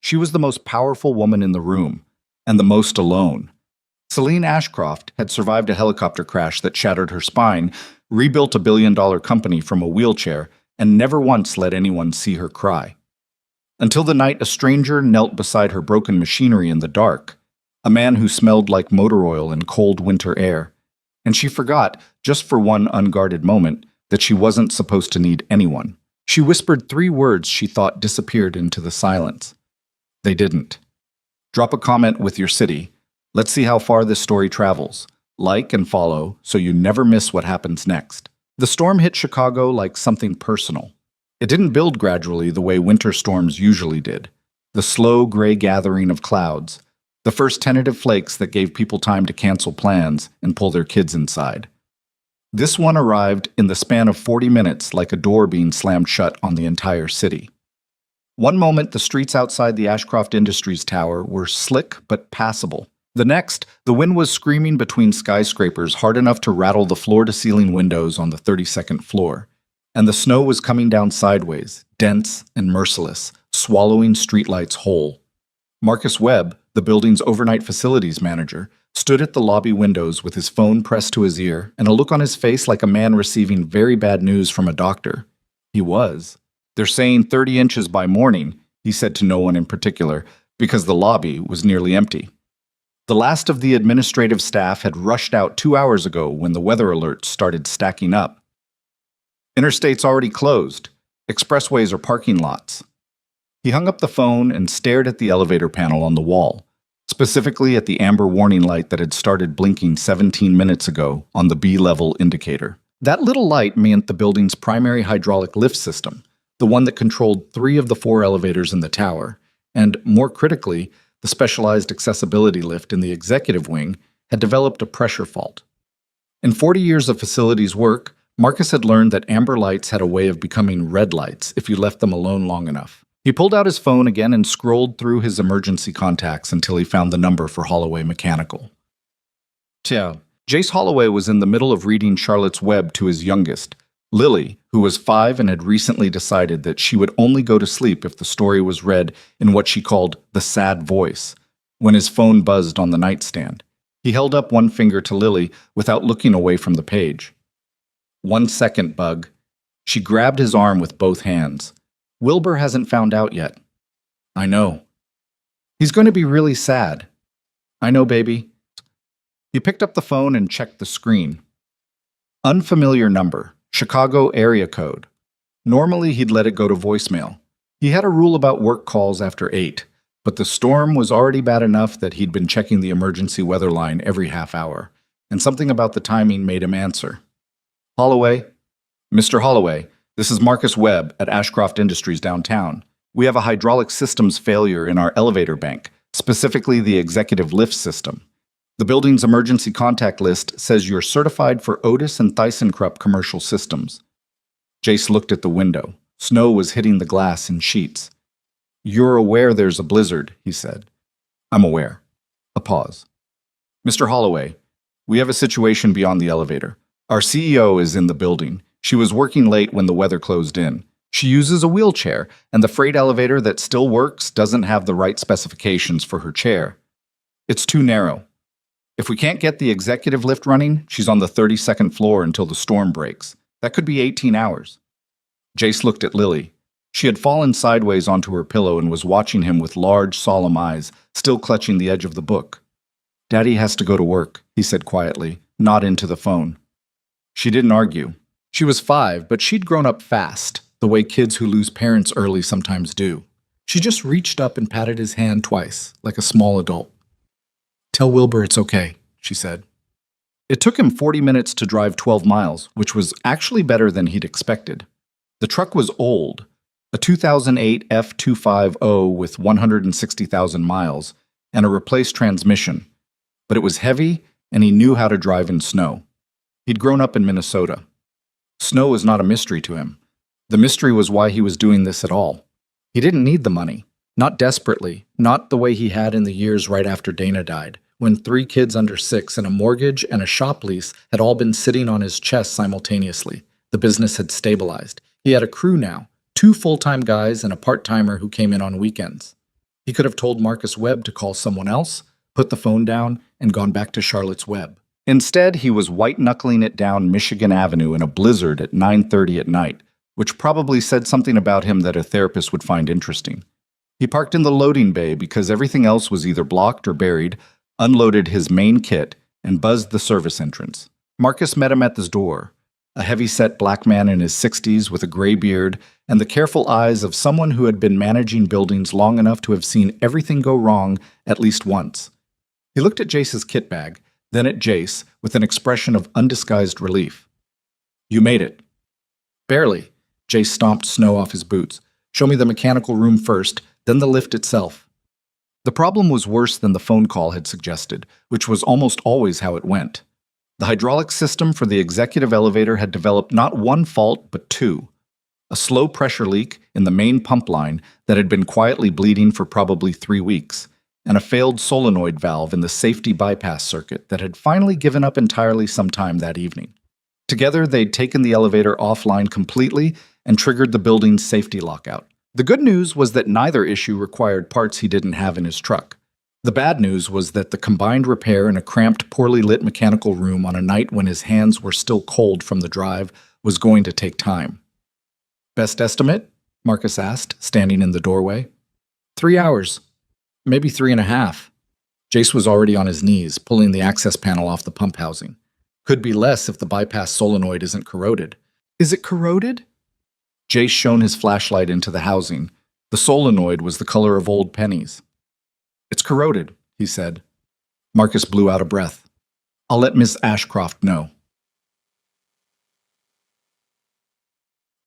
She was the most powerful woman in the room, and the most alone. Celine Ashcroft had survived a helicopter crash that shattered her spine, rebuilt a billion-dollar company from a wheelchair, and never once let anyone see her cry. Until the night a stranger knelt beside her broken machinery in the dark, a man who smelled like motor oil and cold winter air, and she forgot, just for one unguarded moment, that she wasn't supposed to need anyone. She whispered 3 words she thought disappeared into the silence. They didn't. Drop a comment with your city. Let's see how far this story travels. Like and follow so you never miss what happens next. The storm hit Chicago like something personal. It didn't build gradually the way winter storms usually did. The slow gray gathering of clouds, the first tentative flakes that gave people time to cancel plans and pull their kids inside. This one arrived in the span of 40 minutes like a door being slammed shut on the entire city. One moment, the streets outside the Ashcroft Industries Tower were slick but passable. The next, the wind was screaming between skyscrapers hard enough to rattle the floor-to-ceiling windows on the 32nd floor. And the snow was coming down sideways, dense and merciless, swallowing streetlights whole. Marcus Webb, the building's overnight facilities manager, stood at the lobby windows with his phone pressed to his ear and a look on his face like a man receiving very bad news from a doctor. He was. They're saying 30 inches by morning, he said to no one in particular, because the lobby was nearly empty. The last of the administrative staff had rushed out 2 hours ago when the weather alerts started stacking up. Interstate's already closed. Expressways are parking lots. He hung up the phone and stared at the elevator panel on the wall, specifically at the amber warning light that had started blinking 17 minutes ago on the B-level indicator. That little light meant the building's primary hydraulic lift system, the one that controlled 3 of the 4 elevators in the tower, and, more critically, the specialized accessibility lift in the executive wing, had developed a pressure fault. In 40 years of facilities work, Marcus had learned that amber lights had a way of becoming red lights if you left them alone long enough. He pulled out his phone again and scrolled through his emergency contacts until he found the number for Holloway Mechanical. Jace Holloway was in the middle of reading Charlotte's Web to his youngest, Lily, who was 5 and had recently decided that she would only go to sleep if the story was read in what she called the sad voice, when his phone buzzed on the nightstand. He held up one finger to Lily without looking away from the page. 1 second, Bug. She grabbed his arm with both hands. Wilbur hasn't found out yet. I know. He's going to be really sad. I know, baby. He picked up the phone and checked the screen. Unfamiliar number. Chicago area code. Normally, he'd let it go to voicemail. He had a rule about work calls after 8, but the storm was already bad enough that he'd been checking the emergency weather line every half hour, and something about the timing made him answer. Holloway? Mr. Holloway, this is Marcus Webb at Ashcroft Industries downtown. We have a hydraulic systems failure in our elevator bank, specifically the executive lift system. The building's emergency contact list says you're certified for Otis and ThyssenKrupp commercial systems. Jace looked at the window. Snow was hitting the glass in sheets. You're aware there's a blizzard, he said. I'm aware. A pause. Mr. Holloway, we have a situation beyond the elevator. Our CEO is in the building. She was working late when the weather closed in. She uses a wheelchair, and the freight elevator that still works doesn't have the right specifications for her chair. It's too narrow. If we can't get the executive lift running, she's on the 32nd floor until the storm breaks. That could be 18 hours. Jace looked at Lily. She had fallen sideways onto her pillow and was watching him with large, solemn eyes, still clutching the edge of the book. Daddy has to go to work, he said quietly, not into the phone. She didn't argue. She was 5, but she'd grown up fast, the way kids who lose parents early sometimes do. She just reached up and patted his hand twice, like a small adult. Tell Wilbur it's okay, she said. It took him 40 minutes to drive 12 miles, which was actually better than he'd expected. The truck was old, a 2008 F250 with 160,000 miles, and a replaced transmission. But it was heavy, and he knew how to drive in snow. He'd grown up in Minnesota. Snow was not a mystery to him. The mystery was why he was doing this at all. He didn't need the money. Not desperately, not the way he had in the years right after Dana died, when 3 kids under 6 and a mortgage and a shop lease had all been sitting on his chest simultaneously. The business had stabilized. He had a crew now, 2 full-time guys and a part-timer who came in on weekends. He could have told Marcus Webb to call someone else, put the phone down, and gone back to Charlotte's Web. Instead, he was white-knuckling it down Michigan Avenue in a blizzard at 9:30 at night, which probably said something about him that a therapist would find interesting. He parked in the loading bay because everything else was either blocked or buried, unloaded his main kit, and buzzed the service entrance. Marcus met him at his door, a heavy-set black man in his 60s with a gray beard and the careful eyes of someone who had been managing buildings long enough to have seen everything go wrong at least once. He looked at Jace's kit bag, then at Jace, with an expression of undisguised relief. "You made it." "Barely." Jace stomped snow off his boots. "Show me the mechanical room first, then the lift itself." The problem was worse than the phone call had suggested, which was almost always how it went. The hydraulic system for the executive elevator had developed not one fault, but two. A slow pressure leak in the main pump line that had been quietly bleeding for probably 3 weeks, and a failed solenoid valve in the safety bypass circuit that had finally given up entirely sometime that evening. Together, they'd taken the elevator offline completely and triggered the building's safety lockout. The good news was that neither issue required parts he didn't have in his truck. The bad news was that the combined repair in a cramped, poorly lit mechanical room on a night when his hands were still cold from the drive was going to take time. "Best estimate?" Marcus asked, standing in the doorway. 3 hours. Maybe 3.5. Jace was already on his knees, pulling the access panel off the pump housing. "Could be less if the bypass solenoid isn't corroded." "Is it corroded?" Jace shone his flashlight into the housing. The solenoid was the color of old pennies. "It's corroded," he said. Marcus blew out a breath. "I'll let Miss Ashcroft know."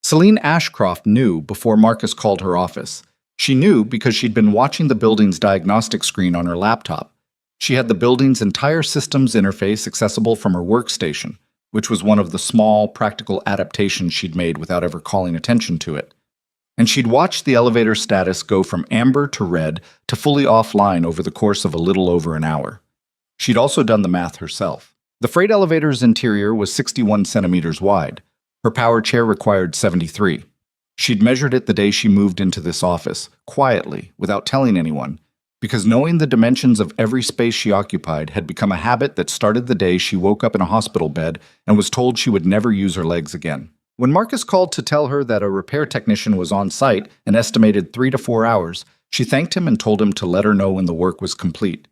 Celine Ashcroft knew before Marcus called her office. She knew because she'd been watching the building's diagnostic screen on her laptop. She had the building's entire systems interface accessible from her workstation, which was one of the small, practical adaptations she'd made without ever calling attention to it. And she'd watched the elevator status go from amber to red to fully offline over the course of a little over an hour. She'd also done the math herself. The freight elevator's interior was 61 centimeters wide. Her power chair required 73. She'd measured it the day she moved into this office, quietly, without telling anyone, because knowing the dimensions of every space she occupied had become a habit that started the day she woke up in a hospital bed and was told she would never use her legs again. When Marcus called to tell her that a repair technician was on site and estimated 3 to 4 hours, she thanked him and told him to let her know when the work was complete.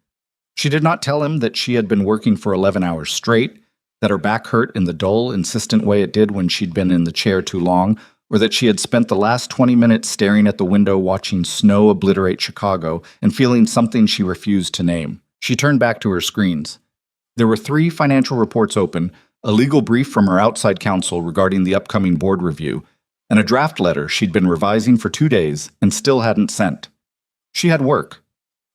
She did not tell him that she had been working for 11 hours straight, that her back hurt in the dull, insistent way it did when she'd been in the chair too long, or that she had spent the last 20 minutes staring at the window watching snow obliterate Chicago and feeling something she refused to name. She turned back to her screens. There were 3 financial reports open, a legal brief from her outside counsel regarding the upcoming board review, and a draft letter she'd been revising for 2 days and still hadn't sent. She had work.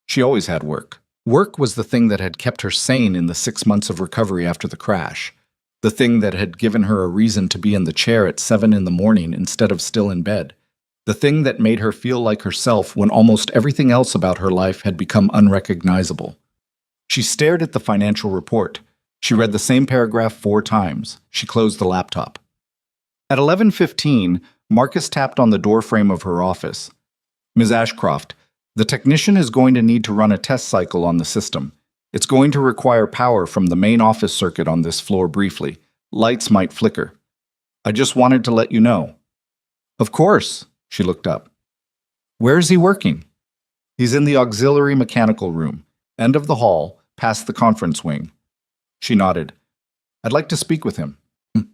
She always had work. Work was the thing that had kept her sane in the 6 months of recovery after the crash. The thing that had given her a reason to be in the chair at 7 in the morning instead of still in bed. The thing that made her feel like herself when almost everything else about her life had become unrecognizable. She stared at the financial report. She read the same paragraph 4 times. She closed the laptop. At 11:15, Marcus tapped on the doorframe of her office. "Ms. Ashcroft, the technician is going to need to run a test cycle on the system. It's going to require power from the main office circuit on this floor briefly. Lights might flicker. I just wanted to let you know." "Of course," she looked up. "Where is he working?" "He's in the auxiliary mechanical room, end of the hall, past the conference wing." She nodded. "I'd like to speak with him."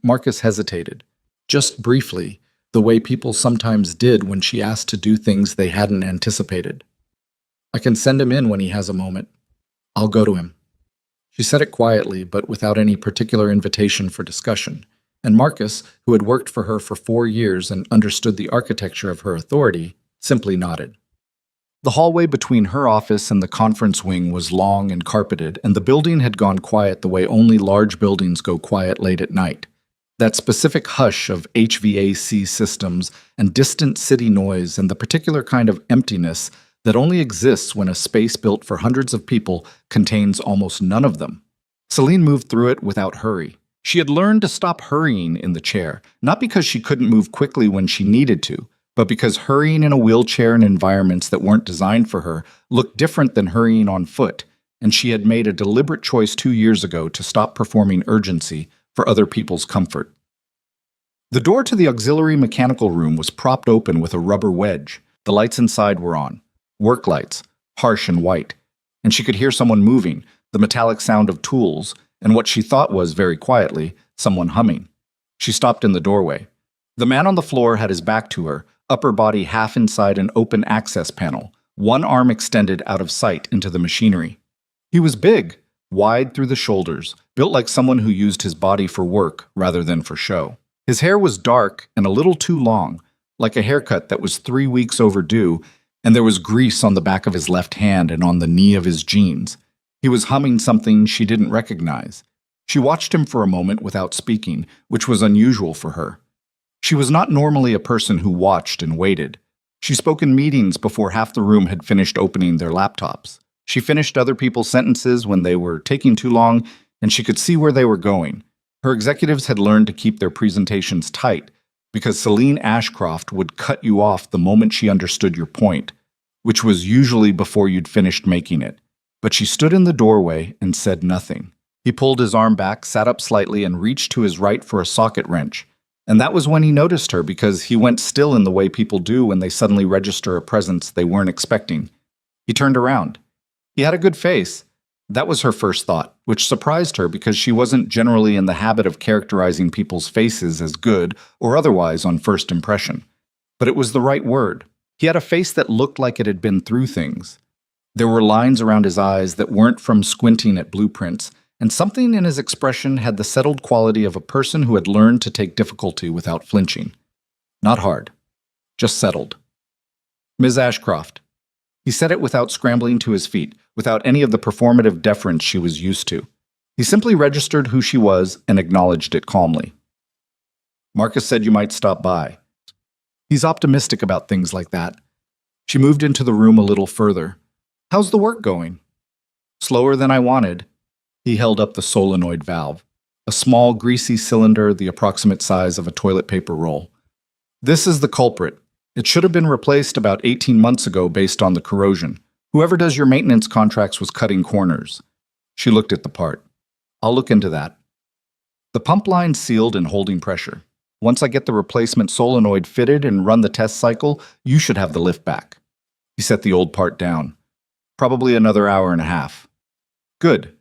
Marcus hesitated. Just briefly, the way people sometimes did when she asked to do things they hadn't anticipated. "I can send him in when he has a moment. I'll go to him." She said it quietly, but without any particular invitation for discussion, and Marcus, who had worked for her for 4 years and understood the architecture of her authority, simply nodded. The hallway between her office and the conference wing was long and carpeted, and the building had gone quiet the way only large buildings go quiet late at night. That specific hush of HVAC systems and distant city noise and the particular kind of emptiness that only exists when a space built for hundreds of people contains almost none of them. Celine moved through it without hurry. She had learned to stop hurrying in the chair, not because she couldn't move quickly when she needed to, but because hurrying in a wheelchair in environments that weren't designed for her looked different than hurrying on foot, and she had made a deliberate choice 2 years ago to stop performing urgency for other people's comfort. The door to the auxiliary mechanical room was propped open with a rubber wedge. The lights inside were on, work lights, harsh and white, and she could hear someone moving, the metallic sound of tools, and what she thought was, very quietly, someone humming. She stopped in the doorway. The man on the floor had his back to her, upper body half inside an open access panel, one arm extended out of sight into the machinery. He was big, wide through the shoulders, built like someone who used his body for work rather than for show. His hair was dark and a little too long, like a haircut that was 3 weeks overdue, and there was grease on the back of his left hand and on the knee of his jeans. He was humming something she didn't recognize. She watched him for a moment without speaking, which was unusual for her. She was not normally a person who watched and waited. She spoke in meetings before half the room had finished opening their laptops. She finished other people's sentences when they were taking too long, and she could see where they were going. Her executives had learned to keep their presentations tight, because Celine Ashcroft would cut you off the moment she understood your point, which was usually before you'd finished making it. But she stood in the doorway and said nothing. He pulled his arm back, sat up slightly, and reached to his right for a socket wrench. And that was when he noticed her, because he went still in the way people do when they suddenly register a presence they weren't expecting. He turned around. He had a good face. That was her first thought, which surprised her because she wasn't generally in the habit of characterizing people's faces as good or otherwise on first impression. But it was the right word. He had a face that looked like it had been through things. There were lines around his eyes that weren't from squinting at blueprints, and something in his expression had the settled quality of a person who had learned to take difficulty without flinching. Not hard, just settled. Ms. Ashcroft. He said it without scrambling to his feet, without any of the performative deference she was used to. He simply registered who she was and acknowledged it calmly. Marcus said you might stop by. He's optimistic about things like that. She moved into the room a little further. How's the work going? Slower than I wanted. He held up the solenoid valve, a small, greasy cylinder the approximate size of a toilet paper roll. This is the culprit. It should have been replaced about 18 months ago based on the corrosion. Whoever does your maintenance contracts was cutting corners. She looked at the part. I'll look into that. The pump line sealed and holding pressure. Once I get the replacement solenoid fitted and run the test cycle, you should have the lift back. He set the old part down. Probably another hour and a half. Good.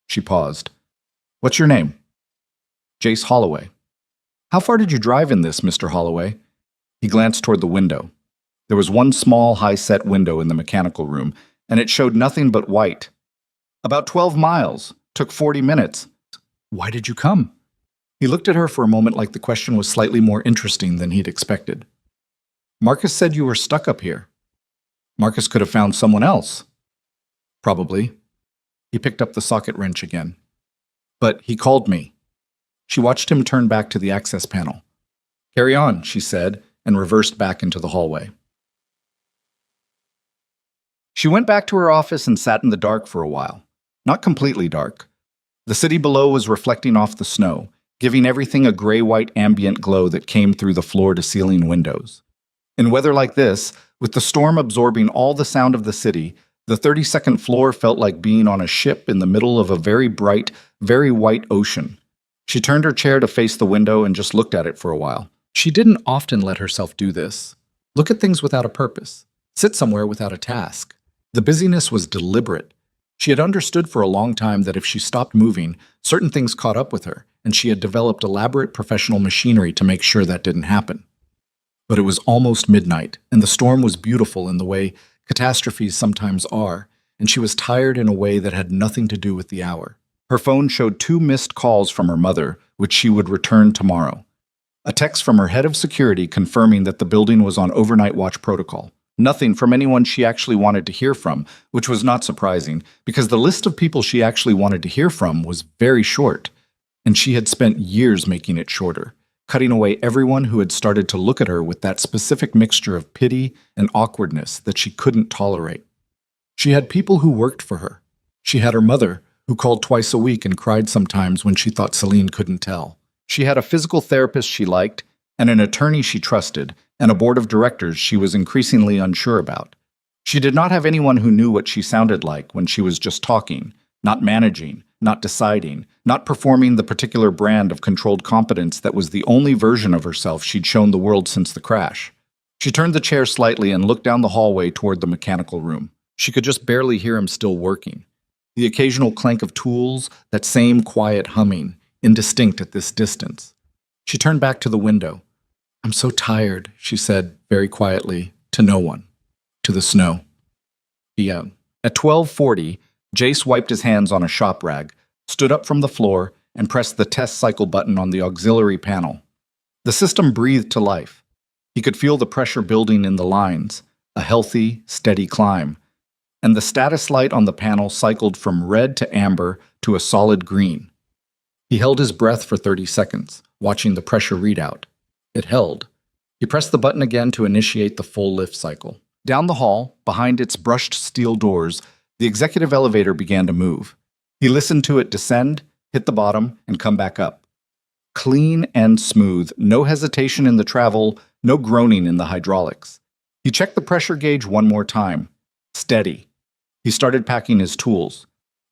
She paused. What's your name? Jace Holloway. How far did you drive in this, Mr. Holloway? He glanced toward the window. There was one small, high-set window in the mechanical room, and it showed nothing but white. About 12 miles. Took 40 minutes. Why did you come? He looked at her for a moment like the question was slightly more interesting than he'd expected. Marcus said you were stuck up here. Marcus could have found someone else. Probably. He picked up the socket wrench again. But he called me. She watched him turn back to the access panel. Carry on, she said, and reversed back into the hallway. She went back to her office and sat in the dark for a while. Not completely dark. The city below was reflecting off the snow, giving everything a gray-white ambient glow that came through the floor-to-ceiling windows. In weather like this, with the storm absorbing all the sound of the city, the 32nd floor felt like being on a ship in the middle of a very bright, very white ocean. She turned her chair to face the window and just looked at it for a while. She didn't often let herself do this. Look at things without a purpose. Sit somewhere without a task. The busyness was deliberate. She had understood for a long time that if she stopped moving, certain things caught up with her, and she had developed elaborate professional machinery to make sure that didn't happen. But it was almost midnight, and the storm was beautiful in the way catastrophes sometimes are, and she was tired in a way that had nothing to do with the hour. Her phone showed 2 missed calls from her mother, which she would return tomorrow. A text from her head of security confirming that the building was on overnight watch protocol. Nothing from anyone she actually wanted to hear from, which was not surprising, because the list of people she actually wanted to hear from was very short, and she had spent years making it shorter, cutting away everyone who had started to look at her with that specific mixture of pity and awkwardness that she couldn't tolerate. She had people who worked for her. She had her mother, who called twice a week and cried sometimes when she thought Celine couldn't tell. She had a physical therapist she liked, and an attorney she trusted, and a board of directors she was increasingly unsure about. She did not have anyone who knew what she sounded like when she was just talking, not managing, not deciding, not performing the particular brand of controlled competence that was the only version of herself she'd shown the world since the crash. She turned the chair slightly and looked down the hallway toward the mechanical room. She could just barely hear him still working. The occasional clank of tools, that same quiet humming, indistinct at this distance. She turned back to the window. "I'm so tired," she said very quietly, to no one. To the snow. Yeah. At 12:40, Jace wiped his hands on a shop rag, stood up from the floor, and pressed the test cycle button on the auxiliary panel. The system breathed to life. He could feel the pressure building in the lines, a healthy, steady climb, and the status light on the panel cycled from red to amber to a solid green. He held his breath for 30 seconds, watching the pressure readout. It held. He pressed the button again to initiate the full lift cycle. Down the hall, behind its brushed steel doors, the executive elevator began to move. He listened to it descend, hit the bottom, and come back up. Clean and smooth, no hesitation in the travel, no groaning in the hydraulics. He checked the pressure gauge one more time. Steady. He started packing his tools.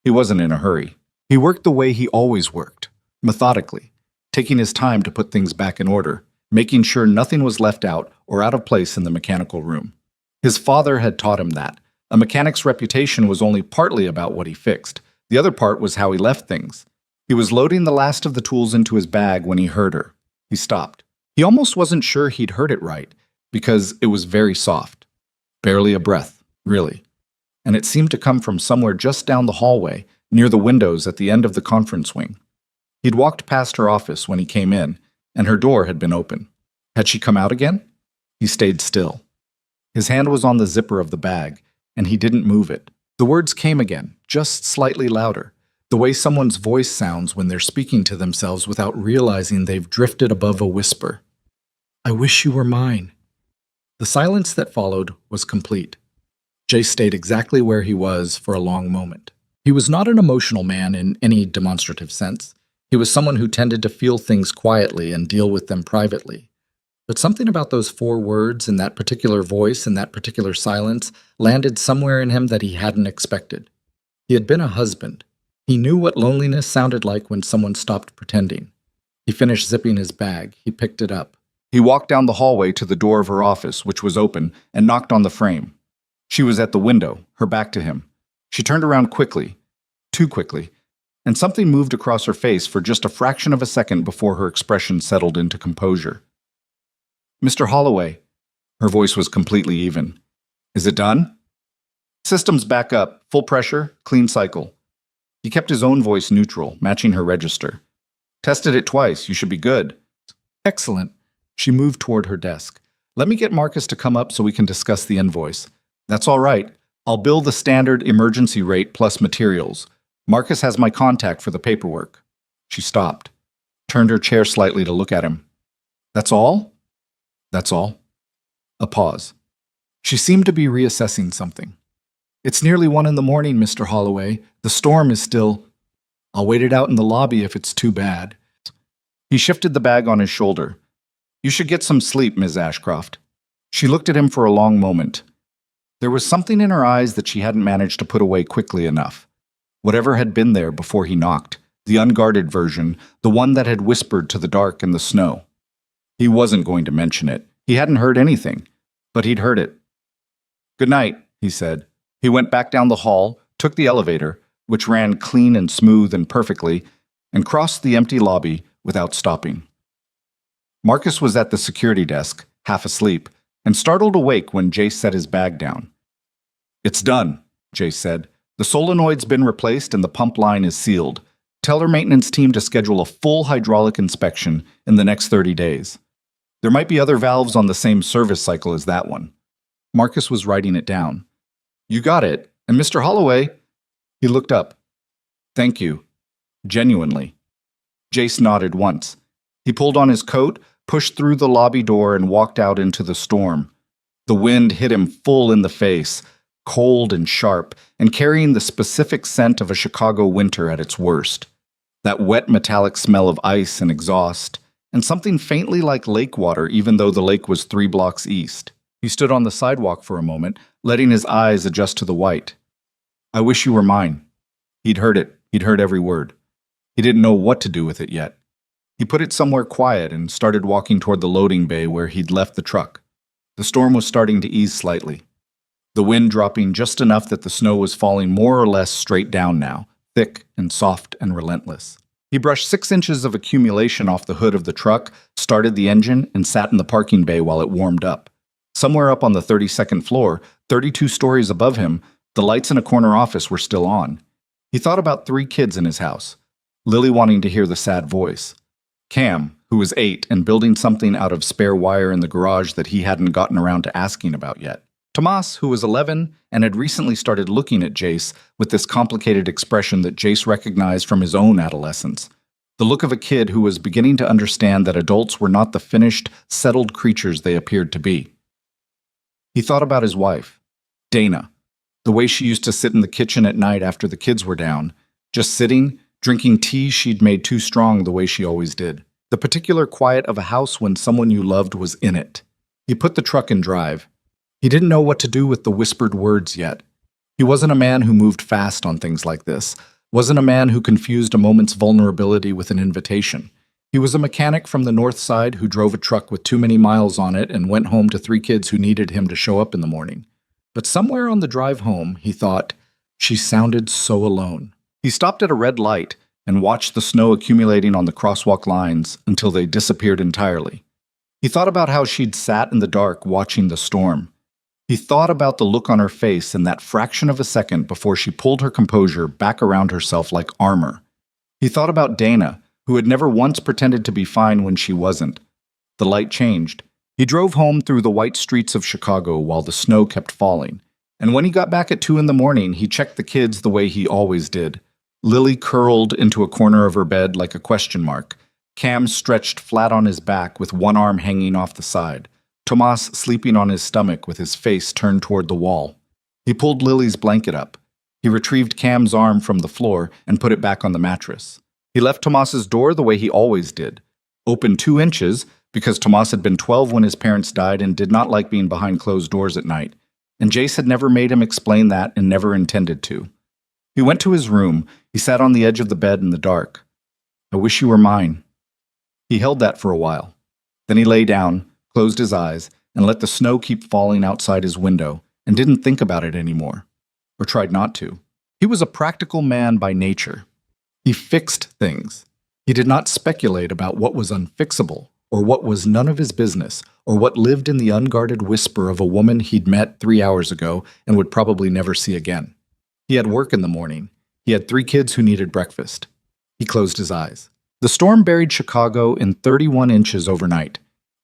He wasn't in a hurry. He worked the way he always worked, methodically, taking his time to put things back in order, making sure nothing was left out or out of place in the mechanical room. His father had taught him that. A mechanic's reputation was only partly about what he fixed. The other part was how he left things. He was loading the last of the tools into his bag when he heard her. He stopped. He almost wasn't sure he'd heard it right, because it was very soft. Barely a breath, really. And it seemed to come from somewhere just down the hallway, near the windows at the end of the conference wing. He'd walked past her office when he came in, and her door had been open. Had she come out again? He stayed still. His hand was on the zipper of the bag, and he didn't move it. The words came again, just slightly louder, the way someone's voice sounds when they're speaking to themselves without realizing they've drifted above a whisper. "I wish you were mine." The silence that followed was complete. Jay stayed exactly where he was for a long moment. He was not an emotional man in any demonstrative sense. He was someone who tended to feel things quietly and deal with them privately. But something about those 4 words and that particular voice and that particular silence landed somewhere in him that he hadn't expected. He had been a husband. He knew what loneliness sounded like when someone stopped pretending. He finished zipping his bag. He picked it up. He walked down the hallway to the door of her office, which was open, and knocked on the frame. She was at the window, her back to him. She turned around quickly, too quickly, and something moved across her face for just a fraction of a second before her expression settled into composure. "Mr. Holloway." Her voice was completely even. "Is it done?" "Systems back up, full pressure, clean cycle." He kept his own voice neutral, matching her register. "Tested it twice, you should be good." "Excellent." She moved toward her desk. "Let me get Marcus to come up so we can discuss the invoice." "That's all right. I'll bill the standard emergency rate plus materials. Marcus has my contact for the paperwork." She stopped, turned her chair slightly to look at him. "That's all?" "That's all." A pause. She seemed to be reassessing something. "It's nearly 1 in the morning, Mr. Holloway. The storm is still—" "I'll wait it out in the lobby if it's too bad." He shifted the bag on his shoulder. "You should get some sleep, Ms. Ashcroft." She looked at him for a long moment. There was something in her eyes that she hadn't managed to put away quickly enough. Whatever had been there before he knocked, the unguarded version, the one that had whispered to the dark and the snow. He wasn't going to mention it. He hadn't heard anything, but he'd heard it. "Good night," he said. He went back down the hall, took the elevator, which ran clean and smooth and perfectly, and crossed the empty lobby without stopping. Marcus was at the security desk, half asleep, and startled awake when Jace set his bag down. "It's done," Jace said. "The solenoid's been replaced and the pump line is sealed. Tell our maintenance team to schedule a full hydraulic inspection in the next 30 days. There might be other valves on the same service cycle as that one." Marcus was writing it down. "You got it. And Mr. Holloway—" He looked up. "Thank you. Genuinely." Jace nodded once. He pulled on his coat, pushed through the lobby door, and walked out into the storm. The wind hit him full in the face, cold and sharp, and carrying the specific scent of a Chicago winter at its worst. That wet metallic smell of ice and exhaust, and something faintly like lake water even though the lake was 3 blocks east. He stood on the sidewalk for a moment, letting his eyes adjust to the white. "I wish you were mine." He'd heard it. He'd heard every word. He didn't know what to do with it yet. He put it somewhere quiet and started walking toward the loading bay where he'd left the truck. The storm was starting to ease slightly, the wind dropping just enough that the snow was falling more or less straight down now, thick and soft and relentless. He brushed 6 inches of accumulation off the hood of the truck, started the engine, and sat in the parking bay while it warmed up. Somewhere up on the 32nd floor, 32 stories above him, the lights in a corner office were still on. He thought about 3 kids in his house, Lily wanting to hear the sad voice, Cam, who was 8 and building something out of spare wire in the garage that he hadn't gotten around to asking about yet, Tomas, who was 11 and had recently started looking at Jace with this complicated expression that Jace recognized from his own adolescence, the look of a kid who was beginning to understand that adults were not the finished, settled creatures they appeared to be. He thought about his wife, Dana, the way she used to sit in the kitchen at night after the kids were down, just sitting, drinking tea she'd made too strong the way she always did. The particular quiet of a house when someone you loved was in it. He put the truck in drive. He didn't know what to do with the whispered words yet. He wasn't a man who moved fast on things like this, wasn't a man who confused a moment's vulnerability with an invitation. He was a mechanic from the north side who drove a truck with too many miles on it and went home to 3 kids who needed him to show up in the morning. But somewhere on the drive home, he thought, she sounded so alone. He stopped at a red light and watched the snow accumulating on the crosswalk lines until they disappeared entirely. He thought about how she'd sat in the dark watching the storm. He thought about the look on her face in that fraction of a second before she pulled her composure back around herself like armor. He thought about Dana, who had never once pretended to be fine when she wasn't. The light changed. He drove home through the white streets of Chicago while the snow kept falling. And when he got back at 2 in the morning, he checked the kids the way he always did. Lily curled into a corner of her bed like a question mark. Cam stretched flat on his back with one arm hanging off the side. Tomas sleeping on his stomach with his face turned toward the wall. He pulled Lily's blanket up. He retrieved Cam's arm from the floor and put it back on the mattress. He left Tomas's door the way he always did, open 2 inches because Tomas had been 12 when his parents died and did not like being behind closed doors at night, and Jace had never made him explain that and never intended to. He went to his room. He sat on the edge of the bed in the dark. "I wish you were mine." He held that for a while. Then he lay down, closed his eyes, and let the snow keep falling outside his window, and didn't think about it anymore, or tried not to. He was a practical man by nature. He fixed things. He did not speculate about what was unfixable, or what was none of his business, or what lived in the unguarded whisper of a woman he'd met 3 hours ago and would probably never see again. He had work in the morning. He had 3 kids who needed breakfast. He closed his eyes. The storm buried Chicago in 31 inches overnight,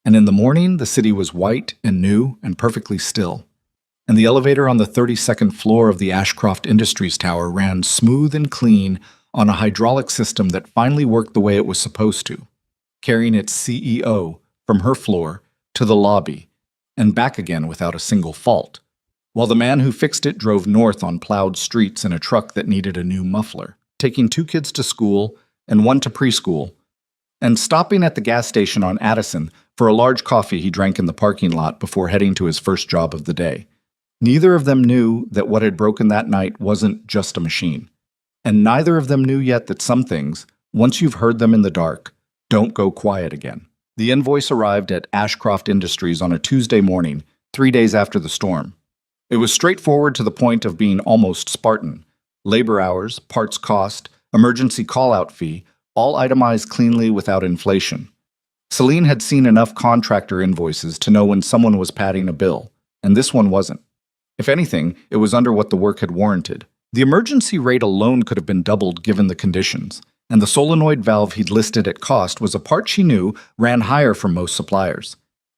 and in the morning the city was white and new and perfectly still. And the elevator on the 32nd floor of the Ashcroft Industries Tower ran smooth and clean on a hydraulic system that finally worked the way it was supposed to, carrying its CEO from her floor to the lobby and back again without a single fault, while the man who fixed it drove north on plowed streets in a truck that needed a new muffler, taking 2 kids to school and 1 to preschool, and stopping at the gas station on Addison for a large coffee he drank in the parking lot before heading to his first job of the day. Neither of them knew that what had broken that night wasn't just a machine. And neither of them knew yet that some things, once you've heard them in the dark, don't go quiet again. The invoice arrived at Ashcroft Industries on a Tuesday morning, 3 days after the storm. It was straightforward to the point of being almost Spartan. Labor hours, parts cost, emergency call-out fee, all itemized cleanly without inflation. Celine had seen enough contractor invoices to know when someone was padding a bill, and this one wasn't. If anything, it was under what the work had warranted. The emergency rate alone could have been doubled given the conditions, and the solenoid valve he'd listed at cost was a part she knew ran higher from most suppliers.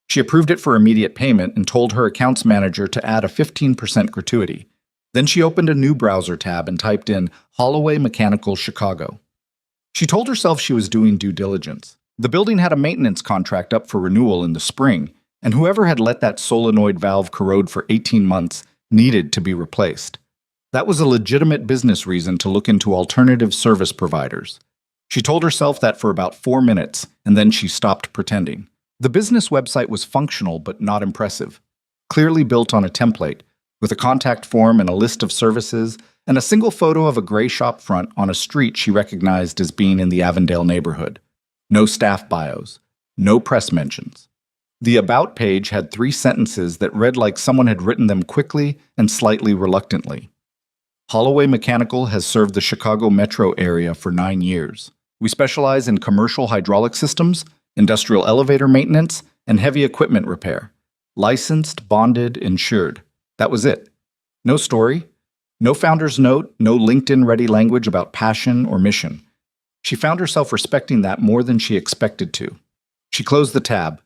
She approved it for immediate payment and told her accounts manager to add a 15% gratuity. Then she opened a new browser tab and typed in Holloway Mechanical Chicago. She told herself she was doing due diligence. The building had a maintenance contract up for renewal in the spring, and whoever had let that solenoid valve corrode for 18 months needed to be replaced. That was a legitimate business reason to look into alternative service providers. She told herself that for about 4 minutes, and then she stopped pretending. The business website was functional but not impressive. Clearly built on a template, with a contact form and a list of services, and a single photo of a gray shop front on a street she recognized as being in the Avondale neighborhood. No staff bios. No press mentions. The About page had 3 sentences that read like someone had written them quickly and slightly reluctantly. Holloway Mechanical has served the Chicago metro area for 9 years. We specialize in commercial hydraulic systems, industrial elevator maintenance, and heavy equipment repair. Licensed, bonded, insured. That was it. No story, no founder's note, no LinkedIn-ready language about passion or mission. She found herself respecting that more than she expected to. She closed the tab.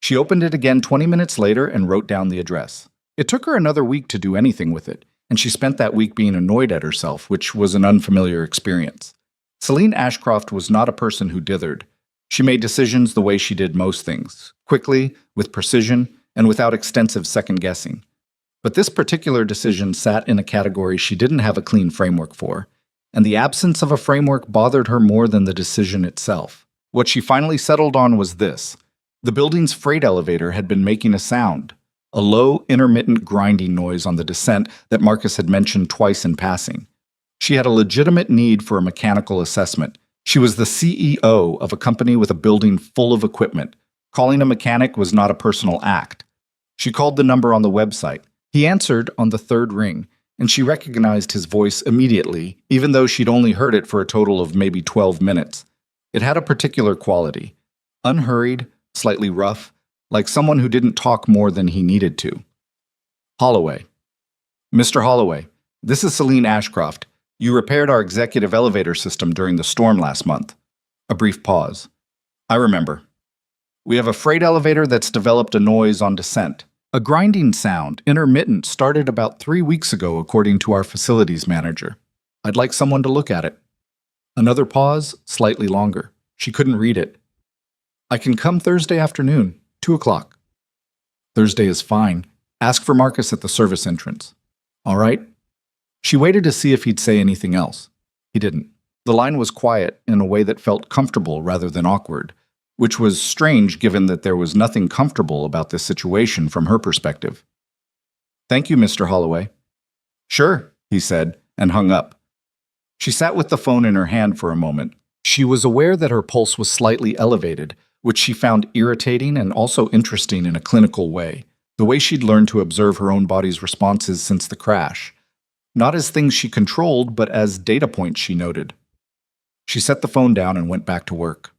She opened it again 20 minutes later and wrote down the address. It took her another week to do anything with it, and she spent that week being annoyed at herself, which was an unfamiliar experience. Celine Ashcroft was not a person who dithered. She made decisions the way she did most things, quickly, with precision, and without extensive second-guessing. But this particular decision sat in a category she didn't have a clean framework for, and the absence of a framework bothered her more than the decision itself. What she finally settled on was this. The building's freight elevator had been making a sound, a low, intermittent grinding noise on the descent that Marcus had mentioned twice in passing. She had a legitimate need for a mechanical assessment. She was the CEO of a company with a building full of equipment. Calling a mechanic was not a personal act. She called the number on the website. He answered on the 3rd ring, and she recognized his voice immediately, even though she'd only heard it for a total of maybe 12 minutes. It had a particular quality. Unhurried, slightly rough, like someone who didn't talk more than he needed to. Holloway. Mr. Holloway, this is Celine Ashcroft. You repaired our executive elevator system during the storm last month. A brief pause. I remember. We have a freight elevator that's developed a noise on descent. A grinding sound, intermittent, started about 3 weeks ago, according to our facilities manager. I'd like someone to look at it. Another pause, slightly longer. She couldn't read it. I can come Thursday afternoon, 2 o'clock. Thursday is fine. Ask for Marcus at the service entrance. All right? She waited to see if he'd say anything else. He didn't. The line was quiet in a way that felt comfortable rather than awkward, which was strange given that there was nothing comfortable about this situation from her perspective. Thank you, Mr. Holloway. Sure, he said, and hung up. She sat with the phone in her hand for a moment. She was aware that her pulse was slightly elevated, which she found irritating and also interesting in a clinical way, the way she'd learned to observe her own body's responses since the crash. Not as things she controlled, but as data points she noted. She set the phone down and went back to work.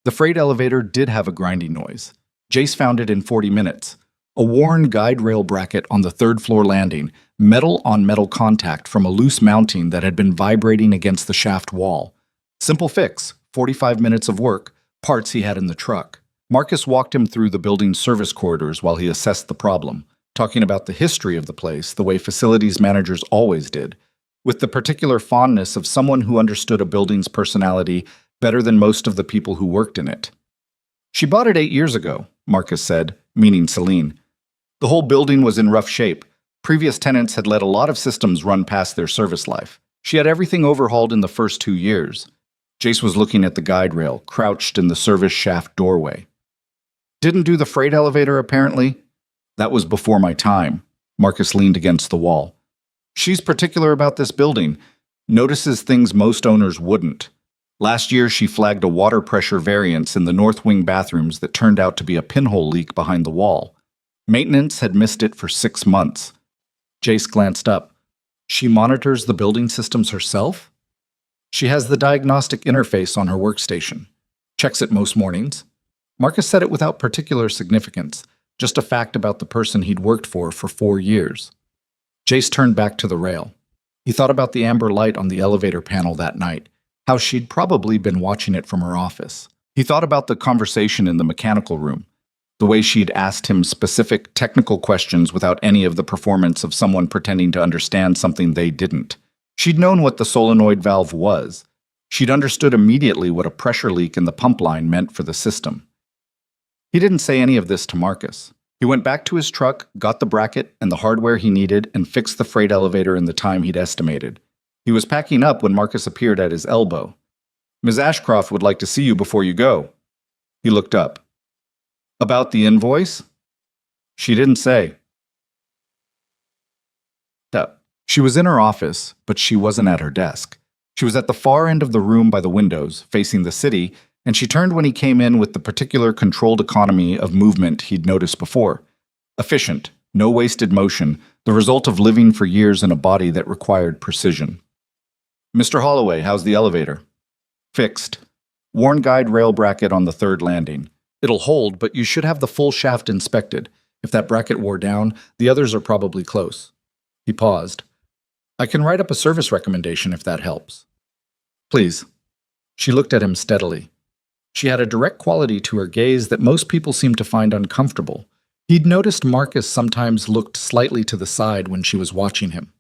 The freight elevator did have a grinding noise. Jace found it in 40 minutes. A worn guide rail bracket on the 3rd floor landing, metal-on-metal contact from a loose mounting that had been vibrating against the shaft wall. Simple fix, 45 minutes of work, parts he had in the truck. Marcus walked him through the building's service corridors while he assessed the problem, talking about the history of the place the way facilities managers always did, with the particular fondness of someone who understood a building's personality better than most of the people who worked in it. She bought it 8 years ago, Marcus said, meaning Celine. The whole building was in rough shape. Previous tenants had let a lot of systems run past their service life. She had everything overhauled in the first 2 years. Jace was looking at the guide rail, crouched in the service shaft doorway. Didn't do the freight elevator, apparently. That was before my time. Marcus leaned against the wall. She's particular about this building. Notices things most owners wouldn't. Last year, she flagged a water pressure variance in the north wing bathrooms that turned out to be a pinhole leak behind the wall. Maintenance had missed it for 6 months. Jace glanced up. She monitors the building systems herself? She has the diagnostic interface on her workstation. Checks it most mornings. Marcus said it without particular significance, just a fact about the person he'd worked for 4 years. Jace turned back to the rail. He thought about the amber light on the elevator panel that night, how she'd probably been watching it from her office. He thought about the conversation in the mechanical room, the way she'd asked him specific technical questions without any of the performance of someone pretending to understand something they didn't. She'd known what the solenoid valve was. She'd understood immediately what a pressure leak in the pump line meant for the system. He didn't say any of this to Marcus. He went back to his truck, got the bracket and the hardware he needed, and fixed the freight elevator in the time he'd estimated. He was packing up when Marcus appeared at his elbow. Ms. Ashcroft would like to see you before you go. He looked up. About the invoice? She didn't say. She was in her office, but she wasn't at her desk. She was at the far end of the room by the windows, facing the city, and she turned when he came in with the particular controlled economy of movement he'd noticed before. Efficient, no wasted motion, the result of living for years in a body that required precision. Mr. Holloway, how's the elevator? Fixed. Worn guide rail bracket on the third landing. It'll hold, but you should have the full shaft inspected. If that bracket wore down, the others are probably close. He paused. I can write up a service recommendation if that helps. Please. She looked at him steadily. She had a direct quality to her gaze that most people seemed to find uncomfortable. He'd noticed Marcus sometimes looked slightly to the side when she was watching him.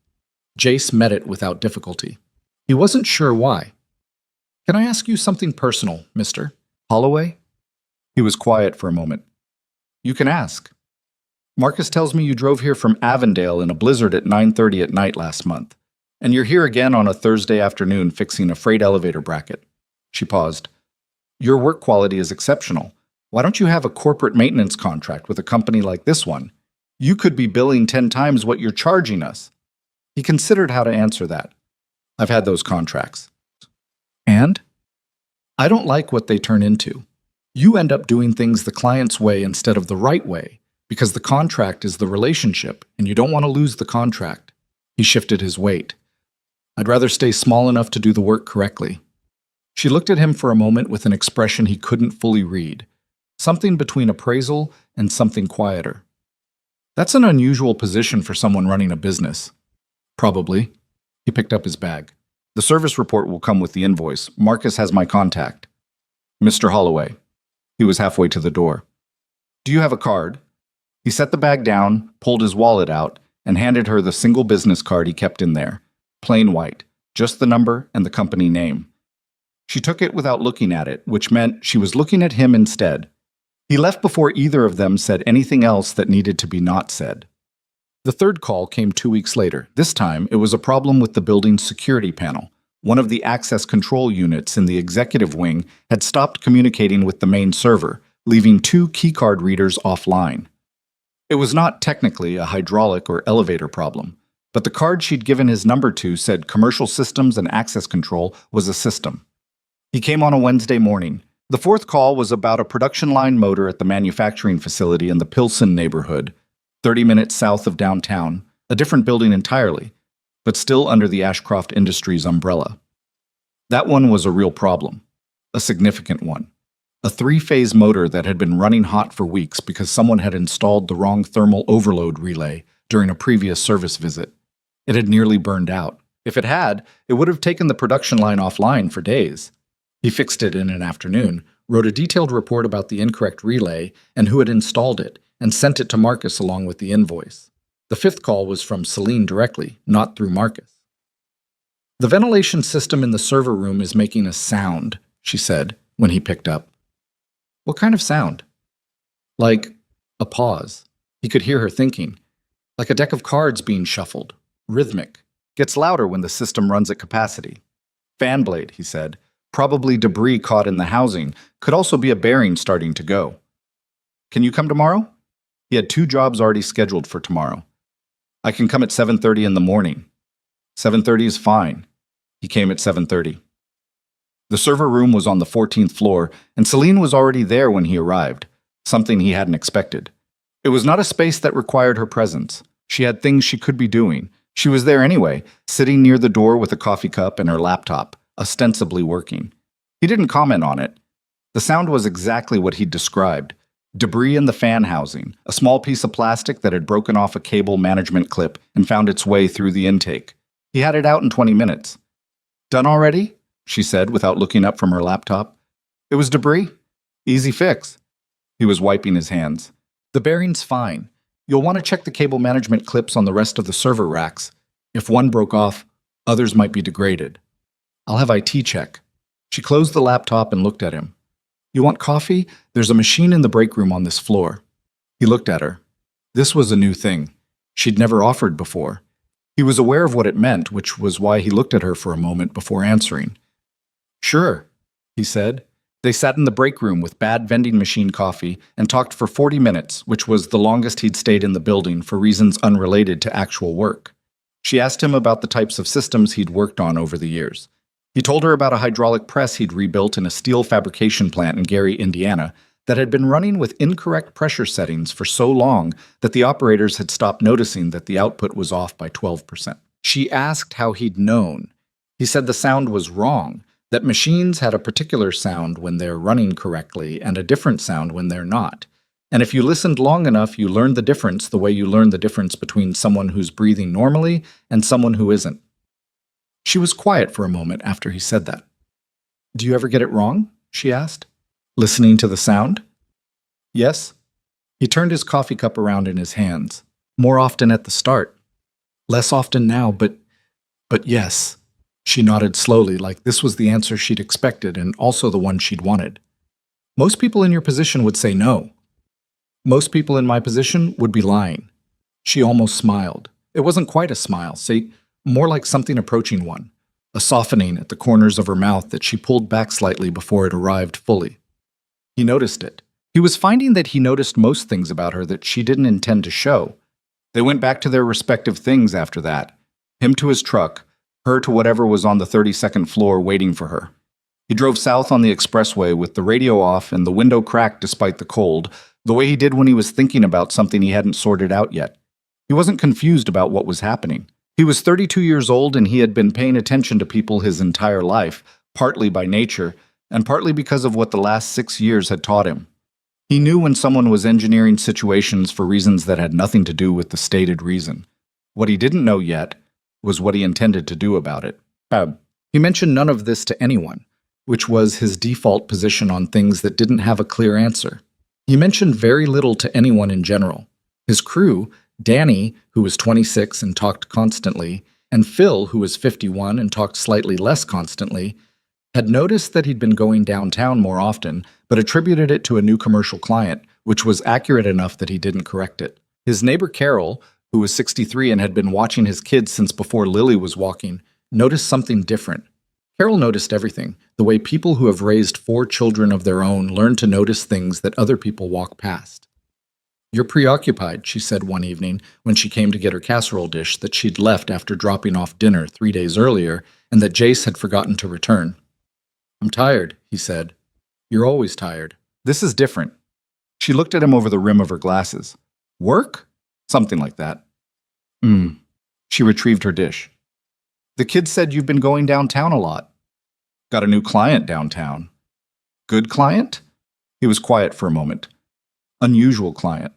Jace met it without difficulty. He wasn't sure why. Can I ask you something personal, Mr. Holloway? He was quiet for a moment. You can ask. Marcus tells me you drove here from Avondale in a blizzard at 9:30 at night last month, and you're here again on a Thursday afternoon fixing a freight elevator bracket. She paused. Your work quality is exceptional. Why don't you have a corporate maintenance contract with a company like this one? You could be billing 10 times what you're charging us. He considered how to answer that. I've had those contracts. And? I don't like what they turn into. You end up doing things the client's way instead of the right way, because the contract is the relationship, and you don't want to lose the contract. He shifted his weight. I'd rather stay small enough to do the work correctly. She looked at him for a moment with an expression he couldn't fully read, something between appraisal and something quieter. That's an unusual position for someone running a business. Probably. He picked up his bag. The service report will come with the invoice. Marcus has my contact. Mr. Holloway. He was halfway to the door. Do you have a card? He set the bag down, pulled his wallet out, and handed her the single business card he kept in there. Plain white, just the number and the company name. She took it without looking at it, which meant she was looking at him instead. He left before either of them said anything else that needed to be not said. The third call came 2 weeks later. This time, it was a problem with the building's security panel. One of the access control units in the executive wing had stopped communicating with the main server, leaving 2 keycard readers offline. It was not technically a hydraulic or elevator problem, but the card she'd given his number to said commercial systems and access control was a system. He came on a Wednesday morning. The fourth call was about a production line motor at the manufacturing facility in the Pilsen neighborhood, 30 minutes south of downtown, a different building entirely, but still under the Ashcroft Industries umbrella. That one was a real problem, a significant one. A 3-phase motor that had been running hot for weeks because someone had installed the wrong thermal overload relay during a previous service visit. It had nearly burned out. If it had, it would have taken the production line offline for days. He fixed it in an afternoon, wrote a detailed report about the incorrect relay and who had installed it, and sent it to Marcus along with the invoice. The 5th call was from Celine directly, not through Marcus. The ventilation system in the server room is making a sound, she said, when he picked up. What kind of sound? Like a pause. He could hear her thinking. Like a deck of cards being shuffled. Rhythmic. Gets louder when the system runs at capacity. Fan blade, he said. Probably debris caught in the housing. Could also be a bearing starting to go. Can you come tomorrow? He had 2 jobs already scheduled for tomorrow. I can come at 7:30 in the morning. 7:30 is fine. He came at 7:30. The server room was on the 14th floor, and Celine was already there when he arrived, something he hadn't expected. It was not a space that required her presence. She had things she could be doing. She was there anyway, sitting near the door with a coffee cup and her laptop, ostensibly working. He didn't comment on it. The sound was exactly what he'd described. Debris in the fan housing, a small piece of plastic that had broken off a cable management clip and found its way through the intake. He had it out in 20 minutes. Done already? She said without looking up from her laptop. It was debris. Easy fix. He was wiping his hands. The bearing's fine. You'll want to check the cable management clips on the rest of the server racks. If one broke off, others might be degraded. I'll have IT check. She closed the laptop and looked at him. You want coffee? There's a machine in the break room on this floor. He looked at her. This was a new thing. She'd never offered before. He was aware of what it meant, which was why he looked at her for a moment before answering. Sure. he said. They sat in the break room with bad vending machine coffee and talked for 40 minutes, which was the longest he'd stayed in the building for reasons unrelated to actual work. She asked him about the types of systems he'd worked on over the years. He told her about a hydraulic press he'd rebuilt in a steel fabrication plant in Gary, Indiana, that had been running with incorrect pressure settings for so long that the operators had stopped noticing that the output was off by 12%. She asked how he'd known. He said the sound was wrong, that machines had a particular sound when they're running correctly and a different sound when they're not. And if you listened long enough, you learned the difference the way you learn the difference between someone who's breathing normally and someone who isn't. She was quiet for a moment after he said that. "Do you ever get it wrong?" she asked. "Listening to the sound?" "Yes." He turned his coffee cup around in his hands. "More often at the start. Less often now, but yes." She nodded slowly, like this was the answer she'd expected and also the one she'd wanted. "Most people in your position would say no." "Most people in my position would be lying." She almost smiled. It wasn't quite a smile, see, more like something approaching one, a softening at the corners of her mouth that she pulled back slightly before it arrived fully. He noticed it. He was finding that he noticed most things about her that she didn't intend to show. They went back to their respective things after that. Him to his truck, her to whatever was on the 32nd floor waiting for her. He drove south on the expressway with the radio off and the window cracked despite the cold, the way he did when he was thinking about something he hadn't sorted out yet. He wasn't confused about what was happening. He was 32 years old and he had been paying attention to people his entire life, partly by nature, and partly because of what the last 6 years had taught him. He knew when someone was engineering situations for reasons that had nothing to do with the stated reason. What he didn't know yet was what he intended to do about it. He mentioned none of this to anyone, which was his default position on things that didn't have a clear answer. He mentioned very little to anyone in general. His crew, Danny, who was 26 and talked constantly, and Phil, who was 51 and talked slightly less constantly, had noticed that he'd been going downtown more often, but attributed it to a new commercial client, which was accurate enough that he didn't correct it. His neighbor Carol, who was 63 and had been watching his kids since before Lily was walking, noticed something different. Carol noticed everything, the way people who have raised 4 children of their own learn to notice things that other people walk past. "You're preoccupied," she said one evening when she came to get her casserole dish that she'd left after dropping off dinner 3 days earlier and that Jace had forgotten to return. "I'm tired," he said. "You're always tired. This is different." She looked at him over the rim of her glasses. "Work?" "Something like that." She retrieved her dish. "The kid said you've been going downtown a lot." "Got a new client downtown." "Good client?" He was quiet for a moment. "Unusual client."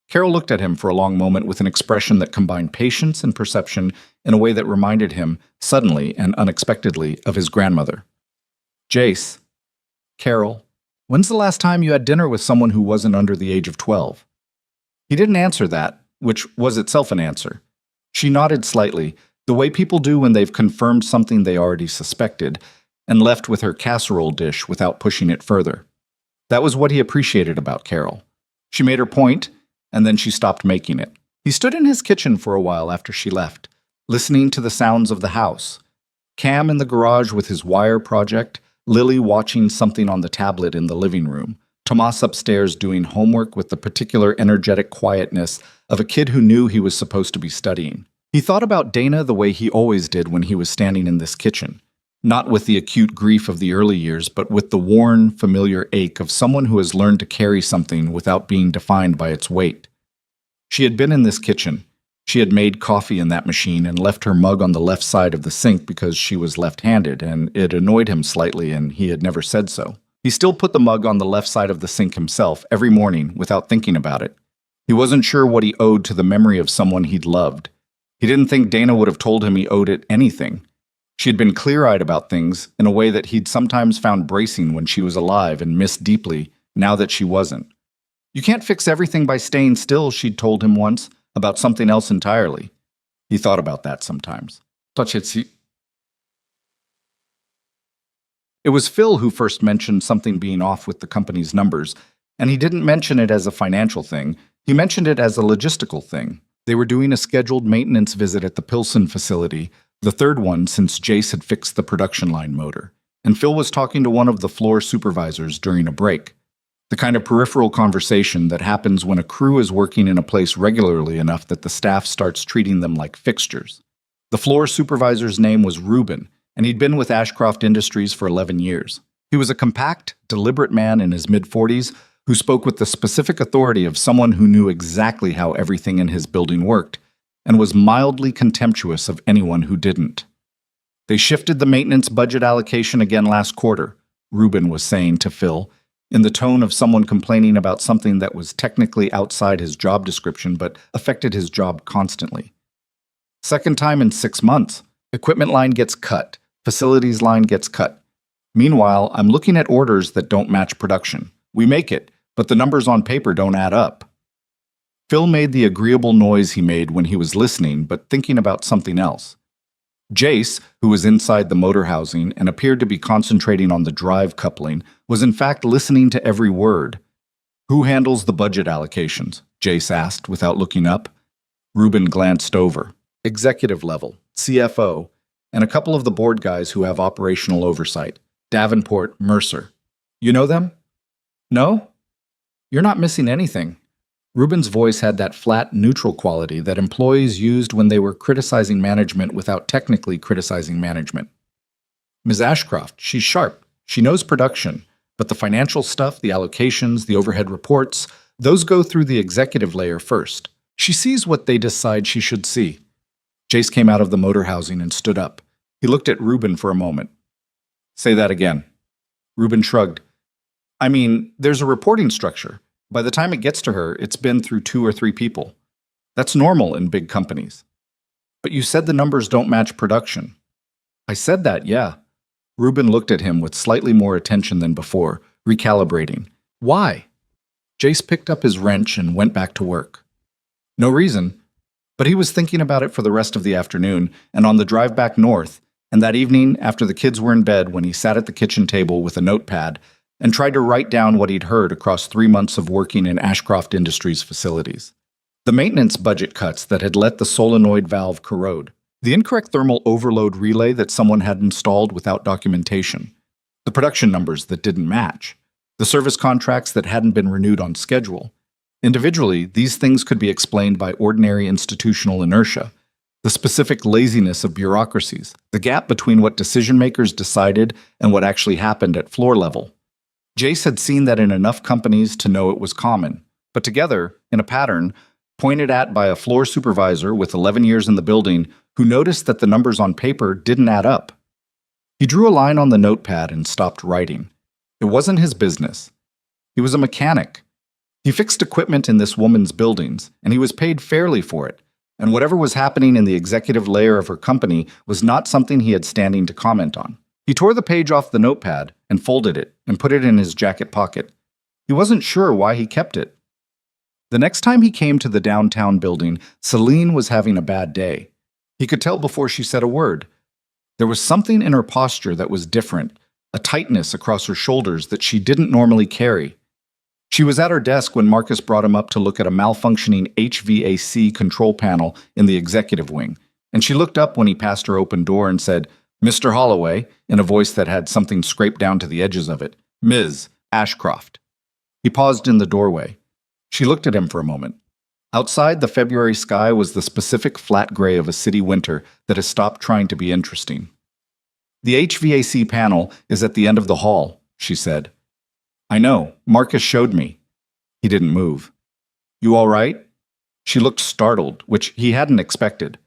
Carol looked at him for a long moment with an expression that combined patience and perception in a way that reminded him, suddenly and unexpectedly, of his grandmother. "Jace." "Carol, when's the last time you had dinner with someone who wasn't under the age of 12? He didn't answer that, which was itself an answer. She nodded slightly, the way people do when they've confirmed something they already suspected, and left with her casserole dish without pushing it further. That was what he appreciated about Carol. She made her point, and then she stopped making it. He stood in his kitchen for a while after she left, listening to the sounds of the house. Cam in the garage with his wire project, Lily watching something on the tablet in the living room, Tomas upstairs doing homework with the particular energetic quietness of a kid who knew he was supposed to be studying. He thought about Dana the way he always did when he was standing in this kitchen, not with the acute grief of the early years, but with the worn, familiar ache of someone who has learned to carry something without being defined by its weight. She had been in this kitchen. She had made coffee in that machine and left her mug on the left side of the sink because she was left-handed, and it annoyed him slightly, and he had never said so. He still put the mug on the left side of the sink himself every morning without thinking about it. He wasn't sure what he owed to the memory of someone he'd loved. He didn't think Dana would have told him he owed it anything. She had been clear-eyed about things in a way that he'd sometimes found bracing when she was alive and missed deeply now that she wasn't. "You can't fix everything by staying still," she'd told him once, about something else entirely. He thought about that sometimes. It was Phil who first mentioned something being off with the company's numbers, and he didn't mention it as a financial thing. He mentioned it as a logistical thing. They were doing a scheduled maintenance visit at the Pilsen facility, the third one since Jace had fixed the production line motor, and Phil was talking to one of the floor supervisors during a break. The kind of peripheral conversation that happens when a crew is working in a place regularly enough that the staff starts treating them like fixtures. The floor supervisor's name was Reuben, and he'd been with Ashcroft Industries for 11 years. He was a compact, deliberate man in his mid-40s who spoke with the specific authority of someone who knew exactly how everything in his building worked and was mildly contemptuous of anyone who didn't. They shifted the maintenance budget allocation again last quarter, Reuben was saying to Phil, in the tone of someone complaining about something that was technically outside his job description but affected his job constantly. Second time in 6 months, equipment line gets cut, facilities line gets cut. Meanwhile, I'm looking at orders that don't match production. We make it, but the numbers on paper don't add up. Phil made the agreeable noise he made when he was listening but thinking about something else. Jace, who was inside the motor housing and appeared to be concentrating on the drive coupling, was in fact listening to every word. "Who handles the budget allocations?" Jace asked without looking up. Reuben glanced over. "Executive level, CFO, and a couple of the board guys who have operational oversight. Davenport, Mercer. You know them?" "No? You're not missing anything." Reuben's voice had that flat, neutral quality that employees used when they were criticizing management without technically criticizing management. "Ms. Ashcroft, she's sharp. She knows production, but the financial stuff, the allocations, the overhead reports, those go through the executive layer first. She sees what they decide she should see." Jace came out of the motor housing and stood up. He looked at Reuben for a moment. "Say that again." Reuben shrugged. "I mean, there's a reporting structure. By the time it gets to her, it's been through 2 or 3 people. That's normal in big companies." "But you said the numbers don't match production." "I said that, yeah." Reuben looked at him with slightly more attention than before, recalibrating. "Why?" Jace picked up his wrench and went back to work. "No reason." But he was thinking about it for the rest of the afternoon and on the drive back north, and that evening after the kids were in bed when he sat at the kitchen table with a notepad and tried to write down what he'd heard across 3 months of working in Ashcroft Industries facilities. The maintenance budget cuts that had let the solenoid valve corrode, the incorrect thermal overload relay that someone had installed without documentation, the production numbers that didn't match, the service contracts that hadn't been renewed on schedule. Individually, these things could be explained by ordinary institutional inertia, the specific laziness of bureaucracies, the gap between what decision-makers decided and what actually happened at floor level. Jace had seen that in enough companies to know it was common, but together, in a pattern, pointed at by a floor supervisor with 11 years in the building who noticed that the numbers on paper didn't add up. He drew a line on the notepad and stopped writing. It wasn't his business. He was a mechanic. He fixed equipment in this woman's buildings, and he was paid fairly for it, and whatever was happening in the executive layer of her company was not something he had standing to comment on. He tore the page off the notepad and folded it and put it in his jacket pocket. He wasn't sure why he kept it. The next time he came to the downtown building, Celine was having a bad day. He could tell before she said a word. There was something in her posture that was different, a tightness across her shoulders that she didn't normally carry. She was at her desk when Marcus brought him up to look at a malfunctioning HVAC control panel in the executive wing, and she looked up when he passed her open door and said, "Mr. Holloway," in a voice that had something scraped down to the edges of it. "Ms. Ashcroft." He paused in the doorway. She looked at him for a moment. Outside, the February sky was the specific flat gray of a city winter that has stopped trying to be interesting. "The HVAC panel is at the end of the hall," she said. "I know. Marcus showed me." He didn't move. "You all right?" She looked startled, which he hadn't expected.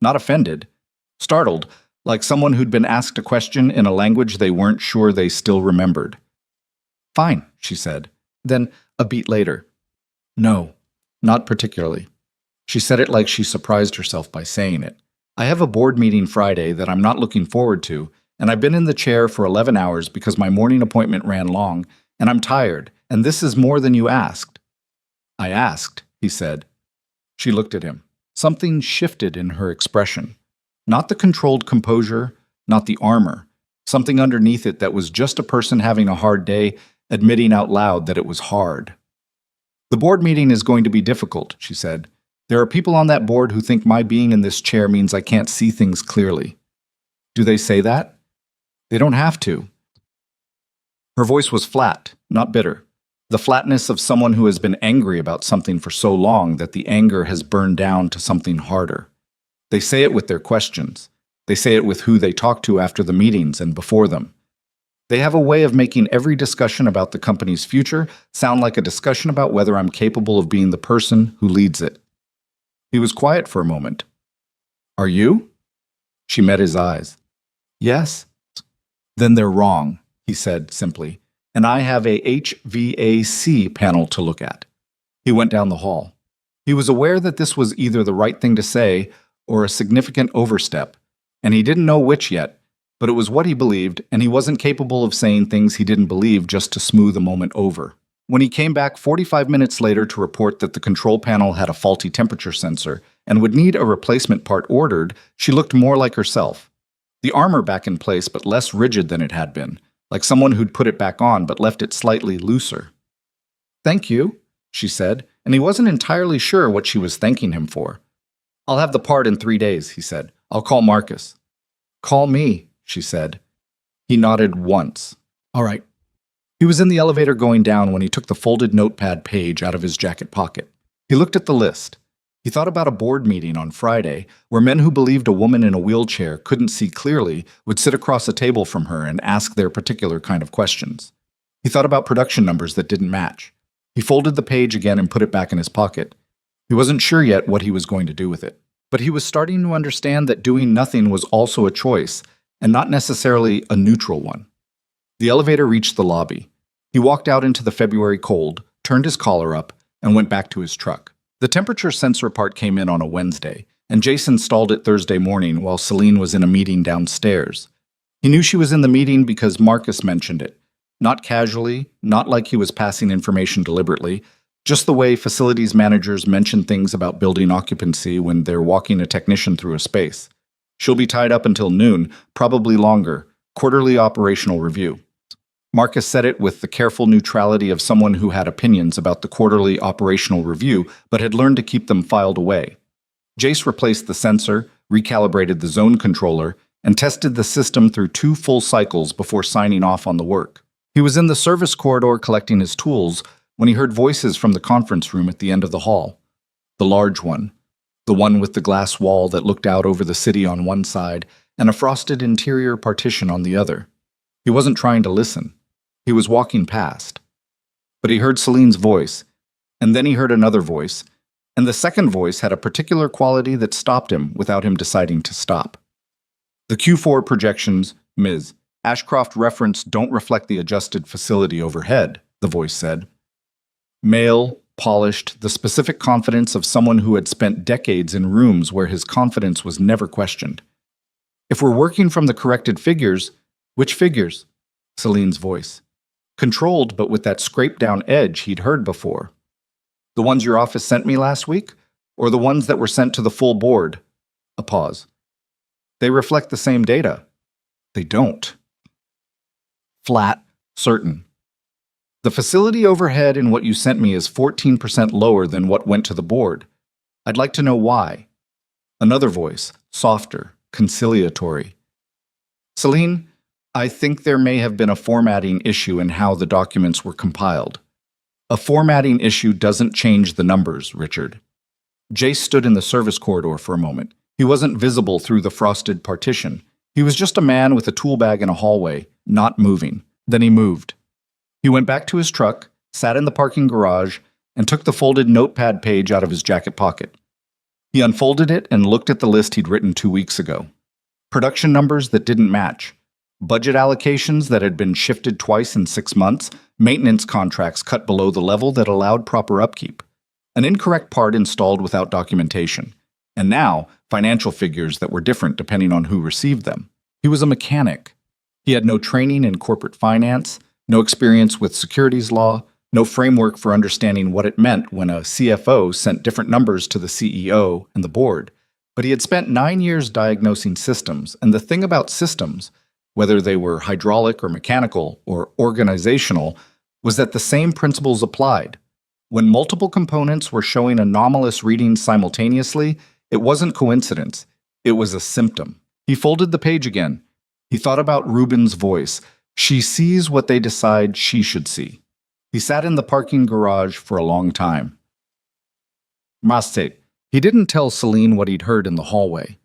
Not offended. Startled, like someone who'd been asked a question in a language they weren't sure they still remembered. "Fine," she said. Then, a beat later, "No, not particularly." She said it like she surprised herself by saying it. "I have a board meeting Friday that I'm not looking forward to, and I've been in the chair for 11 hours because my morning appointment ran long, and I'm tired, and this is more than you asked." "I asked," he said. She looked at him. Something shifted in her expression. Not the controlled composure, not the armor. Something underneath it that was just a person having a hard day, admitting out loud that it was hard. "The board meeting is going to be difficult," she said. "There are people on that board who think my being in this chair means I can't see things clearly." "Do they say that?" "They don't have to. Her voice was flat, not bitter. The flatness of someone who has been angry about something for so long that the anger has burned down to something harder. They say it with their questions. They say it with who they talk to after the meetings and before them. They have a way of making every discussion about the company's future sound like a discussion about whether I'm capable of being the person who leads it. He was quiet for a moment. Are you? She met his eyes. Yes. Then they're wrong, he said simply, and I have a HVAC panel to look at. He went down the hall. He was aware that this was either the right thing to say or a significant overstep, and he didn't know which yet, but it was what he believed, and he wasn't capable of saying things he didn't believe just to smooth a moment over. When he came back 45 minutes later to report that the control panel had a faulty temperature sensor and would need a replacement part ordered, she looked more like herself. The armor back in place but less rigid than it had been, like someone who'd put it back on but left it slightly looser. Thank you, she said, and he wasn't entirely sure what she was thanking him for. I'll have the part in 3 days, he said. I'll call Marcus. Call me, she said. He nodded once. All right. He was in the elevator going down when he took the folded notepad page out of his jacket pocket. He looked at the list. He thought about a board meeting on Friday where men who believed a woman in a wheelchair couldn't see clearly would sit across a table from her and ask their particular kind of questions. He thought about production numbers that didn't match. He folded the page again and put it back in his pocket. He wasn't sure yet what he was going to do with it. But he was starting to understand that doing nothing was also a choice, and not necessarily a neutral one. The elevator reached the lobby. He walked out into the February cold, turned his collar up, and went back to his truck. The temperature sensor part came in on a Wednesday, and Jason installed it Thursday morning while Celine was in a meeting downstairs. He knew she was in the meeting because Marcus mentioned it. Not casually, not like he was passing information deliberately, just the way facilities managers mention things about building occupancy when they're walking a technician through a space. She'll be tied up until noon, probably longer. Quarterly operational review. Marcus said it with the careful neutrality of someone who had opinions about the quarterly operational review but had learned to keep them filed away. Jace replaced the sensor, recalibrated the zone controller, and tested the system through 2 full cycles before signing off on the work. He was in the service corridor collecting his tools when he heard voices from the conference room at the end of the hall. The large one. The one with the glass wall that looked out over the city on one side and a frosted interior partition on the other. He wasn't trying to listen. He was walking past. But he heard Celine's voice, and then he heard another voice, and the second voice had a particular quality that stopped him without him deciding to stop. The Q4 projections, Ms. Ashcroft reference don't reflect the adjusted facility overhead, the voice said. Male, polished, the specific confidence of someone who had spent decades in rooms where his confidence was never questioned. If we're working from the corrected figures, which figures? Celine's voice. Controlled, but with that scraped-down edge he'd heard before. The ones your office sent me last week? Or the ones that were sent to the full board? A pause. They reflect the same data. They don't. Flat, certain. The facility overhead in what you sent me is 14% lower than what went to the board. I'd like to know why. Another voice, softer, conciliatory. Celine, I think there may have been a formatting issue in how the documents were compiled. A formatting issue doesn't change the numbers, Richard. Jace stood in the service corridor for a moment. He wasn't visible through the frosted partition. He was just a man with a tool bag in a hallway, not moving. Then he moved. He went back to his truck, sat in the parking garage, and took the folded notepad page out of his jacket pocket. He unfolded it and looked at the list he'd written 2 weeks ago. Production numbers that didn't match. Budget allocations that had been shifted twice in 6 months. Maintenance contracts cut below the level that allowed proper upkeep. An incorrect part installed without documentation. And now, financial figures that were different depending on who received them. He was a mechanic. He had no training in corporate finance, no experience with securities law, no framework for understanding what it meant when a CFO sent different numbers to the CEO and the board. But he had spent 9 years diagnosing systems, and the thing about systems, whether they were hydraulic or mechanical or organizational, was that the same principles applied. When multiple components were showing anomalous readings simultaneously, it wasn't coincidence. It was a symptom. He folded the page again. He thought about Ruben's voice, She sees what they decide she should see. He sat in the parking garage for a long time. Mastet. He didn't tell Celine what he'd heard in the hallway.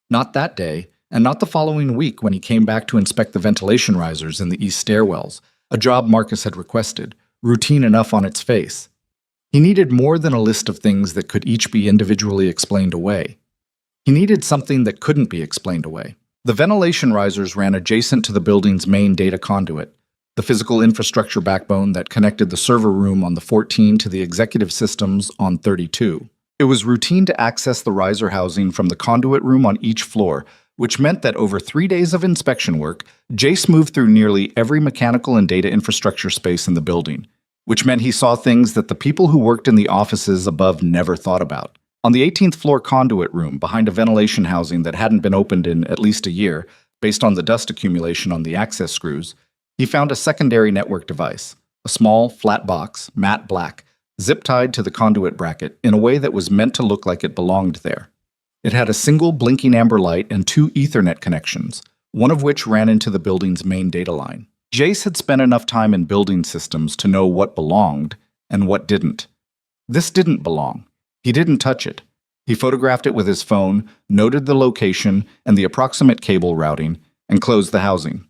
Not that day, and not the following week when he came back to inspect the ventilation risers in the east stairwells, a job Marcus had requested, routine enough on its face. He needed more than a list of things that could each be individually explained away. He needed something that couldn't be explained away. The ventilation risers ran adjacent to the building's main data conduit, the physical infrastructure backbone that connected the server room on the 14 to the executive systems on 32. It was routine to access the riser housing from the conduit room on each floor, which meant that over 3 days of inspection work, Jace moved through nearly every mechanical and data infrastructure space in the building, which meant he saw things that the people who worked in the offices above never thought about. On the 18th floor conduit room, behind a ventilation housing that hadn't been opened in at least a year, based on the dust accumulation on the access screws, he found a secondary network device, a small, flat box, matte black, zip-tied to the conduit bracket in a way that was meant to look like it belonged there. It had a single blinking amber light and 2 Ethernet connections, one of which ran into the building's main data line. Jace had spent enough time in building systems to know what belonged and what didn't. This didn't belong. He didn't touch it. He photographed it with his phone, noted the location and the approximate cable routing, and closed the housing.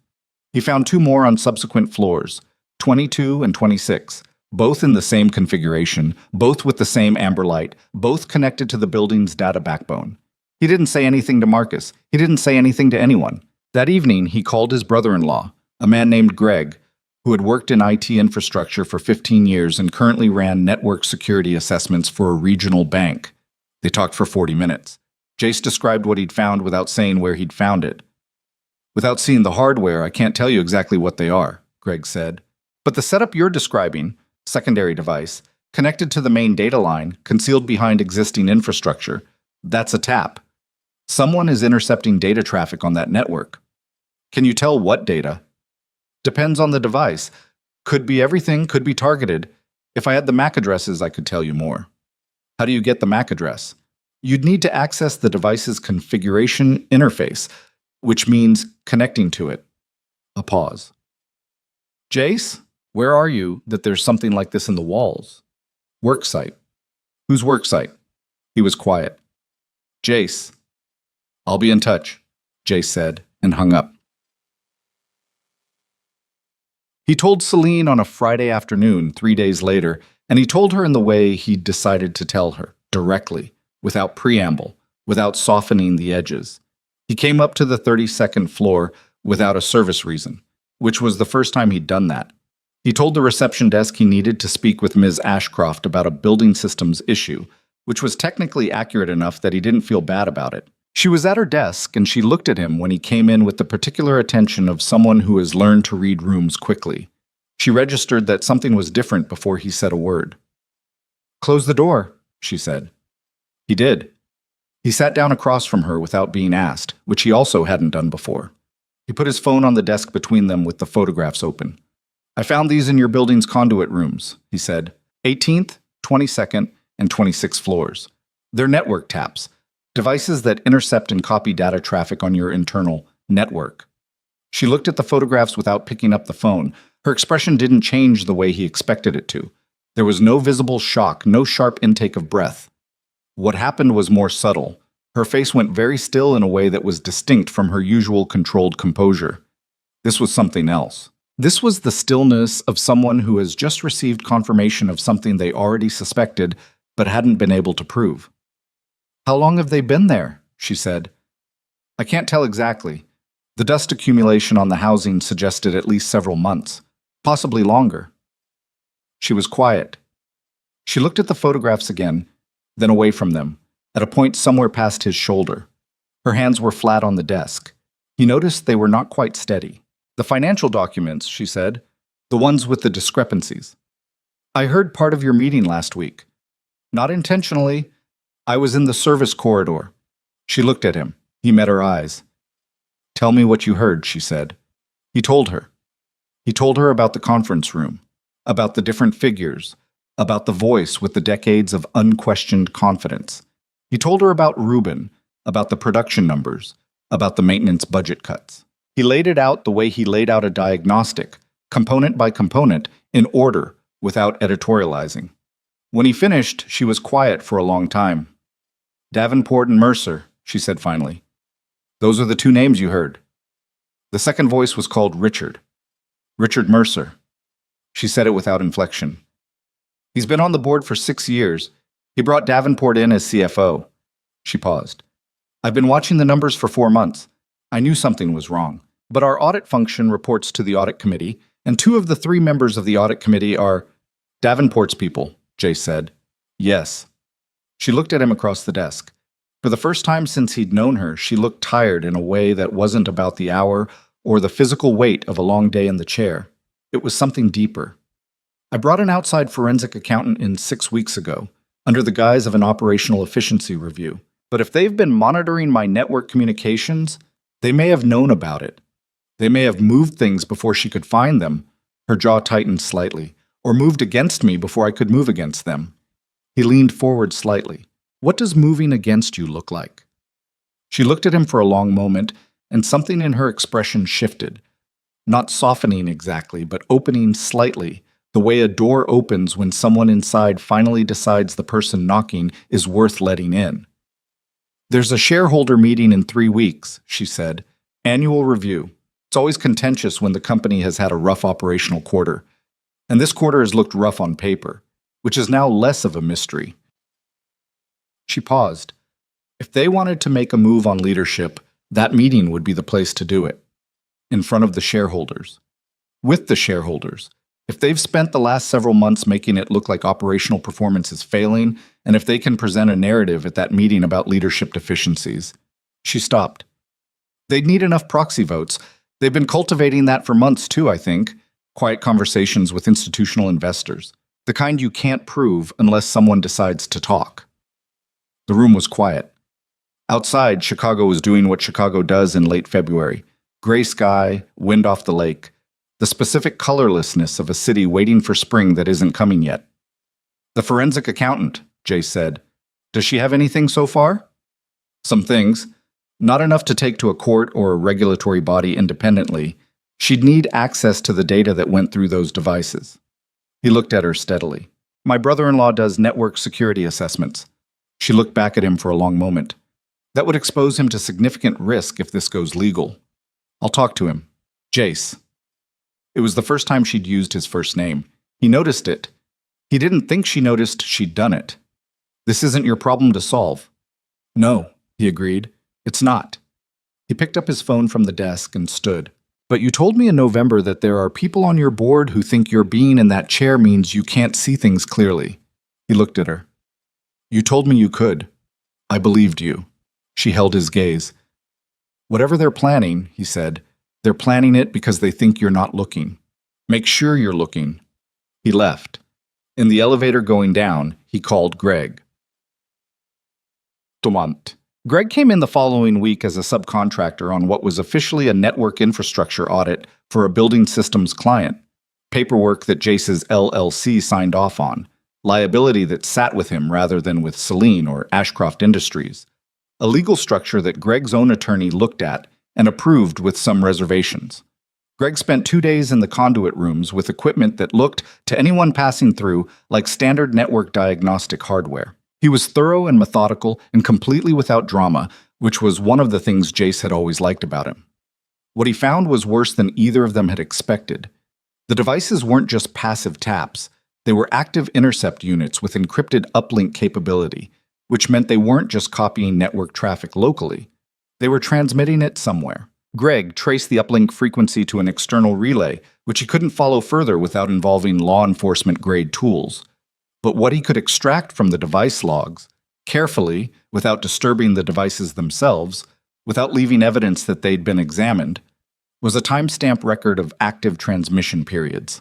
He found 2 more on subsequent floors, 22 and 26, both in the same configuration, both with the same amber light, both connected to the building's data backbone. He didn't say anything to Marcus. He didn't say anything to anyone. That evening, he called his brother-in-law, a man named Greg, who had worked in IT infrastructure for 15 years and currently ran network security assessments for a regional bank. They talked for 40 minutes. Jace described what he'd found without saying where he'd found it. "Without seeing the hardware, I can't tell you exactly what they are," Greg said. "But the setup you're describing, secondary device, connected to the main data line, concealed behind existing infrastructure, that's a tap. Someone is intercepting data traffic on that network." "Can you tell what data?" "Depends on the device. Could be everything, could be targeted. If I had the MAC addresses, I could tell you more." "How do you get the MAC address?" "You'd need to access the device's configuration interface, which means connecting to it." A pause. "Jace, where are you that there's something like this in the walls?" "Work site." "Whose work site?" He was quiet. "Jace." "I'll be in touch," Jace said, and hung up. He told Celine on a Friday afternoon 3 days later, and he told her in the way he'd decided to tell her, directly, without preamble, without softening the edges. He came up to the 32nd floor without a service reason, which was the first time he'd done that. He told the reception desk he needed to speak with Ms. Ashcroft about a building systems issue, which was technically accurate enough that he didn't feel bad about it. She was at her desk, and she looked at him when he came in with the particular attention of someone who has learned to read rooms quickly. She registered that something was different before he said a word. "Close the door," she said. He did. He sat down across from her without being asked, which he also hadn't done before. He put his phone on the desk between them with the photographs open. "I found these in your building's conduit rooms," he said. 18th, 22nd, and 26th floors. They're network taps, devices that intercept and copy data traffic on your internal network. She looked at the photographs without picking up the phone. Her expression didn't change the way he expected it to. There was no visible shock, no sharp intake of breath. What happened was more subtle. Her face went very still in a way that was distinct from her usual controlled composure. This was something else. This was the stillness of someone who has just received confirmation of something they already suspected but hadn't been able to prove. "How long have they been there?" she said. "I can't tell exactly. The dust accumulation on the housing suggested at least several months, possibly longer." She was quiet. She looked at the photographs again, then away from them, at a point somewhere past his shoulder. Her hands were flat on the desk. He noticed they were not quite steady. "The financial documents," she said, "the ones with the discrepancies. I heard part of your meeting last week. Not intentionally. I was in the service corridor." She looked at him. He met her eyes. "Tell me what you heard," she said. He told her. He told her about the conference room, about the different figures, about the voice with the decades of unquestioned confidence. He told her about Ruben, about the production numbers, about the maintenance budget cuts. He laid it out the way he laid out a diagnostic, component by component, in order, without editorializing. When he finished, she was quiet for a long time. "Davenport and Mercer," she said finally. "Those are the two names you heard." The second voice was called Richard. "Richard Mercer." She said it without inflection. "He's been on the board for 6 years. He brought Davenport in as CFO." She paused. "I've been watching the numbers for 4 months. I knew something was wrong. But our audit function reports to the audit committee, and 2 of the 3 members of the audit committee are Davenport's people," Jay said. "Yes." She looked at him across the desk. For the first time since he'd known her, she looked tired in a way that wasn't about the hour or the physical weight of a long day in the chair. It was something deeper. "I brought an outside forensic accountant in 6 weeks ago, under the guise of an operational efficiency review. But if they've been monitoring my network communications, they may have known about it. They may have moved things before she could find them," her jaw tightened slightly, "or moved against me before I could move against them." He leaned forward slightly. "What does moving against you look like?" She looked at him for a long moment, and something in her expression shifted. Not softening exactly, but opening slightly, the way a door opens when someone inside finally decides the person knocking is worth letting in. "There's a shareholder meeting in 3 weeks," she said. "Annual review. It's always contentious when the company has had a rough operational quarter. And this quarter has looked rough on paper, which is now less of a mystery." She paused. If they wanted to make a move on leadership, that meeting would be the place to do it. In front of the shareholders. With the shareholders. If they've spent the last several months making it look like operational performance is failing, and if they can present a narrative at that meeting about leadership deficiencies. She stopped. They'd need enough proxy votes. They've been cultivating that for months too, I think. Quiet conversations with institutional investors. The kind you can't prove unless someone decides to talk. The room was quiet. Outside, Chicago was doing what Chicago does in late February. Gray sky, wind off the lake. The specific colorlessness of a city waiting for spring that isn't coming yet. "The forensic accountant," Jay said. "Does she have anything so far?" "Some things. Not enough to take to a court or a regulatory body independently. She'd need access to the data that went through those devices." He looked at her steadily. "My brother-in-law does network security assessments." She looked back at him for a long moment. "That would expose him to significant risk if this goes legal. I'll talk to him. Jace." It was the first time she'd used his first name. He noticed it. He didn't think she noticed she'd done it. "This isn't your problem to solve." "No," he agreed. "It's not." He picked up his phone from the desk and stood. "But you told me in November that there are people on your board who think your being in that chair means you can't see things clearly." He looked at her. "You told me you could. I believed you." She held his gaze. "Whatever they're planning," he said, "they're planning it because they think you're not looking. Make sure you're looking." He left. In the elevator going down, he called Greg. Tomant. Greg came in the following week as a subcontractor on what was officially a network infrastructure audit for a building systems client. Paperwork that Jace's LLC signed off on. Liability that sat with him rather than with Celine or Ashcroft Industries. A legal structure that Greg's own attorney looked at and approved with some reservations. Greg spent 2 days in the conduit rooms with equipment that looked, to anyone passing through, like standard network diagnostic hardware. He was thorough and methodical and completely without drama, which was one of the things Jace had always liked about him. What he found was worse than either of them had expected. The devices weren't just passive taps. They were active intercept units with encrypted uplink capability, which meant they weren't just copying network traffic locally. They were transmitting it somewhere. Greg traced the uplink frequency to an external relay, which he couldn't follow further without involving law enforcement-grade tools. But what he could extract from the device logs, carefully, without disturbing the devices themselves, without leaving evidence that they'd been examined, was a timestamp record of active transmission periods.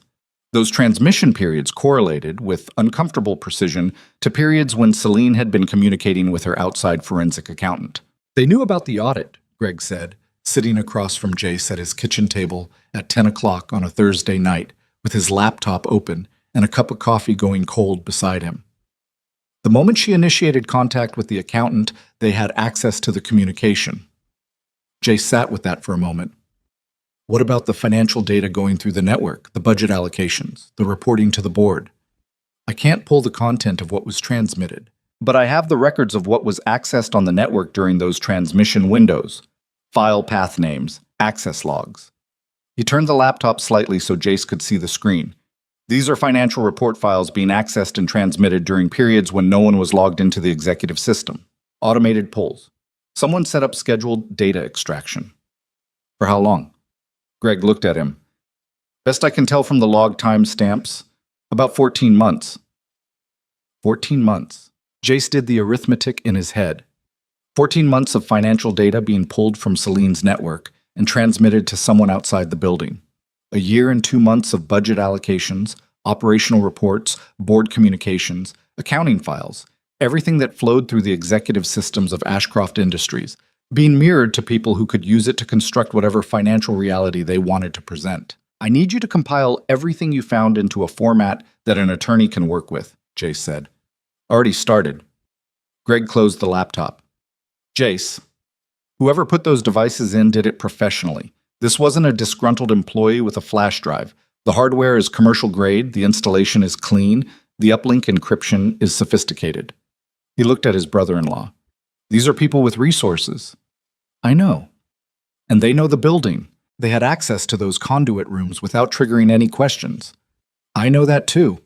Those transmission periods correlated, with uncomfortable precision, to periods when Celine had been communicating with her outside forensic accountant. "They knew about the audit," Greg said, sitting across from Jace at his kitchen table at 10 o'clock on a Thursday night, with his laptop open and a cup of coffee going cold beside him. The moment she initiated contact with the accountant, they had access to the communication. Jace sat with that for a moment. What about the financial data going through the network, the budget allocations, the reporting to the board? I can't pull the content of what was transmitted, but I have the records of what was accessed on the network during those transmission windows. File path names, access logs. He turned the laptop slightly so Jace could see the screen. These are financial report files being accessed and transmitted during periods when no one was logged into the executive system. Automated pulls. Someone set up scheduled data extraction. For how long? Greg looked at him. Best I can tell from the log time stamps, about 14 months. 14 months. Jace did the arithmetic in his head. 14 months of financial data being pulled from Celine's network and transmitted to someone outside the building. A year and 2 months of budget allocations, operational reports, board communications, accounting files, everything that flowed through the executive systems of Ashcroft Industries, being mirrored to people who could use it to construct whatever financial reality they wanted to present. I need you to compile everything you found into a format that an attorney can work with, Jace said. Already started. Greg closed the laptop. Jace, whoever put those devices in did it professionally. This wasn't a disgruntled employee with a flash drive. The hardware is commercial grade, the installation is clean, the uplink encryption is sophisticated. He looked at his brother-in-law. These are people with resources. I know. And they know the building. They had access to those conduit rooms without triggering any questions. I know that too.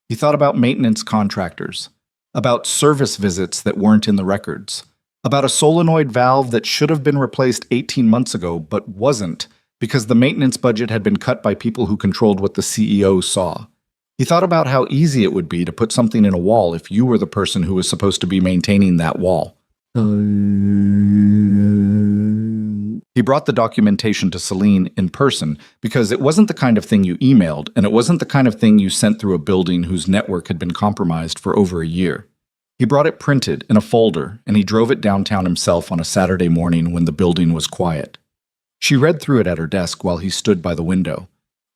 He thought about maintenance contractors, about service visits that weren't in the records, about a solenoid valve that should have been replaced 18 months ago but wasn't because the maintenance budget had been cut by people who controlled what the CEO saw. He thought about how easy it would be to put something in a wall if you were the person who was supposed to be maintaining that wall. He brought the documentation to Celine in person because it wasn't the kind of thing you emailed, and it wasn't the kind of thing you sent through a building whose network had been compromised for over a year. He brought it printed in a folder, and he drove it downtown himself on a Saturday morning when the building was quiet. She read through it at her desk while he stood by the window.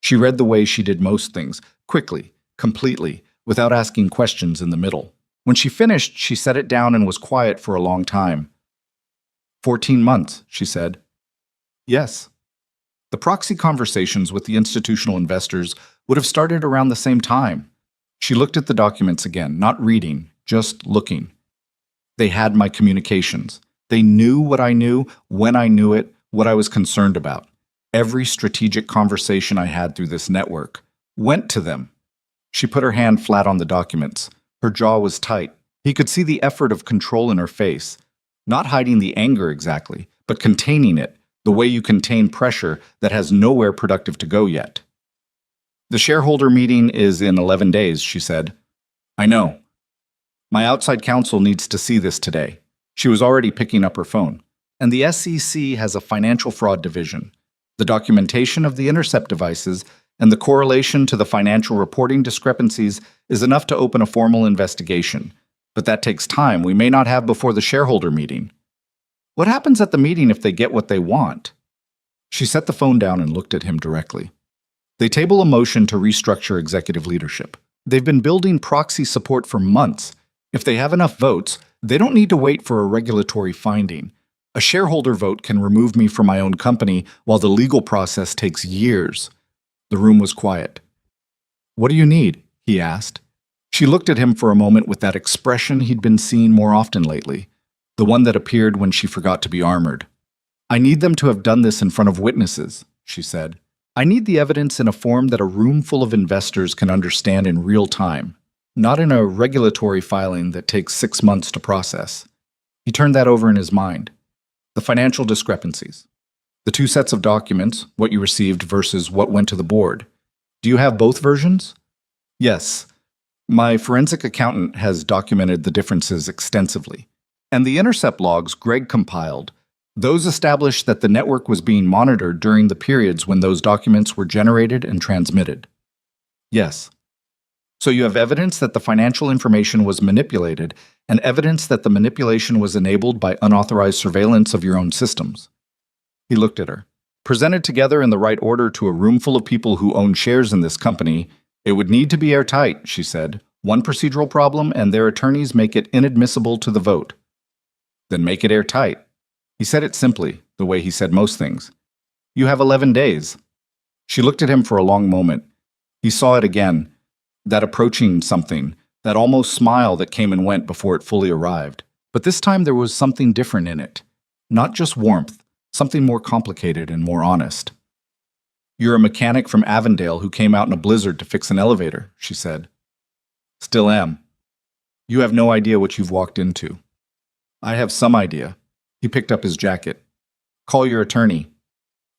She read the way she did most things, quickly, completely, without asking questions in the middle. When she finished, she set it down and was quiet for a long time. 14 months, she said. Yes. The proxy conversations with the institutional investors would have started around the same time. She looked at the documents again, not reading, just looking. They had my communications. They knew what I knew, when I knew it, what I was concerned about. Every strategic conversation I had through this network went to them. She put her hand flat on the documents. Her jaw was tight. He could see the effort of control in her face, not hiding the anger exactly, but containing it, the way you contain pressure that has nowhere productive to go yet. The shareholder meeting is in 11 days, she said. I know. My outside counsel needs to see this today. She was already picking up her phone. And the SEC has a financial fraud division. The documentation of the intercept devices and the correlation to the financial reporting discrepancies is enough to open a formal investigation. But that takes time we may not have before the shareholder meeting. What happens at the meeting if they get what they want? She set the phone down and looked at him directly. They table a motion to restructure executive leadership. They've been building proxy support for months. If they have enough votes, they don't need to wait for a regulatory finding. A shareholder vote can remove me from my own company while the legal process takes years. The room was quiet. What do you need? He asked. She looked at him for a moment with that expression he'd been seeing more often lately, the one that appeared when she forgot to be armored. I need them to have done this in front of witnesses, she said. I need the evidence in a form that a room full of investors can understand in real time, not in a regulatory filing that takes 6 months to process. He turned that over in his mind. The financial discrepancies. The 2 sets of documents, what you received versus what went to the board. Do you have both versions? Yes. My forensic accountant has documented the differences extensively. And the intercept logs Greg compiled, those established that the network was being monitored during the periods when those documents were generated and transmitted. Yes. So you have evidence that the financial information was manipulated and evidence that the manipulation was enabled by unauthorized surveillance of your own systems. He looked at her. Presented together in the right order to a room full of people who own shares in this company, it would need to be airtight, she said. One procedural problem and their attorneys make it inadmissible to the vote. Then make it airtight. He said it simply, the way he said most things. You have 11 days. She looked at him for a long moment. He saw it again, that approaching something, that almost smile that came and went before it fully arrived. But this time there was something different in it. Not just warmth, something more complicated and more honest. You're a mechanic from Avondale who came out in a blizzard to fix an elevator, she said. Still am. You have no idea what you've walked into. I have some idea. He picked up his jacket. Call your attorney.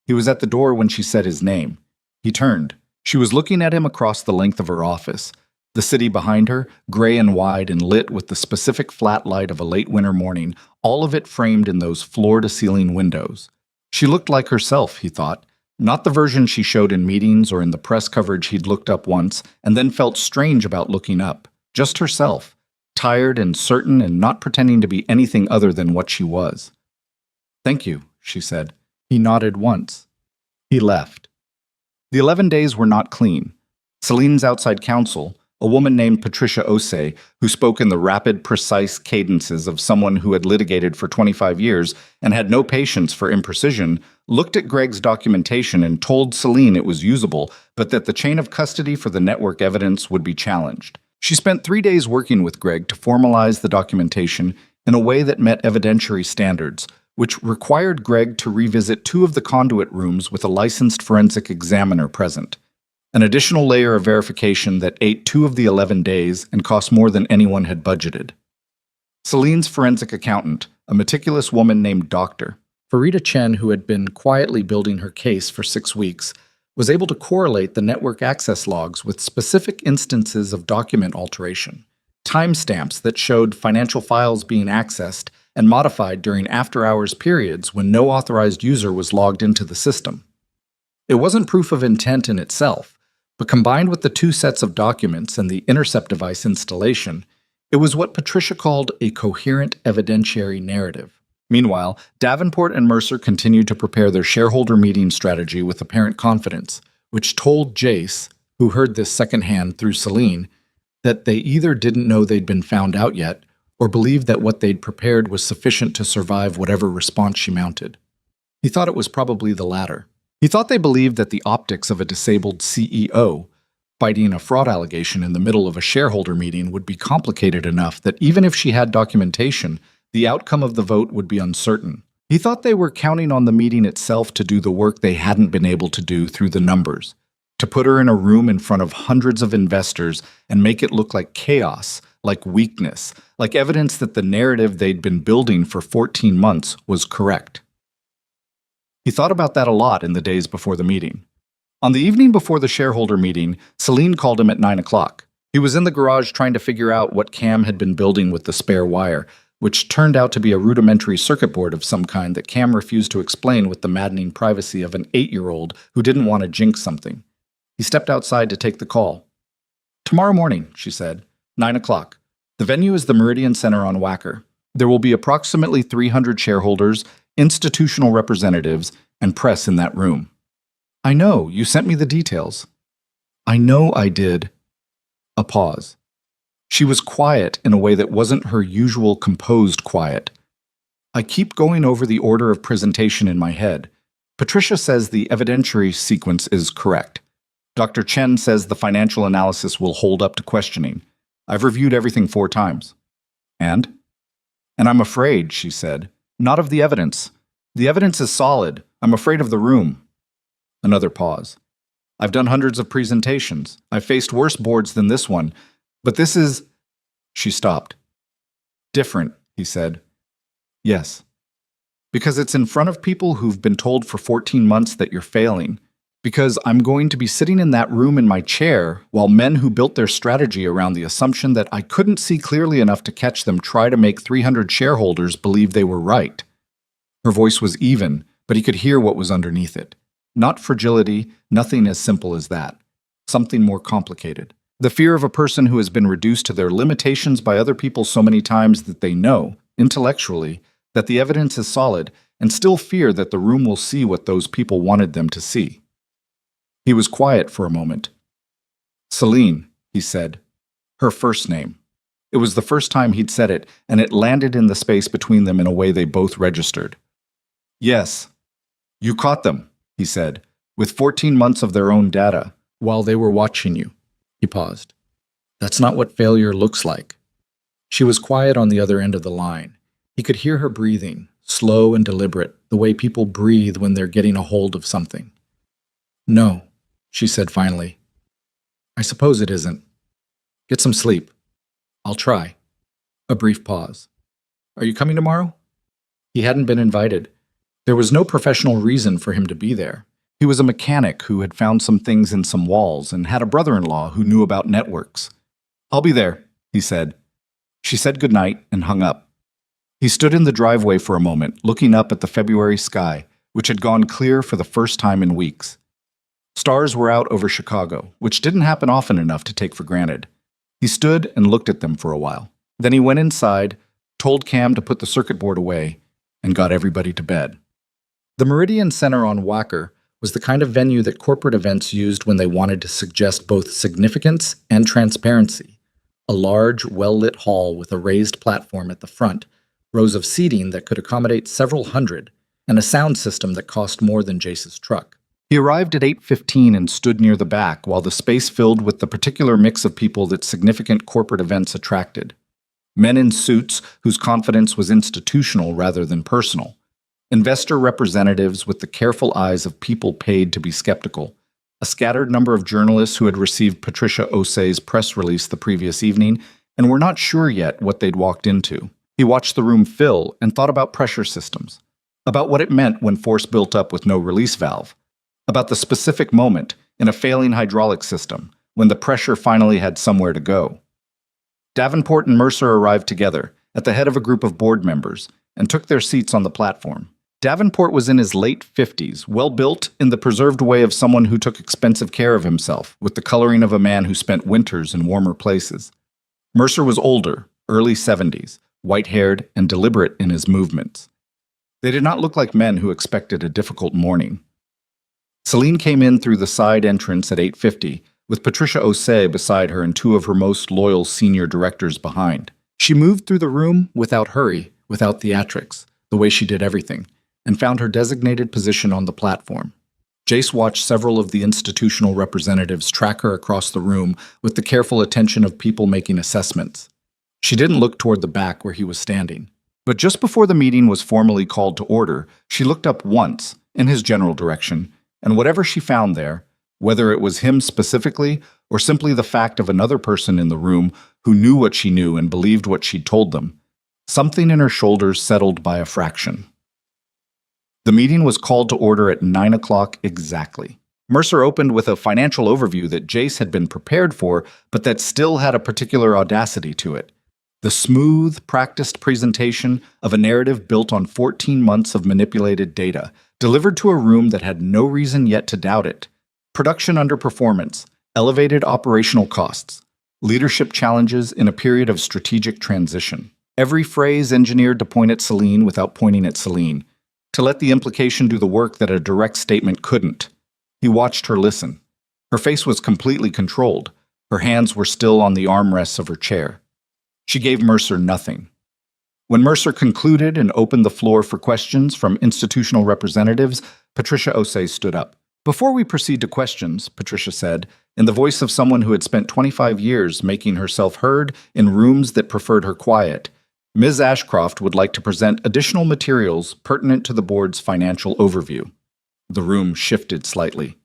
He was at the door when she said his name. He turned. She was looking at him across the length of her office. The city behind her, gray and wide and lit with the specific flat light of a late winter morning, all of it framed in those floor-to-ceiling windows. She looked like herself, he thought. Not the version she showed in meetings or in the press coverage he'd looked up once and then felt strange about looking up. Just herself, tired and certain and not pretending to be anything other than what she was. Thank you, she said. He nodded once. He left. The 11 days were not clean. Celine's outside counsel, a woman named Patricia Osei, who spoke in the rapid, precise cadences of someone who had litigated for 25 years and had no patience for imprecision, looked at Greg's documentation and told Celine it was usable, but that the chain of custody for the network evidence would be challenged. She spent 3 days working with Greg to formalize the documentation in a way that met evidentiary standards, which required Greg to revisit 2 of the conduit rooms with a licensed forensic examiner present. An additional layer of verification that ate 2 of the 11 days and cost more than anyone had budgeted. Celine's forensic accountant, a meticulous woman named Dr. Farida Chen, who had been quietly building her case for 6 weeks, was able to correlate the network access logs with specific instances of document alteration, timestamps that showed financial files being accessed and modified during after-hours periods when no authorized user was logged into the system. It wasn't proof of intent in itself, but combined with the 2 sets of documents and the intercept device installation, it was what Patricia called a coherent evidentiary narrative. Meanwhile, Davenport and Mercer continued to prepare their shareholder meeting strategy with apparent confidence, which told Jace, who heard this secondhand through Celine, that they either didn't know they'd been found out yet, or believed that what they'd prepared was sufficient to survive whatever response she mounted. He thought it was probably the latter. He thought they believed that the optics of a disabled CEO fighting a fraud allegation in the middle of a shareholder meeting would be complicated enough that even if she had documentation, the outcome of the vote would be uncertain. He thought they were counting on the meeting itself to do the work they hadn't been able to do through the numbers, to put her in a room in front of hundreds of investors and make it look like chaos, like weakness, like evidence that the narrative they'd been building for 14 months was correct. He thought about that a lot in the days before the meeting. On the evening before the shareholder meeting, Celine called him at 9 o'clock. He was in the garage trying to figure out what Cam had been building with the spare wire, which turned out to be a rudimentary circuit board of some kind that Cam refused to explain with the maddening privacy of an 8-year-old who didn't want to jinx something. He stepped outside to take the call. Tomorrow morning, she said, 9 o'clock. The venue is the Meridian Center on Wacker. There will be approximately 300 shareholders, institutional representatives, and press in that room. I know, you sent me the details. I know I did. A pause. She was quiet in a way that wasn't her usual composed quiet. I keep going over the order of presentation in my head. Patricia says the evidentiary sequence is correct. Dr. Chen says the financial analysis will hold up to questioning. I've reviewed everything 4 times. And I'm afraid, she said. Not of the evidence. The evidence is solid. I'm afraid of the room. Another pause. I've done hundreds of presentations. I've faced worse boards than this one. But this is... She stopped. Different, he said. Yes. Because it's in front of people who've been told for 14 months that you're failing. Because I'm going to be sitting in that room in my chair while men who built their strategy around the assumption that I couldn't see clearly enough to catch them try to make 300 shareholders believe they were right. Her voice was even, but he could hear what was underneath it. Not fragility, nothing as simple as that. Something more complicated. The fear of a person who has been reduced to their limitations by other people so many times that they know, intellectually, that the evidence is solid, and still fear that the room will see what those people wanted them to see. He was quiet for a moment. Celine, he said. Her first name. It was the first time he'd said it, and it landed in the space between them in a way they both registered. Yes. You caught them. he said, with 14 months of their own data, while they were watching you. He paused. That's not what failure looks like. She was quiet on the other end of the line. He could hear her breathing, slow and deliberate, the way people breathe when they're getting a hold of something. No, she said finally. I suppose it isn't. Get some sleep. I'll try. A brief pause. Are you coming tomorrow? He hadn't been invited. There was no professional reason for him to be there. He was a mechanic who had found some things in some walls and had a brother-in-law who knew about networks. I'll be there, he said. She said goodnight and hung up. He stood in the driveway for a moment, looking up at the February sky, which had gone clear for the first time in weeks. Stars were out over Chicago, which didn't happen often enough to take for granted. He stood and looked at them for a while. Then he went inside, told Cam to put the circuit board away, and got everybody to bed. The Meridian Center on Wacker was the kind of venue that corporate events used when they wanted to suggest both significance and transparency. A large, well-lit hall with a raised platform at the front, rows of seating that could accommodate several hundred, and a sound system that cost more than Jace's truck. He arrived at 8:15 and stood near the back while the space filled with the particular mix of people that significant corporate events attracted. Men in suits whose confidence was institutional rather than personal. Investor representatives with the careful eyes of people paid to be skeptical. A scattered number of journalists who had received Patricia Osei's press release the previous evening and were not sure yet what they'd walked into. He watched the room fill and thought about pressure systems, about what it meant when force built up with no release valve, about the specific moment in a failing hydraulic system when the pressure finally had somewhere to go. Davenport and Mercer arrived together at the head of a group of board members and took their seats on the platform. Davenport was in his late 50s, well-built in the preserved way of someone who took expensive care of himself, with the coloring of a man who spent winters in warmer places. Mercer was older, early 70s, white-haired and deliberate in his movements. They did not look like men who expected a difficult morning. Celine came in through the side entrance at 8:50, with Patricia Osei beside her and two of her most loyal senior directors behind. She moved through the room without hurry, without theatrics, the way she did everything, and found her designated position on the platform. Jace watched several of the institutional representatives track her across the room with the careful attention of people making assessments. She didn't look toward the back where he was standing. But just before the meeting was formally called to order, she looked up once, in his general direction, and whatever she found there, whether it was him specifically or simply the fact of another person in the room who knew what she knew and believed what she'd told them, something in her shoulders settled by a fraction. The meeting was called to order at 9 o'clock exactly. Mercer opened with a financial overview that Jace had been prepared for, but that still had a particular audacity to it. The smooth, practiced presentation of a narrative built on 14 months of manipulated data, delivered to a room that had no reason yet to doubt it. Production underperformance, elevated operational costs, leadership challenges in a period of strategic transition. Every phrase engineered to point at Celine without pointing at Celine, to let the implication do the work that a direct statement couldn't. He watched her listen. Her face was completely controlled. Her hands were still on the armrests of her chair. She gave Mercer nothing. When Mercer concluded and opened the floor for questions from institutional representatives, Patricia Osei stood up. Before we proceed to questions, Patricia said, in the voice of someone who had spent 25 years making herself heard in rooms that preferred her quiet, Ms. Ashcroft would like to present additional materials pertinent to the board's financial overview. The room shifted slightly.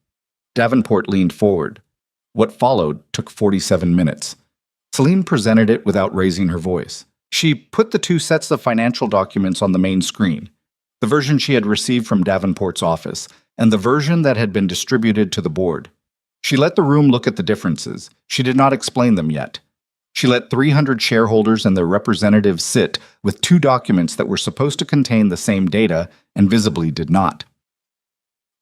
Davenport leaned forward. What followed took 47 minutes. Celine presented it without raising her voice. She put the two sets of financial documents on the main screen, the version she had received from Davenport's office, and the version that had been distributed to the board. She let the room look at the differences. She did not explain them yet. She let 300 shareholders and their representatives sit with two documents that were supposed to contain the same data and visibly did not.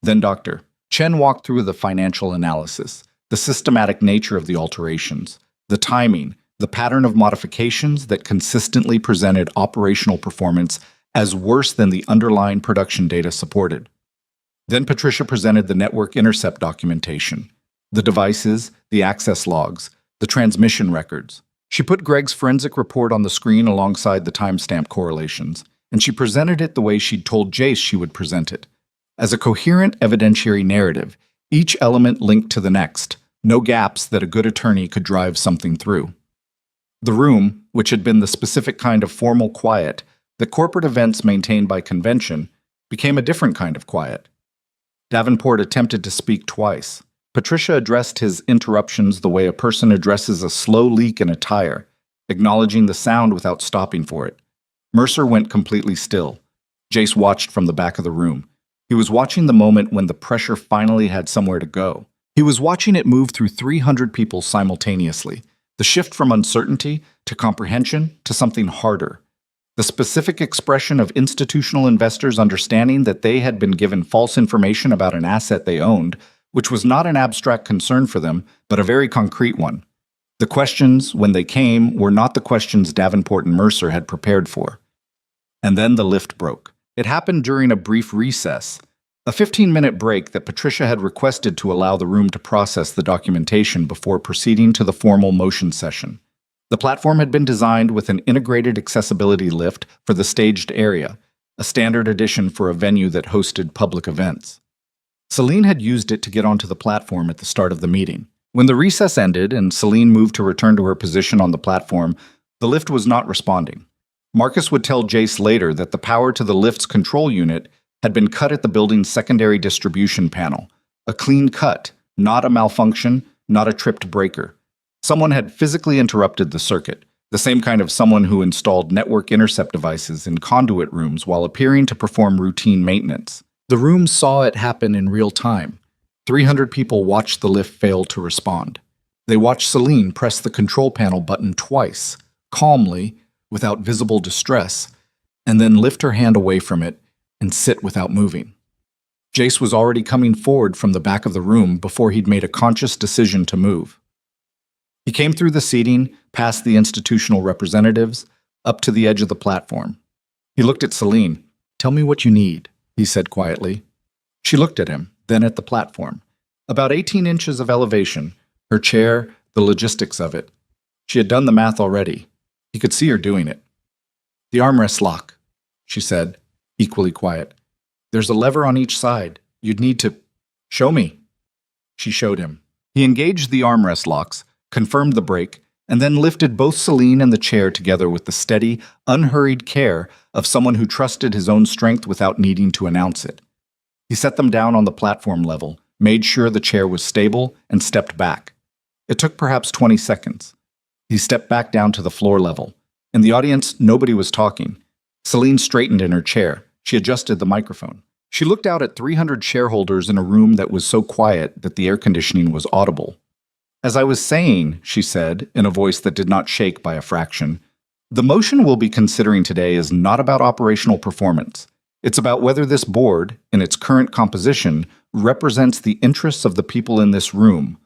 Then Dr. Chen walked through the financial analysis, the systematic nature of the alterations, the timing, the pattern of modifications that consistently presented operational performance as worse than the underlying production data supported. Then Patricia presented the network intercept documentation, the devices, the access logs, the transmission records. She put Greg's forensic report on the screen alongside the timestamp correlations, and she presented it the way she'd told Jace she would present it. as a coherent evidentiary narrative, each element linked to the next, no gaps that a good attorney could drive something through. The room, which had been the specific kind of formal quiet that corporate events maintained by convention, became a different kind of quiet. Davenport attempted to speak twice. Patricia addressed his interruptions the way a person addresses a slow leak in a tire, acknowledging the sound without stopping for it. Mercer went completely still. Jace watched from the back of the room. He was watching the moment when the pressure finally had somewhere to go. He was watching it move through 300 people simultaneously, the shift from uncertainty to comprehension to something harder. The specific expression of institutional investors understanding that they had been given false information about an asset they owned, which was not an abstract concern for them, but a very concrete one. The questions, when they came, were not the questions Davenport and Mercer had prepared for. And then the lift broke. It happened during a brief recess, a 15-minute break that Patricia had requested to allow the room to process the documentation before proceeding to the formal motion session. The platform had been designed with an integrated accessibility lift for the staged area, a standard addition for a venue that hosted public events. Celine had used it to get onto the platform at the start of the meeting. When the recess ended and Celine moved to return to her position on the platform, the lift was not responding. Marcus would tell Jace later that the power to the lift's control unit had been cut at the building's secondary distribution panel. A clean cut, not a malfunction, not a tripped breaker. Someone had physically interrupted the circuit, the same kind of someone who installed network intercept devices in conduit rooms while appearing to perform routine maintenance. The room saw it happen in real time. 300 people watched the lift fail to respond. They watched Celine press the control panel button twice, calmly, without visible distress, and then lift her hand away from it and sit without moving. Jace was already coming forward from the back of the room before he'd made a conscious decision to move. He came through the seating, past the institutional representatives, up to the edge of the platform. He looked at Celine. "Tell me what you need," he said quietly. She looked at him, then at the platform. About 18 inches of elevation, her chair, the logistics of it. She had done the math already. He could see her doing it. "The armrest lock," she said, equally quiet. "There's a lever on each side. You'd need to—" "Show me." She showed him. He engaged the armrest locks, confirmed the brake, and then lifted both Celine and the chair together with the steady, unhurried care of someone who trusted his own strength without needing to announce it. He set them down on the platform level, made sure the chair was stable, and stepped back. It took perhaps 20 seconds. He stepped back down to the floor level. In the audience, nobody was talking. Celine straightened in her chair. She adjusted the microphone. She looked out at 300 shareholders in a room that was so quiet that the air conditioning was audible. "As I was saying," she said, in a voice that did not shake by a fraction, "the motion we'll be considering today is not about operational performance. It's about whether this board, in its current composition, represents the interests of the people in this room."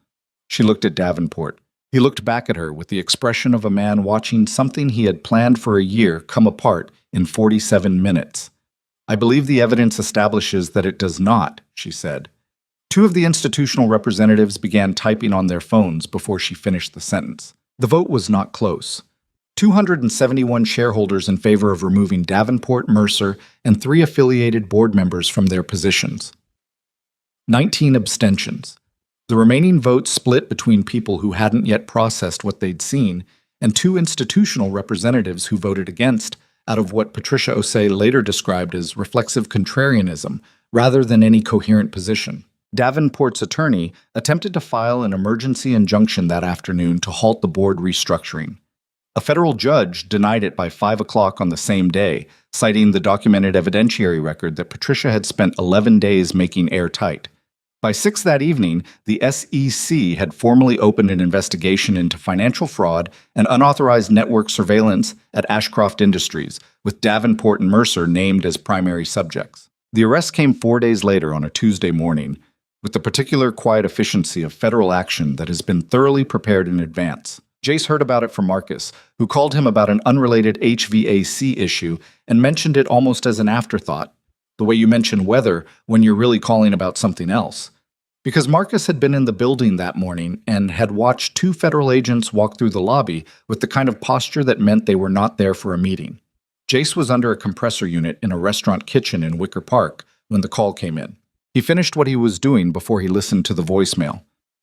She looked at Davenport. He looked back at her with the expression of a man watching something he had planned for a year come apart in 47 minutes. "I believe the evidence establishes that it does not," she said. Two of the institutional representatives began typing on their phones before she finished the sentence. The vote was not close. 271 shareholders in favor of removing Davenport, Mercer, and 3 affiliated board members from their positions. 19 abstentions. The remaining votes split between people who hadn't yet processed what they'd seen and 2 institutional representatives who voted against out of what Patricia Osei later described as reflexive contrarianism rather than any coherent position. Davenport's attorney attempted to file an emergency injunction that afternoon to halt the board restructuring. A federal judge denied it by 5 o'clock on the same day, citing the documented evidentiary record that Patricia had spent 11 days making airtight. By 6 that evening, the SEC had formally opened an investigation into financial fraud and unauthorized network surveillance at Ashcroft Industries, with Davenport and Mercer named as primary subjects. The arrest came 4 days later on a Tuesday morning, with the particular quiet efficiency of federal action that has been thoroughly prepared in advance. Jace heard about it from Marcus, who called him about an unrelated HVAC issue and mentioned it almost as an afterthought, the way you mention weather when you're really calling about something else. Because Marcus had been in the building that morning and had watched 2 federal agents walk through the lobby with the kind of posture that meant they were not there for a meeting. Jace was under a compressor unit in a restaurant kitchen in Wicker Park when the call came in. He finished what he was doing before he listened to the voicemail.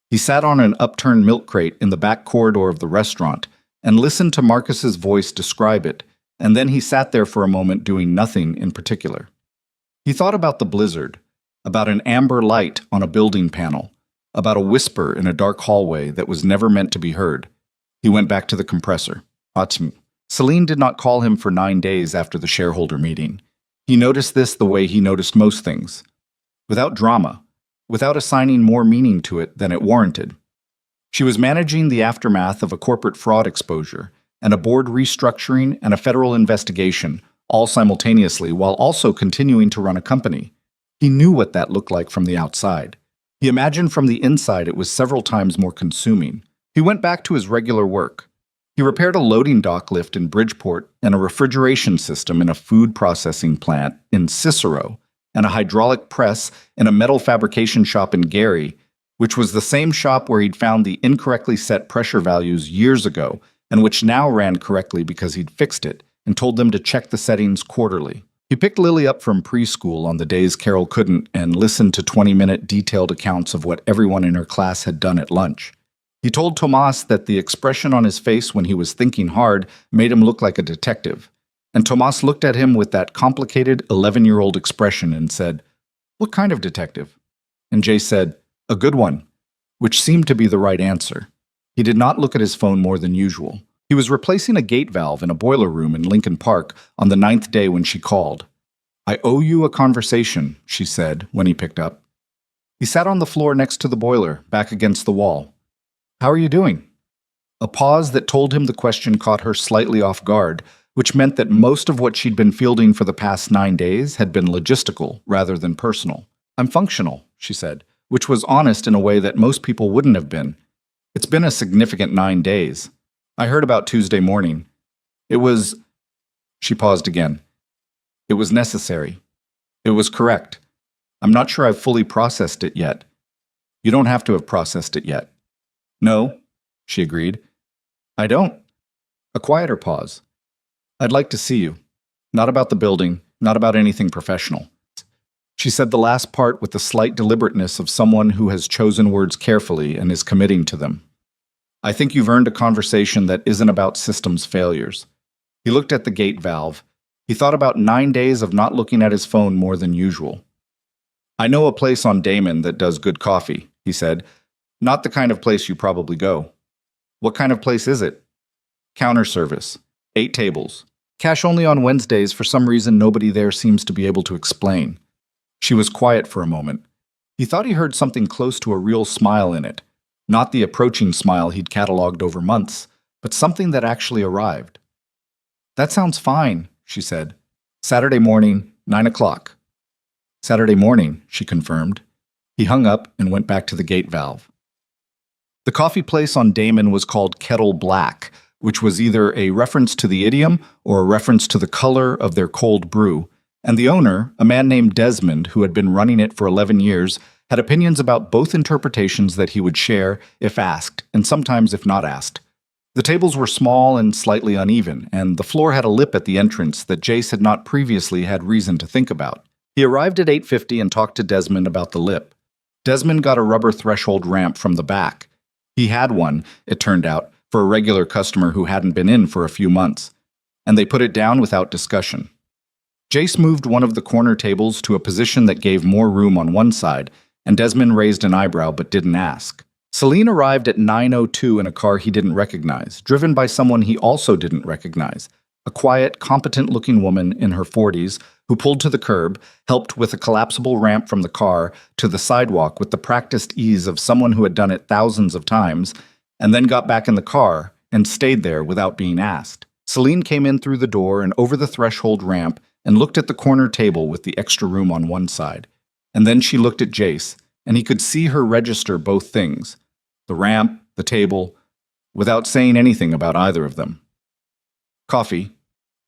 He sat on an upturned milk crate in the back corridor of the restaurant and listened to Marcus's voice describe it, and then he sat there for a moment doing nothing in particular. He thought about the blizzard, about an amber light on a building panel, about a whisper in a dark hallway that was never meant to be heard. He went back to the compressor. Celine did not call him for 9 days after the shareholder meeting. He noticed this the way he noticed most things, without drama, without assigning more meaning to it than it warranted. She was managing the aftermath of a corporate fraud exposure, and a board restructuring and a federal investigation, all simultaneously, while also continuing to run a company. He knew what that looked like from the outside. He imagined from the inside it was several times more consuming. He went back to his regular work. He repaired a loading dock lift in Bridgeport and a refrigeration system in a food processing plant in Cicero, and a hydraulic press in a metal fabrication shop in Gary, which was the same shop where he'd found the incorrectly set pressure values years ago and which now ran correctly because he'd fixed it and told them to check the settings quarterly. He picked Lily up from preschool on the days Carol couldn't and listened to 20-minute detailed accounts of what everyone in her class had done at lunch. He told Tomas that the expression on his face when he was thinking hard made him look like a detective, and Tomas looked at him with that complicated 11-year-old expression and said, "What kind of detective?" And Jay said, "A good one," which seemed to be the right answer. He did not look at his phone more than usual. He was replacing a gate valve in a boiler room in Lincoln Park on the 9th day when she called. "I owe you a conversation," she said when he picked up. He sat on the floor next to the boiler, back against the wall. "How are you doing?" A pause that told him the question caught her slightly off guard, which meant that most of what she'd been fielding for the past 9 days had been logistical rather than personal. "I'm functional," she said, which was honest in a way that most people wouldn't have been. "It's been a significant 9 days. I heard about Tuesday morning. It was..." She paused again. "It was necessary. It was correct. I'm not sure I've fully processed it yet." "You don't have to have processed it yet." "No," she agreed. "I don't." A quieter pause. "I'd like to see you. Not about the building, not about anything professional." She said the last part with the slight deliberateness of someone who has chosen words carefully and is committing to them. "I think you've earned a conversation that isn't about systems failures." He looked at the gate valve. He thought about 9 days of not looking at his phone more than usual. "I know a place on Damon that does good coffee," he said. "Not the kind of place you probably go." "What kind of place is it?" "Counter service. 8 tables. Cash only on Wednesdays for some reason nobody there seems to be able to explain." She was quiet for a moment. He thought he heard something close to a real smile in it. Not the approaching smile he'd catalogued over months, but something that actually arrived. "That sounds fine," she said. "Saturday morning, 9 o'clock. "Saturday morning," she confirmed. He hung up and went back to the gate valve. The coffee place on Damon was called Kettle Black, which was either a reference to the idiom or a reference to the color of their cold brew, and the owner, a man named Desmond, who had been running it for 11 years, had opinions about both interpretations that he would share if asked, and sometimes if not asked. The tables were small and slightly uneven, and the floor had a lip at the entrance that Jace had not previously had reason to think about. He arrived at 8:50 and talked to Desmond about the lip. Desmond got a rubber threshold ramp from the back. He had one, it turned out, for a regular customer who hadn't been in for a few months, and they put it down without discussion. Jace moved one of the corner tables to a position that gave more room on one side, and Desmond raised an eyebrow but didn't ask. Celine arrived at 9:02 in a car he didn't recognize, driven by someone he also didn't recognize, a quiet, competent-looking woman in her 40s who pulled to the curb, helped with a collapsible ramp from the car to the sidewalk with the practiced ease of someone who had done it thousands of times, and then got back in the car and stayed there without being asked. Celine came in through the door and over the threshold ramp and looked at the corner table with the extra room on one side. And then she looked at Jace, and he could see her register both things, the ramp, the table, without saying anything about either of them. "Coffee,"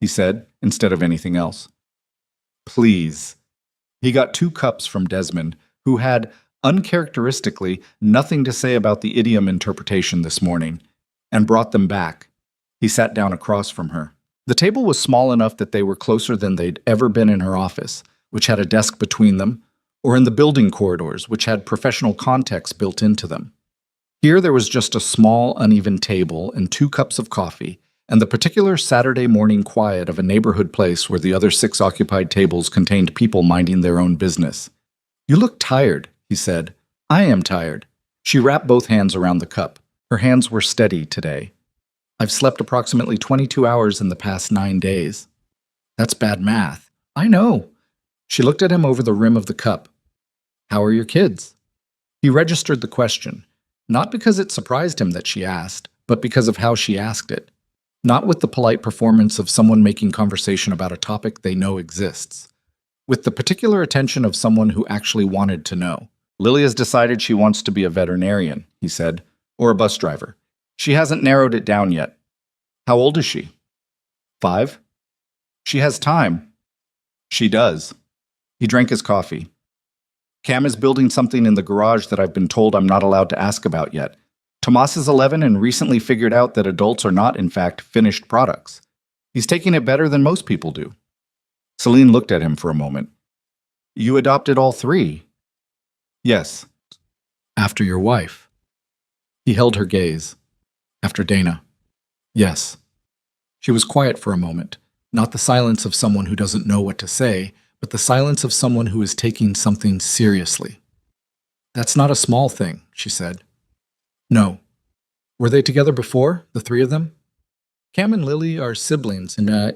he said, instead of anything else. "Please." He got 2 cups from Desmond, who had, uncharacteristically, nothing to say about the idiom interpretation this morning, and brought them back. He sat down across from her. The table was small enough that they were closer than they'd ever been in her office, which had a desk between them, or in the building corridors, which had professional context built into them. Here there was just a small, uneven table and 2 cups of coffee, and the particular Saturday morning quiet of a neighborhood place where the other 6 occupied tables contained people minding their own business. "You look tired," he said. "I am tired." She wrapped both hands around the cup. Her hands were steady today. "I've slept approximately 22 hours in the past 9 days. "That's bad math." "I know." She looked at him over the rim of the cup. "How are your kids?" He registered the question, not because it surprised him that she asked, but because of how she asked it. Not with the polite performance of someone making conversation about a topic they know exists. With the particular attention of someone who actually wanted to know. "Lily has decided she wants to be a veterinarian," he said, "or a bus driver. She hasn't narrowed it down yet." "How old is she?" 5. "She has time." "She does." He drank his coffee. "Cam is building something in the garage that I've been told I'm not allowed to ask about yet. Tomas is 11 and recently figured out that adults are not, in fact, finished products. He's taking it better than most people do." Celine looked at him for a moment. "You adopted all 3? "Yes." "After your wife?" He held her gaze. "After Dana?" "Yes." She was quiet for a moment, not the silence of someone who doesn't know what to say, but the silence of someone who is taking something seriously. "That's not a small thing," she said. "No." "Were they together before, the 3 of them?" "Cam and Lily are siblings in a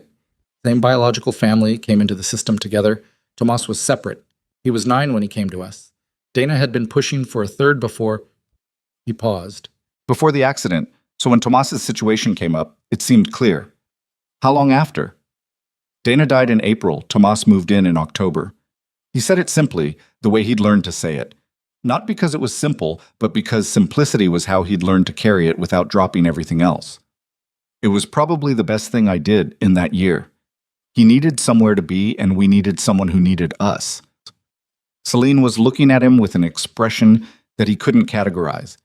same biological family, came into the system together. Tomas was separate. He was 9 when he came to us. Dana had been pushing for a 3rd before." He paused. "Before the accident, so when Tomas's situation came up, it seemed clear. How long after?" "Dana died in April. Tomas moved in October." He said it simply, the way he'd learned to say it. Not because it was simple, but because simplicity was how he'd learned to carry it without dropping everything else. "It was probably the best thing I did in that year. He needed somewhere to be, and we needed someone who needed us." Celine was looking at him with an expression that he couldn't categorize.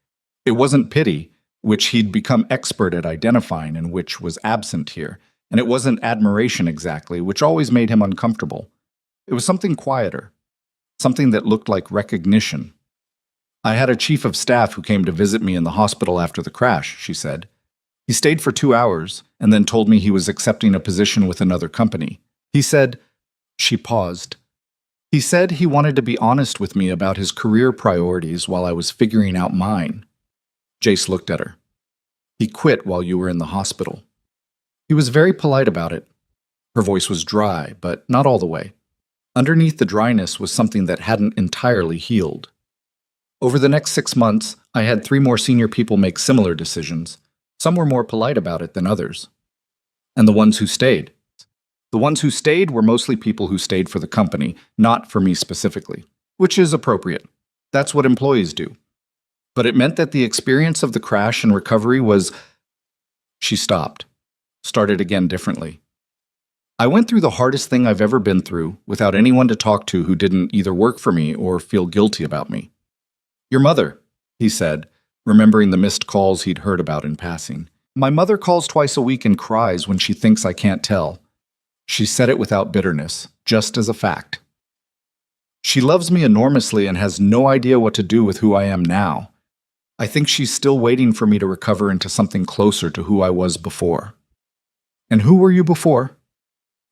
It wasn't pity, which he'd become expert at identifying and which was absent here, and it wasn't admiration exactly, which always made him uncomfortable. It was something quieter, something that looked like recognition. "I had a chief of staff who came to visit me in the hospital after the crash," she said. "He stayed for 2 hours and then told me he was accepting a position with another company. He said—" She paused. "He said he wanted to be honest with me about his career priorities while I was figuring out mine." Jace looked at her. "He quit while you were in the hospital." He was very polite about it. Her voice was dry, but not all the way. Underneath the dryness was something that hadn't entirely healed. "Over the next 6 months, I had 3 more senior people make similar decisions. Some were more polite about it than others." "And the ones who stayed?" "The ones who stayed were mostly people who stayed for the company, not for me specifically, which is appropriate. That's what employees do. But it meant that the experience of the crash and recovery was—" She stopped, started again differently. "I went through the hardest thing I've ever been through without anyone to talk to who didn't either work for me or feel guilty about me." "Your mother," he said, remembering the missed calls he'd heard about in passing. "My mother calls twice a week and cries when she thinks I can't tell." She said it without bitterness, just as a fact. "She loves me enormously and has no idea what to do with who I am now. I think she's still waiting for me to recover into something closer to who I was before." "And who were you before?"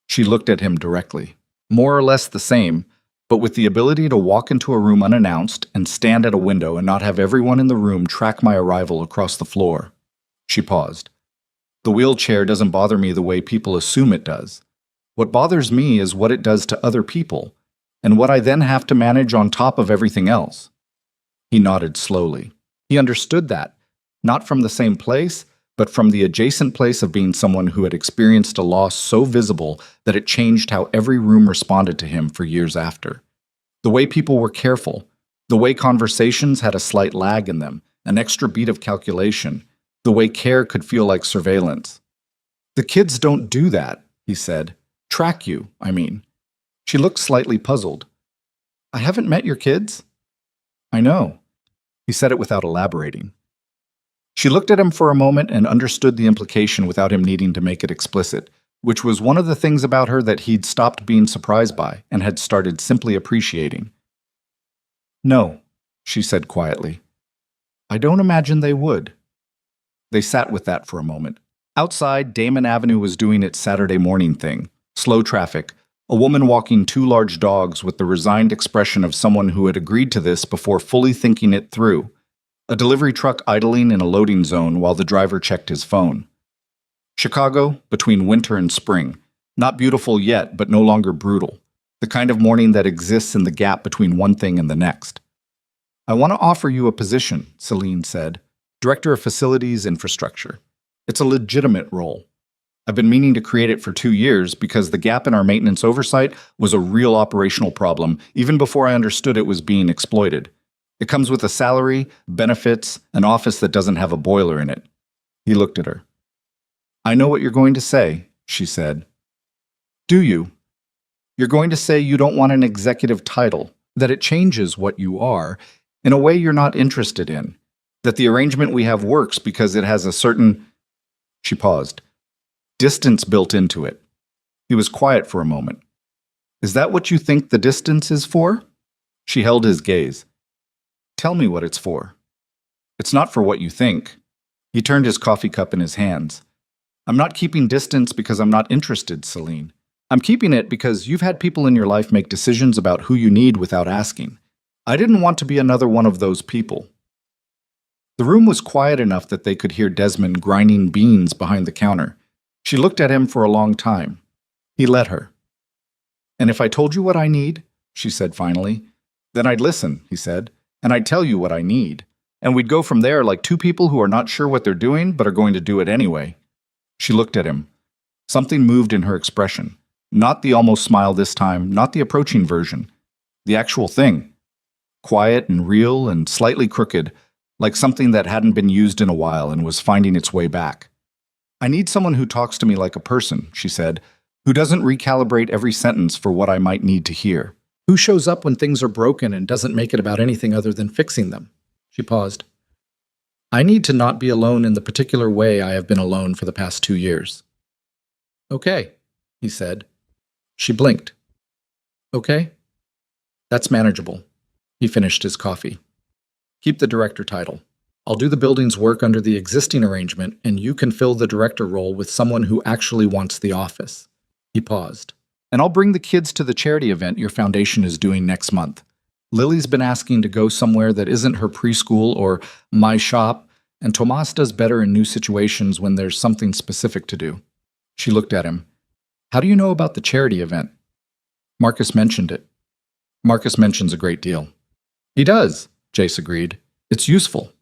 She looked at him directly. "More or less the same, but with the ability to walk into a room unannounced and stand at a window and not have everyone in the room track my arrival across the floor." She paused. "The wheelchair doesn't bother me the way people assume it does. What bothers me is what it does to other people, and what I then have to manage on top of everything else." He nodded slowly. He understood that, not from the same place, but from the adjacent place of being someone who had experienced a loss so visible that it changed how every room responded to him for years after. The way people were careful, the way conversations had a slight lag in them, an extra beat of calculation, the way care could feel like surveillance. "The kids don't do that," he said. "Track you, I mean." She looked slightly puzzled. "I haven't met your kids?" "I know." He said it without elaborating. She looked at him for a moment and understood the implication without him needing to make it explicit, which was one of the things about her that he'd stopped being surprised by and had started simply appreciating. No, she said quietly. I don't imagine they would. They sat with that for a moment. Outside, Damon Avenue was doing its Saturday morning thing. Slow traffic, a woman walking two large dogs with the resigned expression of someone who had agreed to this before fully thinking it through. A delivery truck idling in a loading zone while the driver checked his phone. Chicago, between winter and spring. Not beautiful yet, but no longer brutal. The kind of morning that exists in the gap between one thing and the next. I want to offer you a position, Celine said. Director of Facilities Infrastructure. It's a legitimate role. I've been meaning to create it for 2 years because the gap in our maintenance oversight was a real operational problem even before I understood it was being exploited. It comes with a salary, benefits, an office that doesn't have a boiler in it. He looked at her. I know what you're going to say, she said. Do you? You're going to say you don't want an executive title, that it changes what you are in a way you're not interested in, that the arrangement we have works because it has a certain... She paused. Distance built into it. He was quiet for a moment. Is that what you think the distance is for? She held his gaze. Tell me what it's for. It's not for what you think. He turned his coffee cup in his hands. I'm not keeping distance because I'm not interested, Celine. I'm keeping it because you've had people in your life make decisions about who you need without asking. I didn't want to be another one of those people. The room was quiet enough that they could hear Desmond grinding beans behind the counter. She looked at him for a long time. He let her. And if I told you what I need, she said finally, then I'd listen, he said, and I'd tell you what I need. And we'd go from there like two people who are not sure what they're doing but are going to do it anyway. She looked at him. Something moved in her expression. Not the almost smile this time, not the approaching version. The actual thing. Quiet and real and slightly crooked, like something that hadn't been used in a while and was finding its way back. I need someone who talks to me like a person, she said, who doesn't recalibrate every sentence for what I might need to hear. Who shows up when things are broken and doesn't make it about anything other than fixing them. She paused. I need to not be alone in the particular way I have been alone for the past 2 years. Okay, he said. She blinked. Okay? That's manageable. He finished his coffee. Keep the director title. I'll do the building's work under the existing arrangement, and you can fill the director role with someone who actually wants the office. He paused. And I'll bring the kids to the charity event your foundation is doing next month. Lily's been asking to go somewhere that isn't her preschool or my shop, and Tomas does better in new situations when there's something specific to do. She looked at him. How do you know about the charity event? Marcus mentioned it. Marcus mentions a great deal. He does, Jace agreed. It's useful.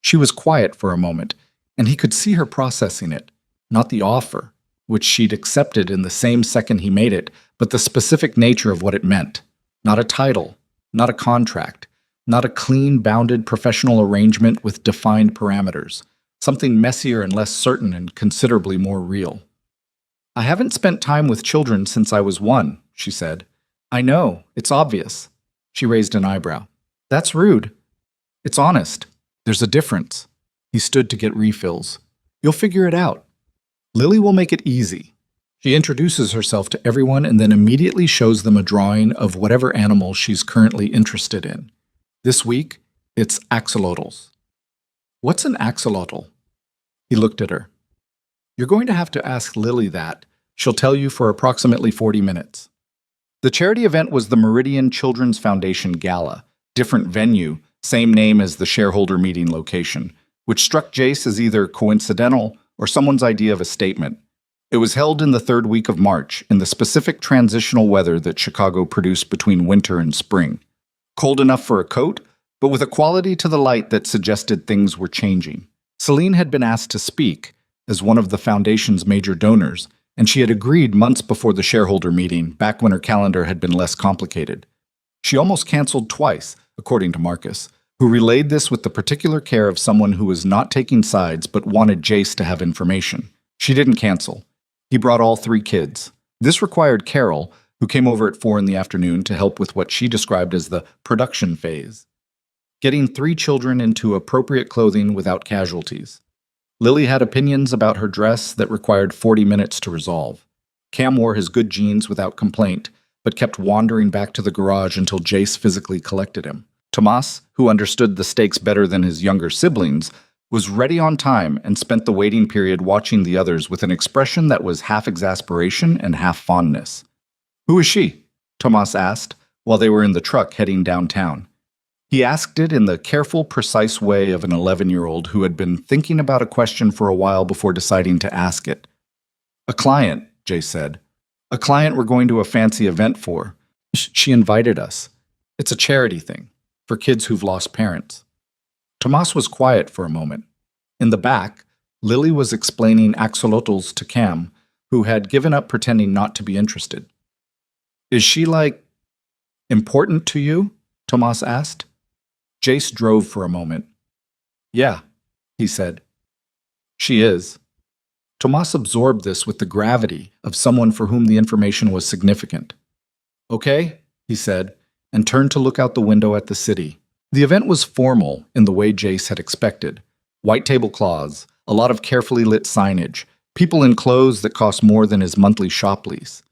She was quiet for a moment, and he could see her processing it. Not the offer, which she'd accepted in the same second he made it, but the specific nature of what it meant. Not a title, not a contract, not a clean, bounded professional arrangement with defined parameters. Something messier and less certain and considerably more real. I haven't spent time with children since I was 1, she said. I know, it's obvious. She raised an eyebrow. That's rude. It's honest. There's a difference. He stood to get refills. You'll figure it out. Lily will make it easy. She introduces herself to everyone and then immediately shows them a drawing of whatever animal she's currently interested in. This week, it's axolotls. What's an axolotl? He looked at her. You're going to have to ask Lily that. She'll tell you for approximately 40 minutes. The charity event was the Meridian Children's Foundation Gala, different venue, same name as the shareholder meeting location, which struck Jace as either coincidental or someone's idea of a statement. It was held in the 3rd week of March, in the specific transitional weather that Chicago produced between winter and spring. Cold enough for a coat, but with a quality to the light that suggested things were changing. Celine had been asked to speak, as one of the foundation's major donors, and she had agreed months before the shareholder meeting, back when her calendar had been less complicated. She almost canceled twice, according to Marcus, who relayed this with the particular care of someone who was not taking sides but wanted Jace to have information. She didn't cancel. He brought all 3 kids. This required Carol, who came over at 4 in the afternoon to help with what she described as the production phase. Getting 3 children into appropriate clothing without casualties. Lily had opinions about her dress that required 40 minutes to resolve. Cam wore his good jeans without complaint, but kept wandering back to the garage until Jace physically collected him. Tomas, who understood the stakes better than his younger siblings, was ready on time and spent the waiting period watching the others with an expression that was half exasperation and half fondness. "Who is she?" Tomas asked while they were in the truck heading downtown. He asked it in the careful, precise way of an 11-year-old who had been thinking about a question for a while before deciding to ask it. "A client," Jay said. "A client we're going to a fancy event for. She invited us. It's a charity thing, for kids who've lost parents." Tomas was quiet for a moment. In the back, Lily was explaining axolotls to Cam, who had given up pretending not to be interested. "Is she, important to you?" Tomas asked. Jace drove for a moment. "Yeah," he said. "She is." Tomas absorbed this with the gravity of someone for whom the information was significant. "Okay," he said, and turned to look out the window at the city. The event was formal in the way Jace had expected. White tablecloths, a lot of carefully lit signage, people in clothes that cost more than his monthly shop lease.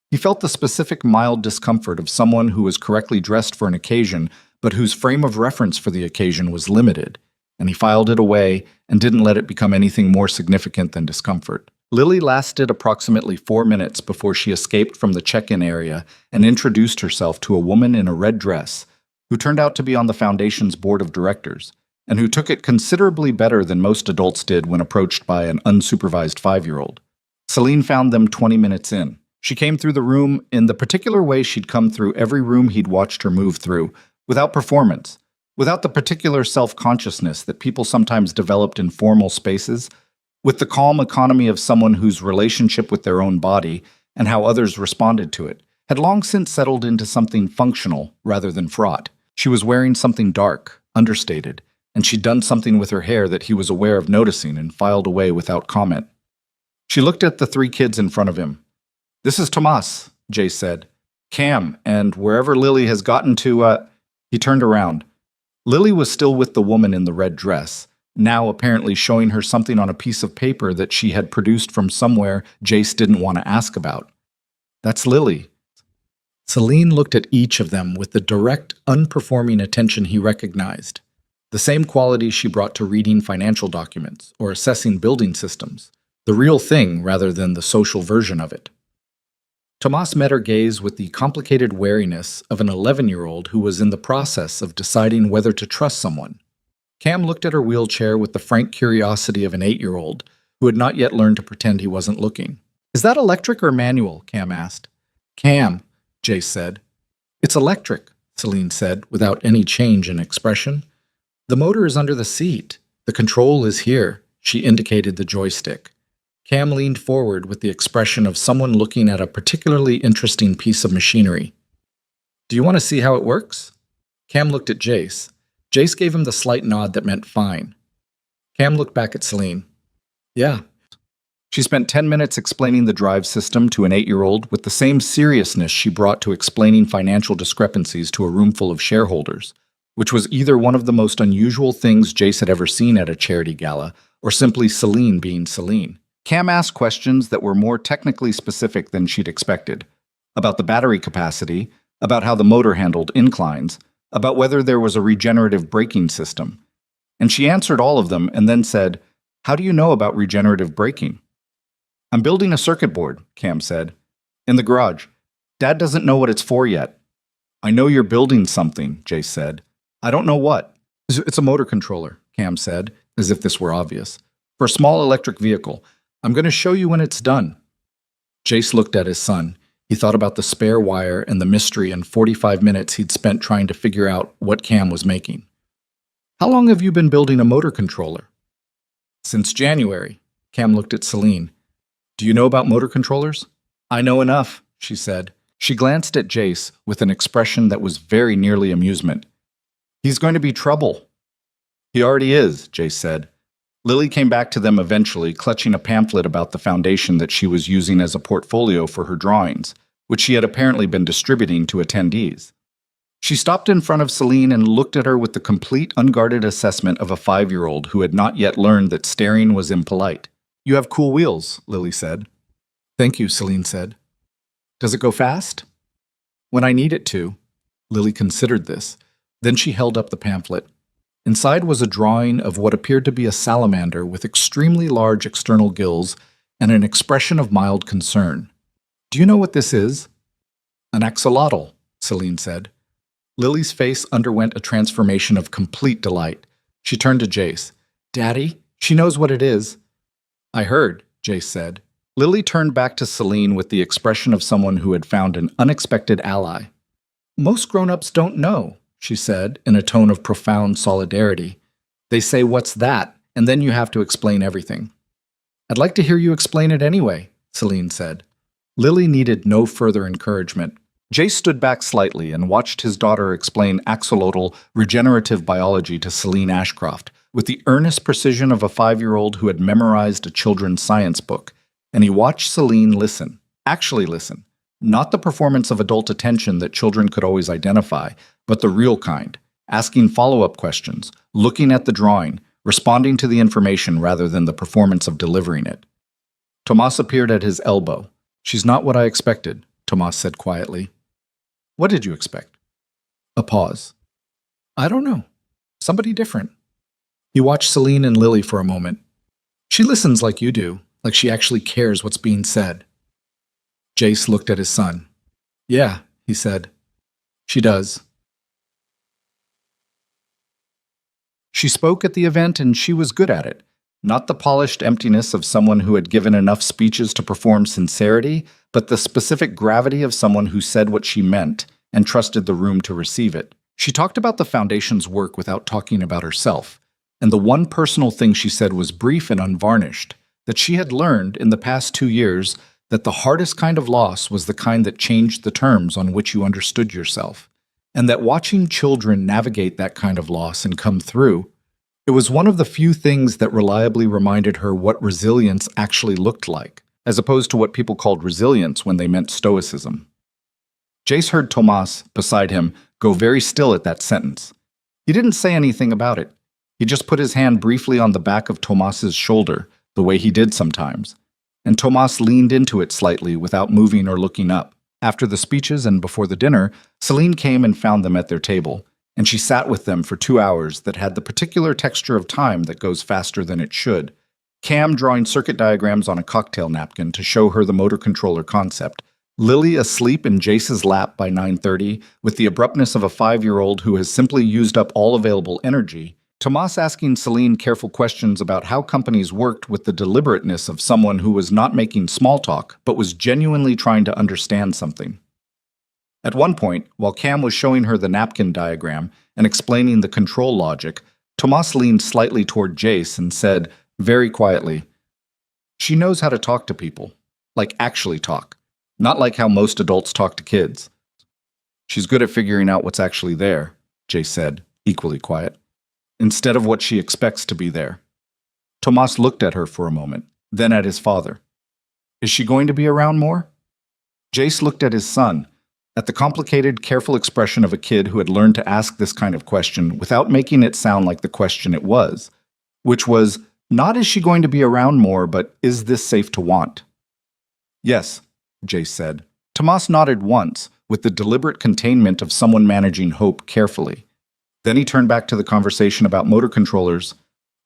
He felt the specific mild discomfort of someone who was correctly dressed for an occasion, but whose frame of reference for the occasion was limited, and he filed it away and didn't let it become anything more significant than discomfort. Lily lasted approximately 4 minutes before she escaped from the check-in area and introduced herself to a woman in a red dress, who turned out to be on the Foundation's board of directors, and who took it considerably better than most adults did when approached by an unsupervised 5-year-old. Celine found them 20 minutes in. She came through the room in the particular way she'd come through every room he'd watched her move through, without performance, without the particular self-consciousness that people sometimes developed in formal spaces, with the calm economy of someone whose relationship with their own body, and how others responded to it, had long since settled into something functional rather than fraught. She was wearing something dark, understated, and she'd done something with her hair that he was aware of noticing and filed away without comment. She looked at the 3 kids in front of him. "This is Tomas," Jay said. "Cam, and wherever Lily has gotten to, He turned around. Lily was still with the woman in the red dress, now apparently showing her something on a piece of paper that she had produced from somewhere Jace didn't want to ask about. "That's Lily." Celine looked at each of them with the direct, unperforming attention he recognized, the same quality she brought to reading financial documents or assessing building systems, the real thing rather than the social version of it. Tomas met her gaze with the complicated wariness of an 11-year-old who was in the process of deciding whether to trust someone. Cam looked at her wheelchair with the frank curiosity of an 8-year-old who had not yet learned to pretend he wasn't looking. "Is that electric or manual?" Cam asked. "Cam," Jace said. "It's electric," Celine said, without any change in expression. "The motor is under the seat. The control is here." She indicated the joystick. Cam leaned forward with the expression of someone looking at a particularly interesting piece of machinery. "Do you want to see how it works?" Cam looked at Jace. Jace gave him the slight nod that meant fine. Cam looked back at Celine. "Yeah." She spent 10 minutes explaining the drive system to an 8-year-old with the same seriousness she brought to explaining financial discrepancies to a roomful of shareholders, which was either one of the most unusual things Jace had ever seen at a charity gala, or simply Celine being Celine. Cam asked questions that were more technically specific than she'd expected, about the battery capacity, about how the motor handled inclines, about whether there was a regenerative braking system. And she answered all of them and then said, "How do you know about regenerative braking?" "I'm building a circuit board," Cam said. "In the garage. Dad doesn't know what it's for yet." "I know you're building something," Jace said. "I don't know what." "It's a motor controller," Cam said, as if this were obvious. "For a small electric vehicle. I'm going to show you when it's done." Jace looked at his son. He thought about the spare wire and the mystery and 45 minutes he'd spent trying to figure out what Cam was making. "How long have you been building a motor controller?" "Since January." Cam looked at Celine. "Do you know about motor controllers?" "I know enough," she said. She glanced at Jace with an expression that was very nearly amusement. "He's going to be trouble." "He already is," Jace said. Lily came back to them eventually, clutching a pamphlet about the foundation that she was using as a portfolio for her drawings, which she had apparently been distributing to attendees. She stopped in front of Celine and looked at her with the complete, unguarded assessment of a 5-year-old who had not yet learned that staring was impolite. "You have cool wheels," Lily said. "Thank you," Celine said. "Does it go fast?" "When I need it to." Lily considered this. Then she held up the pamphlet. Inside was a drawing of what appeared to be a salamander with extremely large external gills and an expression of mild concern. "Do you know what this is?" "An axolotl," Celine said. Lily's face underwent a transformation of complete delight. She turned to Jace. "Daddy, she knows what it is." "I heard," Jace said. Lily turned back to Celine with the expression of someone who had found an unexpected ally. "Most grown-ups don't know," she said, in a tone of profound solidarity. "They say, 'What's that?' and then you have to explain everything." "I'd like to hear you explain it anyway," Celine said. Lily needed no further encouragement. Jace stood back slightly and watched his daughter explain axolotl regenerative biology to Celine Ashcroft with the earnest precision of a 5-year-old who had memorized a children's science book. And he watched Celine listen, actually listen, not the performance of adult attention that children could always identify, but the real kind, asking follow-up questions, looking at the drawing, responding to the information rather than the performance of delivering it. Tomas appeared at his elbow. "She's not what I expected," Tomas said quietly. "What did you expect?" A pause. "I don't know. Somebody different." He watched Celine and Lily for a moment. "She listens like you do, like she actually cares what's being said." Jace looked at his son. "Yeah," he said. "She does." She spoke at the event and she was good at it. Not the polished emptiness of someone who had given enough speeches to perform sincerity, but the specific gravity of someone who said what she meant and trusted the room to receive it. She talked about the Foundation's work without talking about herself, and the one personal thing she said was brief and unvarnished, that she had learned in the past 2 years that the hardest kind of loss was the kind that changed the terms on which you understood yourself, and that watching children navigate that kind of loss and come through, it was one of the few things that reliably reminded her what resilience actually looked like, as opposed to what people called resilience when they meant stoicism. Jace heard Tomas, beside him, go very still at that sentence. He didn't say anything about it. He just put his hand briefly on the back of Tomas's shoulder, the way he did sometimes, and Tomas leaned into it slightly without moving or looking up. After the speeches and before the dinner, Celine came and found them at their table, and she sat with them for 2 hours that had the particular texture of time that goes faster than it should. Cam drawing circuit diagrams on a cocktail napkin to show her the motor controller concept, Lily asleep in Jace's lap by 9:30 with the abruptness of a 5-year-old who has simply used up all available energy, Tomas asking Celine careful questions about how companies worked with the deliberateness of someone who was not making small talk but was genuinely trying to understand something. At one point, while Cam was showing her the napkin diagram and explaining the control logic, Tomas leaned slightly toward Jace and said, very quietly, "She knows how to talk to people, like actually talk, not like how most adults talk to kids." "She's good at figuring out what's actually there," Jace said, equally quiet, "instead of what she expects to be there." Tomas looked at her for a moment, then at his father. "Is she going to be around more?" Jace looked at his son, at the complicated, careful expression of a kid who had learned to ask this kind of question without making it sound like the question it was, which was, not is she going to be around more, but is this safe to want? "Yes," Jace said. Tomas nodded once, with the deliberate containment of someone managing hope carefully. Then he turned back to the conversation about motor controllers,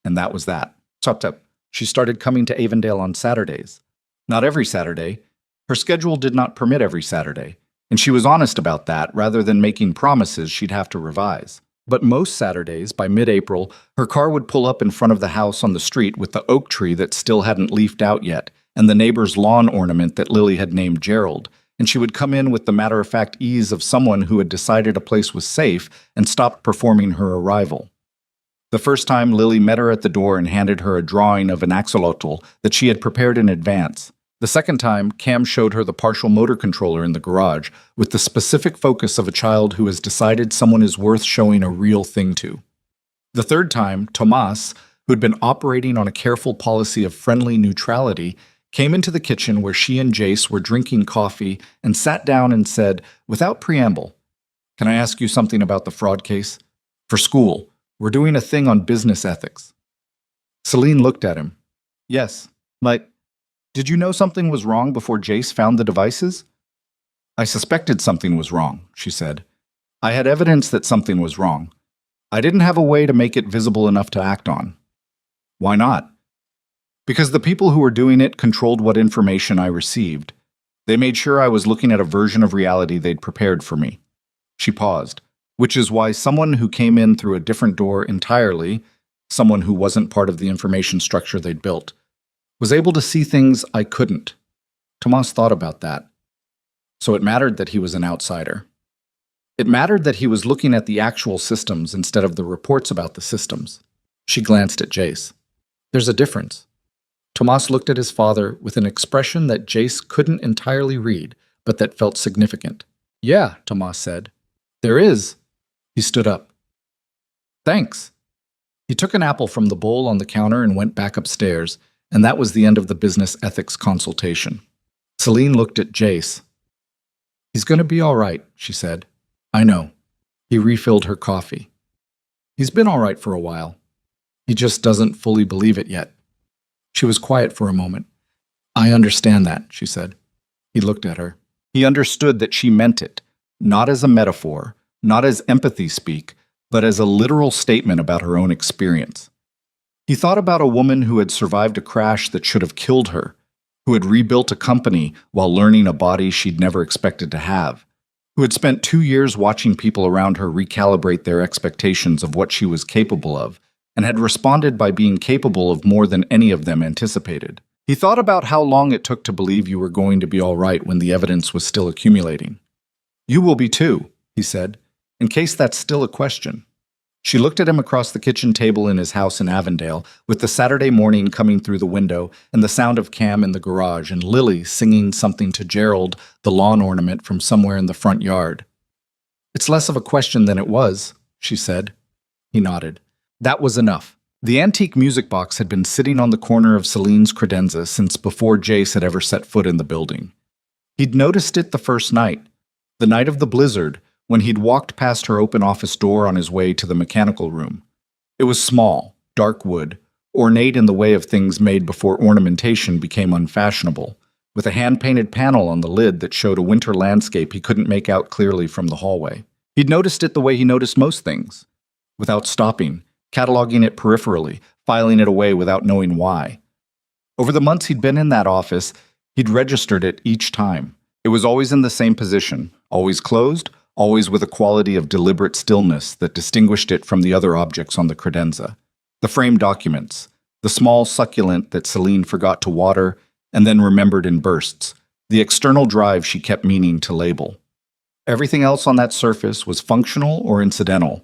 and that was that. Tap. She started coming to Avondale on Saturdays. Not every Saturday. Her schedule did not permit every Saturday, and she was honest about that rather than making promises she'd have to revise. But most Saturdays, by mid-April, her car would pull up in front of the house on the street with the oak tree that still hadn't leafed out yet, and the neighbor's lawn ornament that Lily had named Gerald, and she would come in with the matter-of-fact ease of someone who had decided a place was safe and stopped performing her arrival. The first time, Lily met her at the door and handed her a drawing of an axolotl that she had prepared in advance. The second time, Cam showed her the partial motor controller in the garage, with the specific focus of a child who has decided someone is worth showing a real thing to. The third time, Tomas, who had been operating on a careful policy of friendly neutrality, came into the kitchen where she and Jace were drinking coffee and sat down and said, without preamble, "Can I ask you something about the fraud case? For school, we're doing a thing on business ethics." Celine looked at him. "Yes, like, did you know something was wrong before Jace found the devices?" "I suspected something was wrong," she said. I had evidence that something was wrong. I didn't have a way to make it visible enough to act on. Why not? Because the people who were doing it controlled what information I received. They made sure I was looking at a version of reality they'd prepared for me. She paused, which is why someone who came in through a different door entirely, someone who wasn't part of the information structure they'd built, was able to see things I couldn't. Tomas thought about that. So it mattered that he was an outsider. It mattered that he was looking at the actual systems instead of the reports about the systems. She glanced at Jace. There's a difference. Tomas looked at his father with an expression that Jace couldn't entirely read, but that felt significant. Yeah, Tomas said. There is. He stood up. Thanks. He took an apple from the bowl on the counter and went back upstairs, and that was the end of the business ethics consultation. Celine looked at Jace. He's going to be all right, she said. I know. He refilled her coffee. He's been all right for a while. He just doesn't fully believe it yet. She was quiet for a moment. I understand that, she said. He looked at her. He understood that she meant it, not as a metaphor, not as empathy speak, but as a literal statement about her own experience. He thought about a woman who had survived a crash that should have killed her, who had rebuilt a company while learning a body she'd never expected to have, who had spent 2 years watching people around her recalibrate their expectations of what she was capable of, and had responded by being capable of more than any of them anticipated. He thought about how long it took to believe you were going to be all right when the evidence was still accumulating. You will be too, he said, in case that's still a question. She looked at him across the kitchen table in his house in Avondale, with the Saturday morning coming through the window and the sound of Cam in the garage and Lily singing something to Gerald, the lawn ornament from somewhere in the front yard. It's less of a question than it was, she said. He nodded. That was enough. The antique music box had been sitting on the corner of Celine's credenza since before Jace had ever set foot in the building. He'd noticed it the first night, the night of the blizzard, when he'd walked past her open office door on his way to the mechanical room. It was small, dark wood, ornate in the way of things made before ornamentation became unfashionable, with a hand-painted panel on the lid that showed a winter landscape he couldn't make out clearly from the hallway. He'd noticed it the way he noticed most things, without stopping, cataloging it peripherally, filing it away without knowing why. Over the months he'd been in that office, he'd registered it each time. It was always in the same position, always closed, always with a quality of deliberate stillness that distinguished it from the other objects on the credenza. The framed documents, the small succulent that Celine forgot to water and then remembered in bursts, the external drive she kept meaning to label. Everything else on that surface was functional or incidental.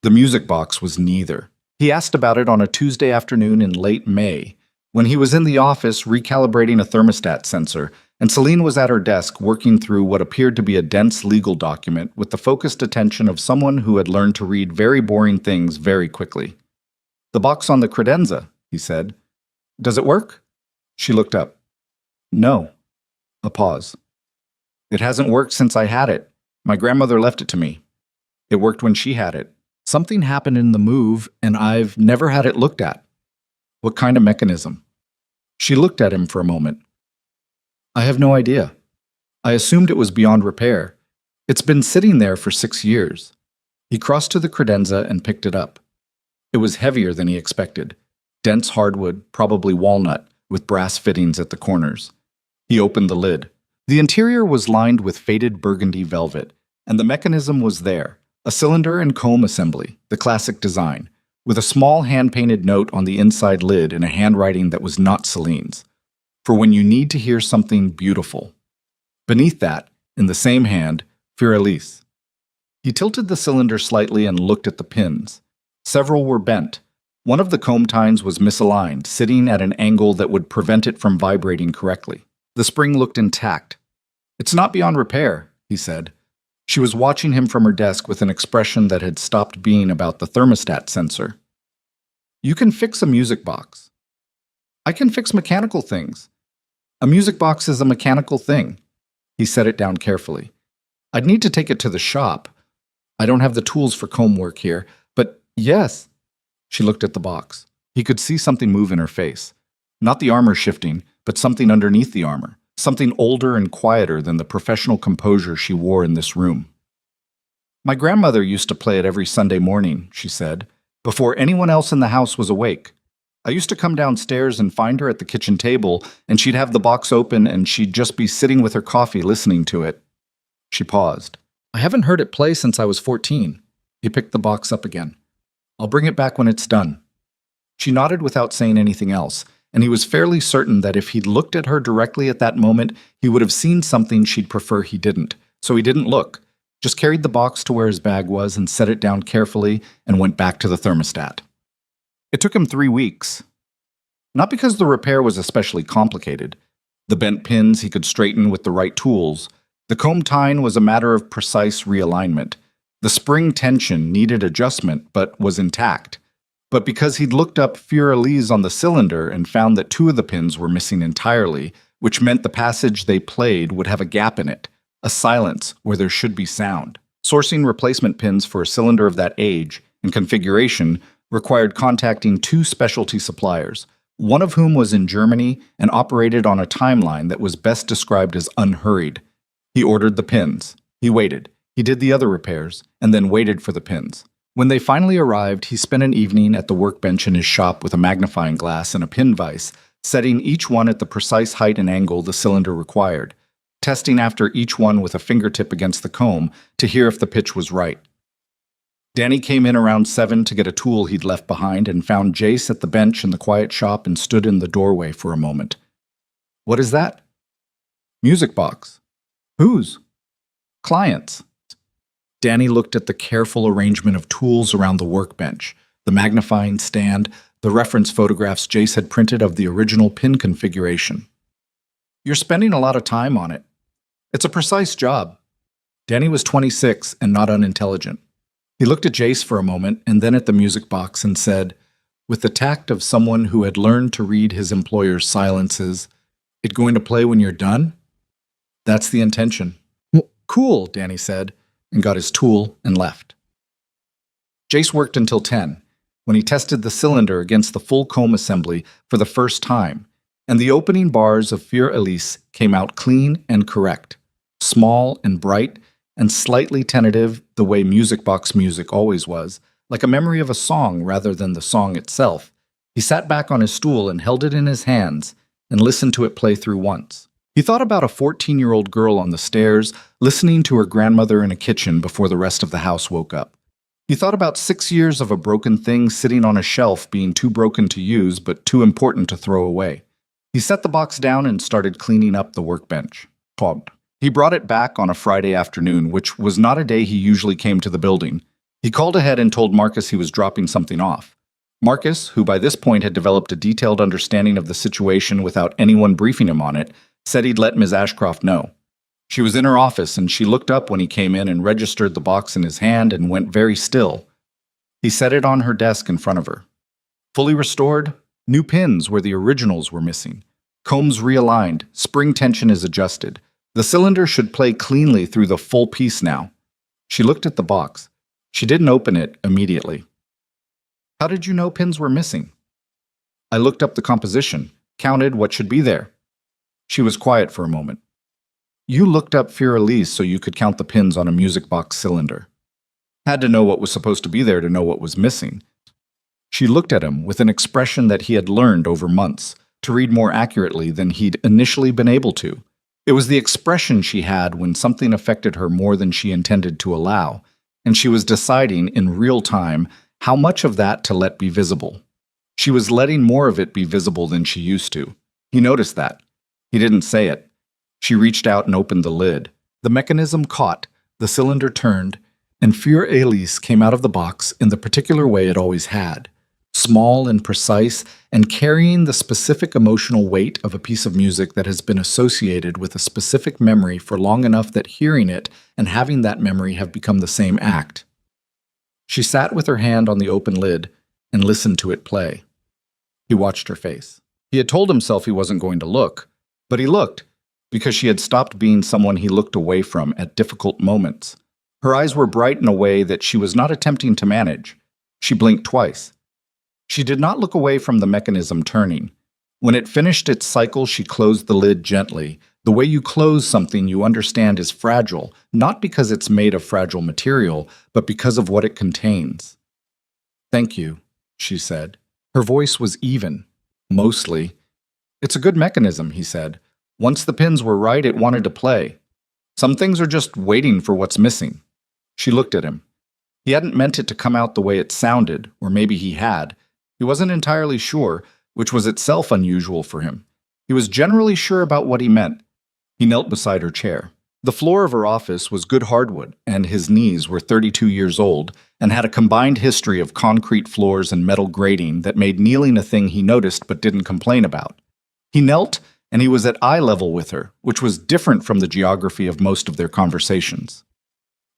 The music box was neither. He asked about it on a Tuesday afternoon in late May, when he was in the office recalibrating a thermostat sensor, and Celine was at her desk working through what appeared to be a dense legal document with the focused attention of someone who had learned to read very boring things very quickly. The box on the credenza, he said. Does it work? She looked up. No. A pause. It hasn't worked since I had it. My grandmother left it to me. It worked when she had it. Something happened in the move, and I've never had it looked at. What kind of mechanism? She looked at him for a moment. I have no idea. I assumed it was beyond repair. It's been sitting there for 6 years. He crossed to the credenza and picked it up. It was heavier than he expected. Dense hardwood, probably walnut, with brass fittings at the corners. He opened the lid. The interior was lined with faded burgundy velvet, and the mechanism was there, a cylinder and comb assembly, the classic design, with a small hand-painted note on the inside lid in a handwriting that was not Celine's. For when you need to hear something beautiful. Beneath that, in the same hand, Paralyzed. He tilted the cylinder slightly and looked at the pins. Several were bent. One of the comb tines was misaligned, sitting at an angle that would prevent it from vibrating correctly. The spring looked intact. It's not beyond repair, he said. She was watching him from her desk with an expression that had stopped being about the thermostat sensor. You can fix a music box. I can fix mechanical things. A music box is a mechanical thing. He set it down carefully. I'd need to take it to the shop. I don't have the tools for comb work here, but yes. She looked at the box. He could see something move in her face. Not the armor shifting, but something underneath the armor. Something older and quieter than the professional composure she wore in this room. My grandmother used to play it every Sunday morning, she said, before anyone else in the house was awake. I used to come downstairs and find her at the kitchen table, and she'd have the box open and she'd just be sitting with her coffee listening to it. She paused. I haven't heard it play since I was 14. He picked the box up again. I'll bring it back when it's done. She nodded without saying anything else, and he was fairly certain that if he'd looked at her directly at that moment, he would have seen something she'd prefer he didn't. So he didn't look, just carried the box to where his bag was and set it down carefully and went back to the thermostat. It took him 3 weeks. Not because the repair was especially complicated. The bent pins he could straighten with the right tools. The comb tine was a matter of precise realignment. The spring tension needed adjustment but was intact. But because he'd looked up Paralyzed on the cylinder and found that 2 of the pins were missing entirely, which meant the passage they played would have a gap in it, a silence where there should be sound. Sourcing replacement pins for a cylinder of that age and configuration required contacting 2 specialty suppliers, one of whom was in Germany and operated on a timeline that was best described as unhurried. He ordered the pins. He waited. He did the other repairs, and then waited for the pins. When they finally arrived, he spent an evening at the workbench in his shop with a magnifying glass and a pin vise, setting each one at the precise height and angle the cylinder required, testing after each one with a fingertip against the comb to hear if the pitch was right. Danny came in around 7 to get a tool he'd left behind and found Jace at the bench in the quiet shop and stood in the doorway for a moment. What is that? Music box. Whose? Clients. Danny looked at the careful arrangement of tools around the workbench, the magnifying stand, the reference photographs Jace had printed of the original pin configuration. You're spending a lot of time on it. It's a precise job. Danny was 26 and not unintelligent. He looked at Jace for a moment and then at the music box and said, with the tact of someone who had learned to read his employer's silences, "It going to play when you're done?" That's the intention. Well, cool, Danny said, and got his tool and left. Jace worked until 10, when he tested the cylinder against the full comb assembly for the first time, and the opening bars of Paralyzed came out clean and correct, small and bright, and slightly tentative the way music box music always was, like a memory of a song rather than the song itself. He sat back on his stool and held it in his hands and listened to it play through once. He thought about a 14-year-old girl on the stairs, listening to her grandmother in a kitchen before the rest of the house woke up. He thought about 6 years of a broken thing sitting on a shelf being too broken to use but too important to throw away. He set the box down and started cleaning up the workbench. He brought it back on a Friday afternoon, which was not a day he usually came to the building. He called ahead and told Marcus he was dropping something off. Marcus, who by this point had developed a detailed understanding of the situation without anyone briefing him on it, said he'd let Ms. Ashcroft know. She was in her office, and she looked up when he came in and registered the box in his hand and went very still. He set it on her desk in front of her. Fully restored, new pins where the originals were missing. Combs realigned, spring tension is adjusted. The cylinder should play cleanly through the full piece now. She looked at the box. She didn't open it immediately. How did you know pins were missing? I looked up the composition, counted what should be there. She was quiet for a moment. You looked up Paralyzed so you could count the pins on a music box cylinder. Had to know what was supposed to be there to know what was missing. She looked at him with an expression that he had learned over months to read more accurately than he'd initially been able to. It was the expression she had when something affected her more than she intended to allow, and she was deciding in real time how much of that to let be visible. She was letting more of it be visible than she used to. He noticed that. He didn't say it. She reached out and opened the lid. The mechanism caught, the cylinder turned, and Paralyzed came out of the box in the particular way it always had, small and precise, and carrying the specific emotional weight of a piece of music that has been associated with a specific memory for long enough that hearing it and having that memory have become the same act. She sat with her hand on the open lid and listened to it play. He watched her face. He had told himself he wasn't going to look, but he looked, because she had stopped being someone he looked away from at difficult moments. Her eyes were bright in a way that she was not attempting to manage. She blinked twice. She did not look away from the mechanism turning. When it finished its cycle, she closed the lid gently, The way you close something you understand is fragile, not because it's made of fragile material, but because of what it contains. Thank you, she said. Her voice was even, mostly. It's a good mechanism, he said. Once the pins were right, it wanted to play. Some things are just waiting for what's missing. She looked at him. He hadn't meant it to come out the way it sounded, or maybe he had. He wasn't entirely sure, which was itself unusual for him. He was generally sure about what he meant. He knelt beside her chair. The floor of her office was good hardwood, and his knees were 32 years old and had a combined history of concrete floors and metal grating that made kneeling a thing he noticed but didn't complain about. He knelt, and he was at eye level with her, which was different from the geography of most of their conversations.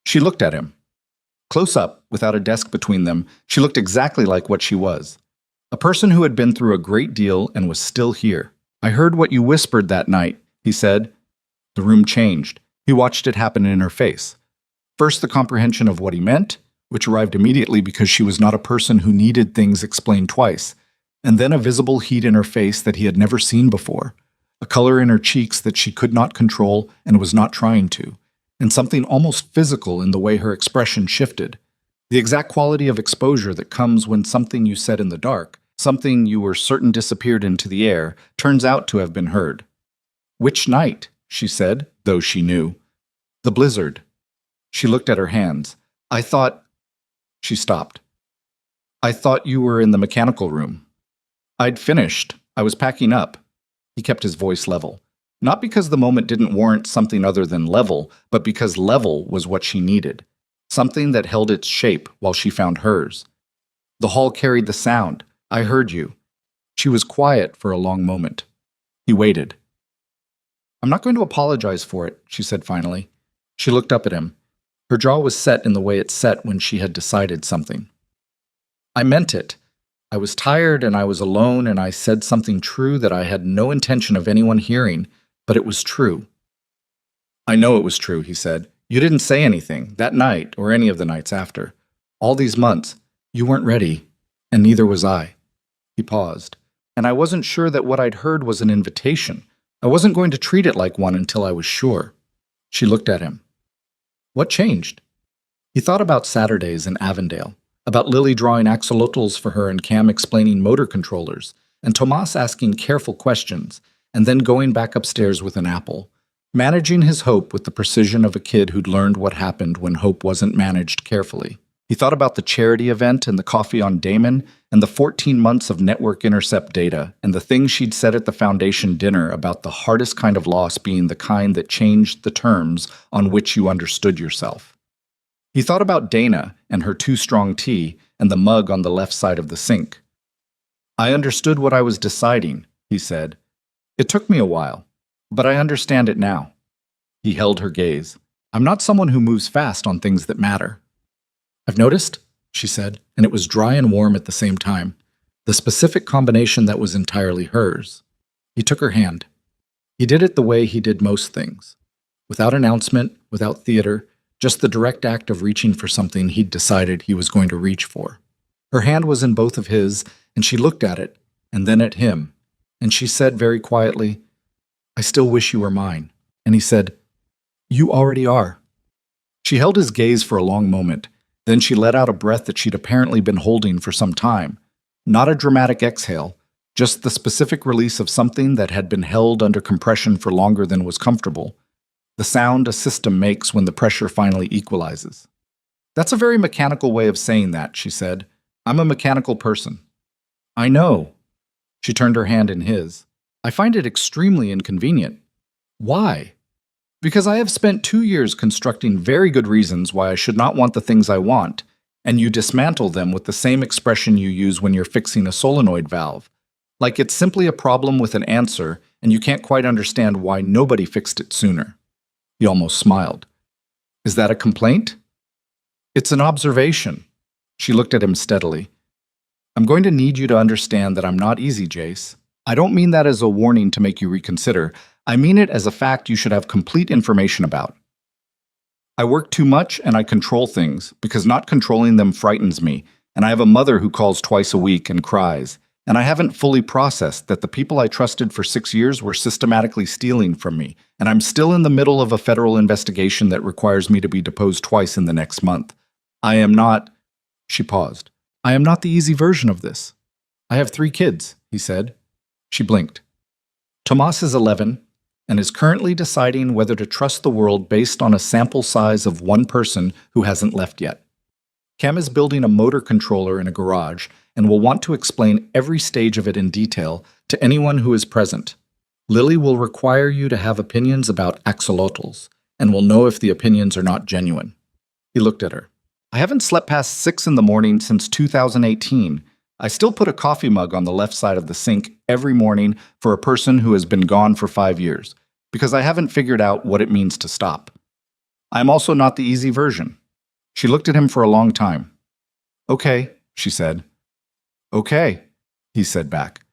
She looked at him. Close up, without a desk between them, she looked exactly like what she was. A person who had been through a great deal and was still here. I heard what you whispered that night, he said. The room changed. He watched it happen in her face. First, the comprehension of what he meant, which arrived immediately because she was not a person who needed things explained twice, and then a visible heat in her face that he had never seen before, a color in her cheeks that she could not control and was not trying to, and something almost physical in the way her expression shifted. The exact quality of exposure that comes when something you said in the dark, something you were certain disappeared into the air, turns out to have been heard. Which night? She said, though she knew. The blizzard. She looked at her hands. I thought... She stopped. I thought you were in the mechanical room. I'd finished. I was packing up. He kept his voice level. Not because the moment didn't warrant something other than level, but because level was what she needed. Something that held its shape while she found hers. The hall carried the sound. I heard you. She was quiet for a long moment. He waited. I'm not going to apologize for it, she said finally. She looked up at him. Her jaw was set in the way it set when she had decided something. I meant it. I was tired and I was alone and I said something true that I had no intention of anyone hearing, but it was true. I know it was true, he said. You didn't say anything, that night or any of the nights after. All these months, you weren't ready, and neither was I. He paused, and I wasn't sure that what I'd heard was an invitation. I wasn't going to treat it like one until I was sure. She looked at him. What changed? He thought about Saturdays in Avondale, about Lily drawing axolotls for her and Cam explaining motor controllers, and Tomas asking careful questions, and then going back upstairs with an apple, managing his hope with the precision of a kid who'd learned what happened when hope wasn't managed carefully. He thought about the charity event and the coffee on Damon and the 14 months of network intercept data and the things she'd said at the foundation dinner about the hardest kind of loss being the kind that changed the terms on which you understood yourself. He thought about Dana and her too-strong tea and the mug on the left side of the sink. I understood what I was deciding, he said. It took me a while, but I understand it now. He held her gaze. I'm not someone who moves fast on things that matter. I've noticed, she said, and it was dry and warm at the same time, the specific combination that was entirely hers. He took her hand. He did it the way he did most things. Without announcement, without theater, just the direct act of reaching for something he'd decided he was going to reach for. Her hand was in both of his, and she looked at it, and then at him, and she said very quietly, I still wish you were mine. And he said, You already are. She held his gaze for a long moment. Then she let out a breath that she'd apparently been holding for some time. Not a dramatic exhale, just the specific release of something that had been held under compression for longer than was comfortable. The sound a system makes when the pressure finally equalizes. That's a very mechanical way of saying that, she said. I'm a mechanical person. I know. She turned her hand in his. I find it extremely inconvenient. Why? Because I have spent 2 years constructing very good reasons why I should not want the things I want, and you dismantle them with the same expression you use when you're fixing a solenoid valve. Like it's simply a problem with an answer, and you can't quite understand why nobody fixed it sooner. He almost smiled. Is that a complaint? It's an observation. She looked at him steadily. I'm going to need you to understand that I'm not easy, Jace. I don't mean that as a warning to make you reconsider. I mean it as a fact you should have complete information about. I work too much and I control things because not controlling them frightens me, and I have a mother who calls twice a week and cries, And I haven't fully processed that the people I trusted for 6 years were systematically stealing from me, and I'm still in the middle of a federal investigation that requires me to be deposed twice in the next month. I am not—" She paused. "I am not the easy version of this. I have 3 kids," he said. She blinked. "Tomas is 11 and is currently deciding whether to trust the world based on a sample size of one person who hasn't left yet. Cam is building a motor controller in a garage and will want to explain every stage of it in detail to anyone who is present. Lily will require you to have opinions about axolotls and will know if the opinions are not genuine." He looked at her. "I haven't slept past 6 in the morning since 2018. I still put a coffee mug on the left side of the sink every morning for a person who has been gone for 5 years, because I haven't figured out what it means to stop. I am also not the easy version." She looked at him for a long time. "Okay," she said. "Okay," he said back.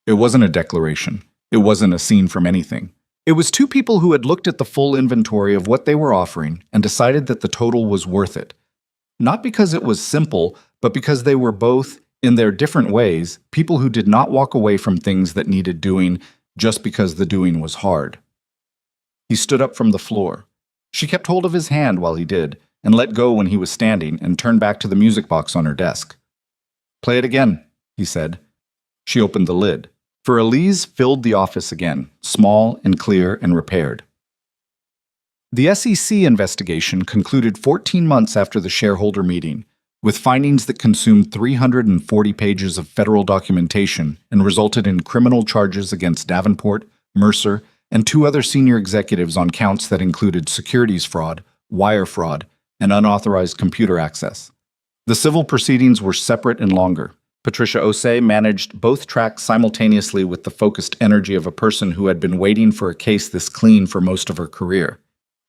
It wasn't a declaration. It wasn't a scene from anything. It was 2 people who had looked at the full inventory of what they were offering and decided that the total was worth it. Not because it was simple, but because they were both, in their different ways, people who did not walk away from things that needed doing just because the doing was hard. He stood up from the floor. She kept hold of his hand while he did, and let go when he was standing, and turned back to the music box on her desk. "Play it again," he said. She opened the lid. For Elise filled the office again, small and clear and repaired. The SEC investigation concluded 14 months after the shareholder meeting, with findings that consumed 340 pages of federal documentation and resulted in criminal charges against Davenport, Mercer, and 2 other senior executives on counts that included securities fraud, wire fraud, and unauthorized computer access. The civil proceedings were separate and longer. Patricia Osei managed both tracks simultaneously with the focused energy of a person who had been waiting for a case this clean for most of her career.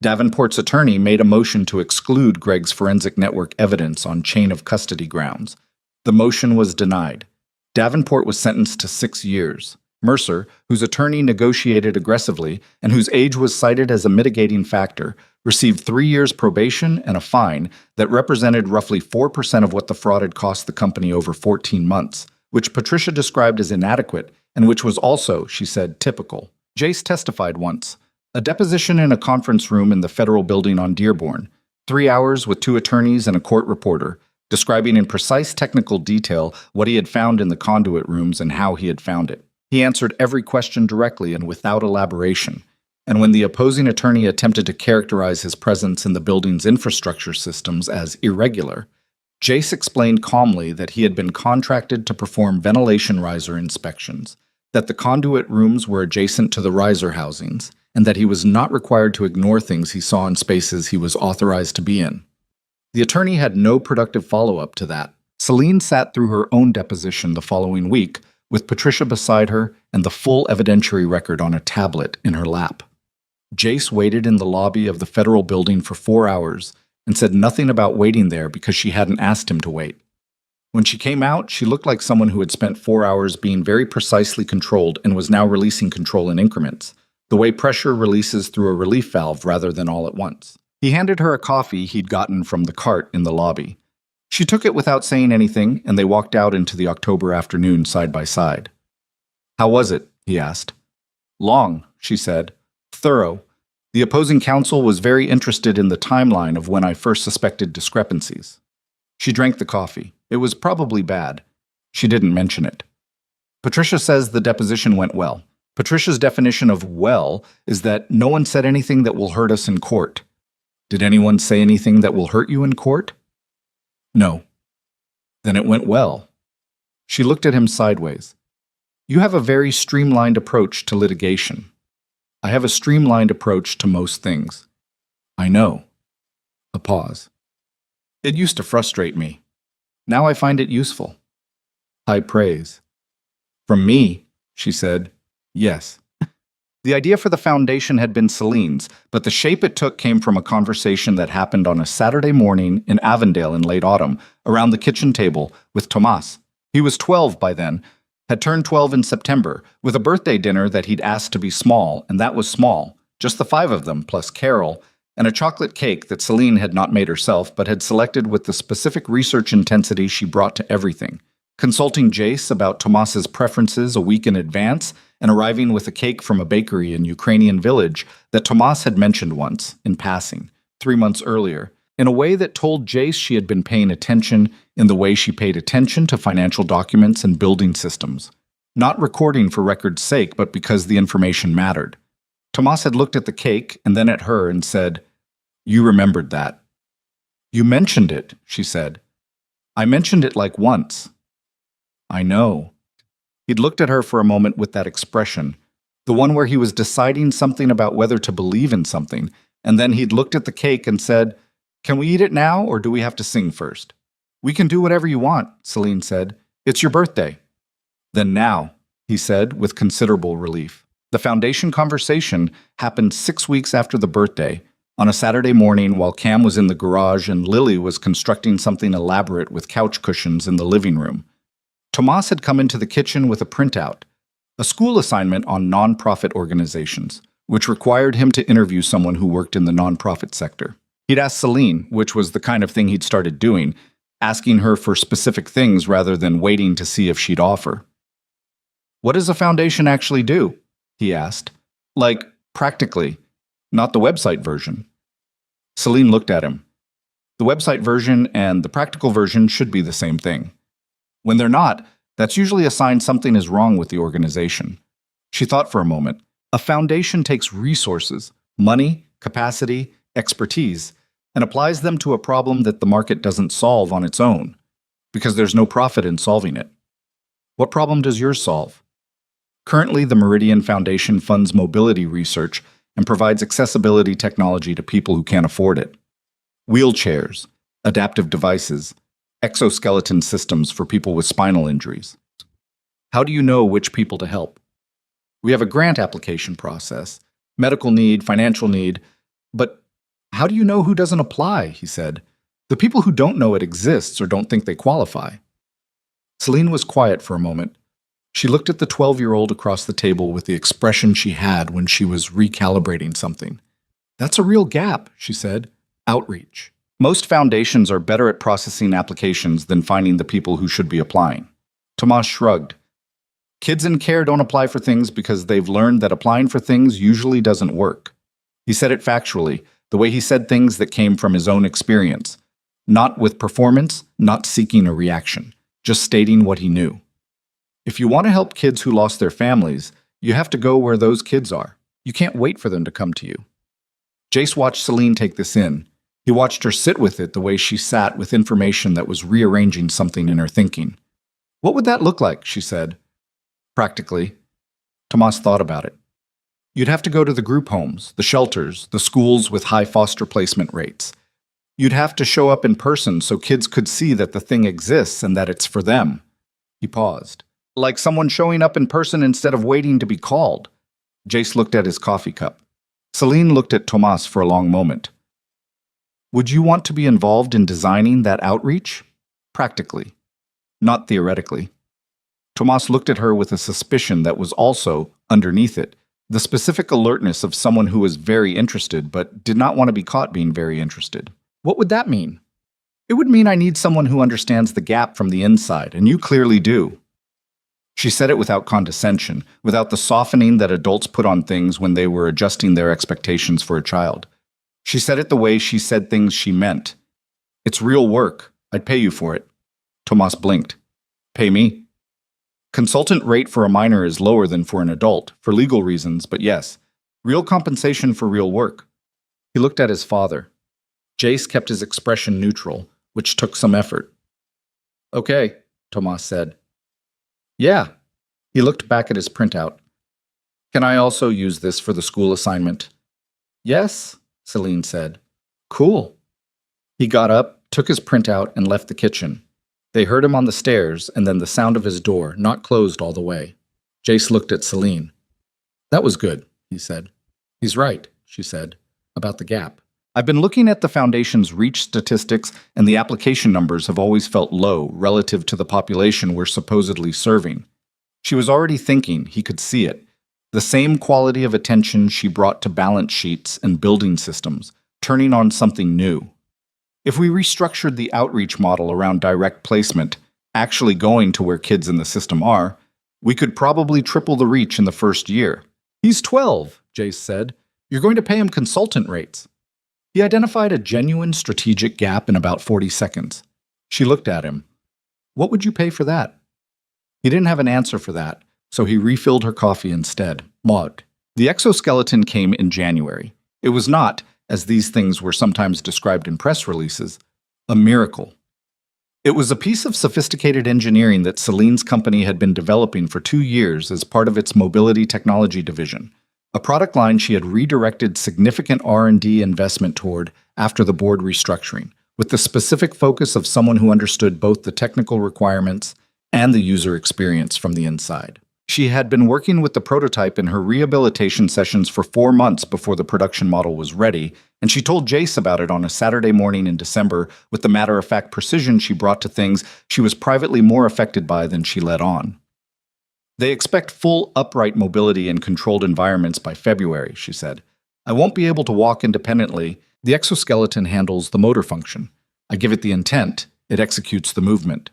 Davenport's attorney made a motion to exclude Greg's forensic network evidence on chain of custody grounds. The motion was denied. Davenport was sentenced to 6 years. Mercer, whose attorney negotiated aggressively and whose age was cited as a mitigating factor, received 3 years probation and a fine that represented roughly 4% of what the fraud had cost the company over 14 months, which Patricia described as inadequate and which was also, she said, typical. Jace testified once. A deposition in a conference room in the federal building on Dearborn, 3 hours with 2 attorneys and a court reporter, describing in precise technical detail what he had found in the conduit rooms and how he had found it. He answered every question directly and without elaboration, and when the opposing attorney attempted to characterize his presence in the building's infrastructure systems as irregular, Jace explained calmly that he had been contracted to perform ventilation riser inspections, that the conduit rooms were adjacent to the riser housings, and that he was not required to ignore things he saw in spaces he was authorized to be in. The attorney had no productive follow-up to that. Celine sat through her own deposition the following week, with Patricia beside her and the full evidentiary record on a tablet in her lap. Jace waited in the lobby of the federal building for 4 hours and said nothing about waiting there because she hadn't asked him to wait. When she came out, she looked like someone who had spent 4 hours being very precisely controlled and was now releasing control in increments, the way pressure releases through a relief valve rather than all at once. He handed her a coffee he'd gotten from the cart in the lobby. She took it without saying anything, and they walked out into the October afternoon side by side. "How was it?" he asked. "Long," she said. "Thorough. The opposing counsel was very interested in the timeline of when I first suspected discrepancies." She drank the coffee. It was probably bad. She didn't mention it. Patricia says the deposition went well. Patricia's definition of well is that no one said anything that will hurt us in court. Did anyone say anything that will hurt you in court? No. Then it went well. She looked at him sideways. You have a very streamlined approach to litigation. I have a streamlined approach to most things. I know. A pause. It used to frustrate me. Now I find it useful. High praise. From me, she said, yes. The idea for the foundation had been Celine's, but the shape it took came from a conversation that happened on a Saturday morning in Avondale in late autumn, around the kitchen table, with Tomas. He was 12 by then, had turned 12 in September, with a birthday dinner that he'd asked to be small, and that was small, just the 5 of them, plus Carol, and a chocolate cake that Celine had not made herself, but had selected with the specific research intensity she brought to everything. consulting Jace about Tomas's preferences a week in advance, and arriving with a cake from a bakery in Ukrainian village that Tomas had mentioned once, in passing, 3 months earlier, in a way that told Jace she had been paying attention in the way she paid attention to financial documents and building systems, not recording for record's sake, but because the information mattered. Tomas had looked at the cake and then at her and said, "You remembered that." "You mentioned it," she said. "I mentioned it like once." "I know." He'd looked at her for a moment with that expression, the one where he was deciding something about whether to believe in something, and then he'd looked at the cake and said, "Can we eat it now, or do we have to sing first?" "We can do whatever you want," Celine said. "It's your birthday." "Then now," he said with considerable relief. The foundation conversation happened 6 weeks after the birthday, on a Saturday morning while Cam was in the garage and Lily was constructing something elaborate with couch cushions in the living room. Tomas had come into the kitchen with a printout, a school assignment on nonprofit organizations, which required him to interview someone who worked in the nonprofit sector. He'd asked Celine, which was the kind of thing he'd started doing, asking her for specific things rather than waiting to see if she'd offer. "What does a foundation actually do?" he asked. "Like, practically, not the website version." Celine looked at him. The website version and the practical version should be the same thing. When they're not, that's usually a sign something is wrong with the organization. She thought for a moment. A foundation takes resources, money, capacity, expertise, and applies them to a problem that the market doesn't solve on its own, because there's no profit in solving it. What problem does yours solve? Currently, the Meridian Foundation funds mobility research and provides accessibility technology to people who can't afford it. Wheelchairs, adaptive devices, exoskeleton systems for people with spinal injuries. How do you know which people to help? We have a grant application process, medical need, financial need, but how do you know who doesn't apply? He said. The people who don't know it exists or don't think they qualify. Celine was quiet for a moment. She looked at the 12-year-old across the table with the expression she had when she was recalibrating something. "That's a real gap," she said. "Outreach. Most foundations are better at processing applications than finding the people who should be applying." Tomas shrugged. Kids in care don't apply for things because they've learned that applying for things usually doesn't work. He said it factually, the way he said things that came from his own experience. Not with performance, not seeking a reaction, just stating what he knew. If you want to help kids who lost their families, you have to go where those kids are. You can't wait for them to come to you. Jace watched Celine take this in. He watched her sit with it the way she sat with information that was rearranging something in her thinking. "What would that look like?" she said. "Practically." Tomas thought about it. "You'd have to go to the group homes, the shelters, the schools with high foster placement rates. You'd have to show up in person so kids could see that the thing exists and that it's for them." He paused. "Like someone showing up in person instead of waiting to be called." Jace looked at his coffee cup. Celine looked at Tomas for a long moment. "Would you want to be involved in designing that outreach?" "Practically. Not theoretically." Tomas looked at her with a suspicion that was also, underneath it, the specific alertness of someone who was very interested but did not want to be caught being very interested. "What would that mean?" "It would mean I need someone who understands the gap from the inside, and you clearly do." She said it without condescension, without the softening that adults put on things when they were adjusting their expectations for a child. She said it the way she said things she meant. "It's real work. I'd pay you for it." Tomas blinked. "Pay me?" Consultant rate for a minor is lower than for an adult, for legal reasons, but yes, real compensation for real work. He looked at his father. Jace kept his expression neutral, which took some effort. "Okay," Tomas said. "Yeah." He looked back at his printout. "Can I also use this for the school assignment?" "Yes," Celine said. "Cool." He got up, took his printout, and left the kitchen. They heard him on the stairs, and then the sound of his door, not closed all the way. Jace looked at Celine. "That was good," he said. "He's right," she said, "about the gap. I've been looking at the Foundation's reach statistics, and the application numbers have always felt low relative to the population we're supposedly serving." She was already thinking, he could see it. The same quality of attention she brought to balance sheets and building systems, turning on something new. If we restructured the outreach model around direct placement, actually going to where kids in the system are, we could probably triple the reach in the first year. He's 12, Jace said. You're going to pay him consultant rates. He identified a genuine strategic gap in about 40 seconds. She looked at him. What would you pay for that? He didn't have an answer for that, so he refilled her coffee instead. Maud. The exoskeleton came in January. It was not, as these things were sometimes described in press releases, a miracle. It was a piece of sophisticated engineering that Celine's company had been developing for 2 years as part of its mobility technology division, a product line she had redirected significant R&D investment toward after the board restructuring, with the specific focus of someone who understood both the technical requirements and the user experience from the inside. She had been working with the prototype in her rehabilitation sessions for 4 months before the production model was ready, and she told Jace about it on a Saturday morning in December with the matter-of-fact precision she brought to things she was privately more affected by than she let on. They expect full upright mobility in controlled environments by February, she said. I won't be able to walk independently. The exoskeleton handles the motor function. I give it the intent. It executes the movement.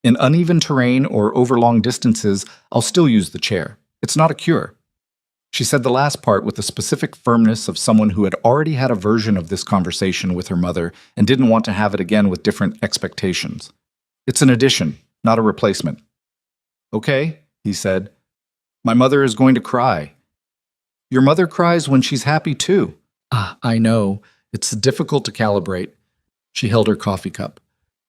In uneven terrain or over long distances, I'll still use the chair. It's not a cure. She said the last part with the specific firmness of someone who had already had a version of this conversation with her mother and didn't want to have it again with different expectations. It's an addition, not a replacement. Okay, he said. My mother is going to cry. Your mother cries when she's happy too. I know. It's difficult to calibrate. She held her coffee cup.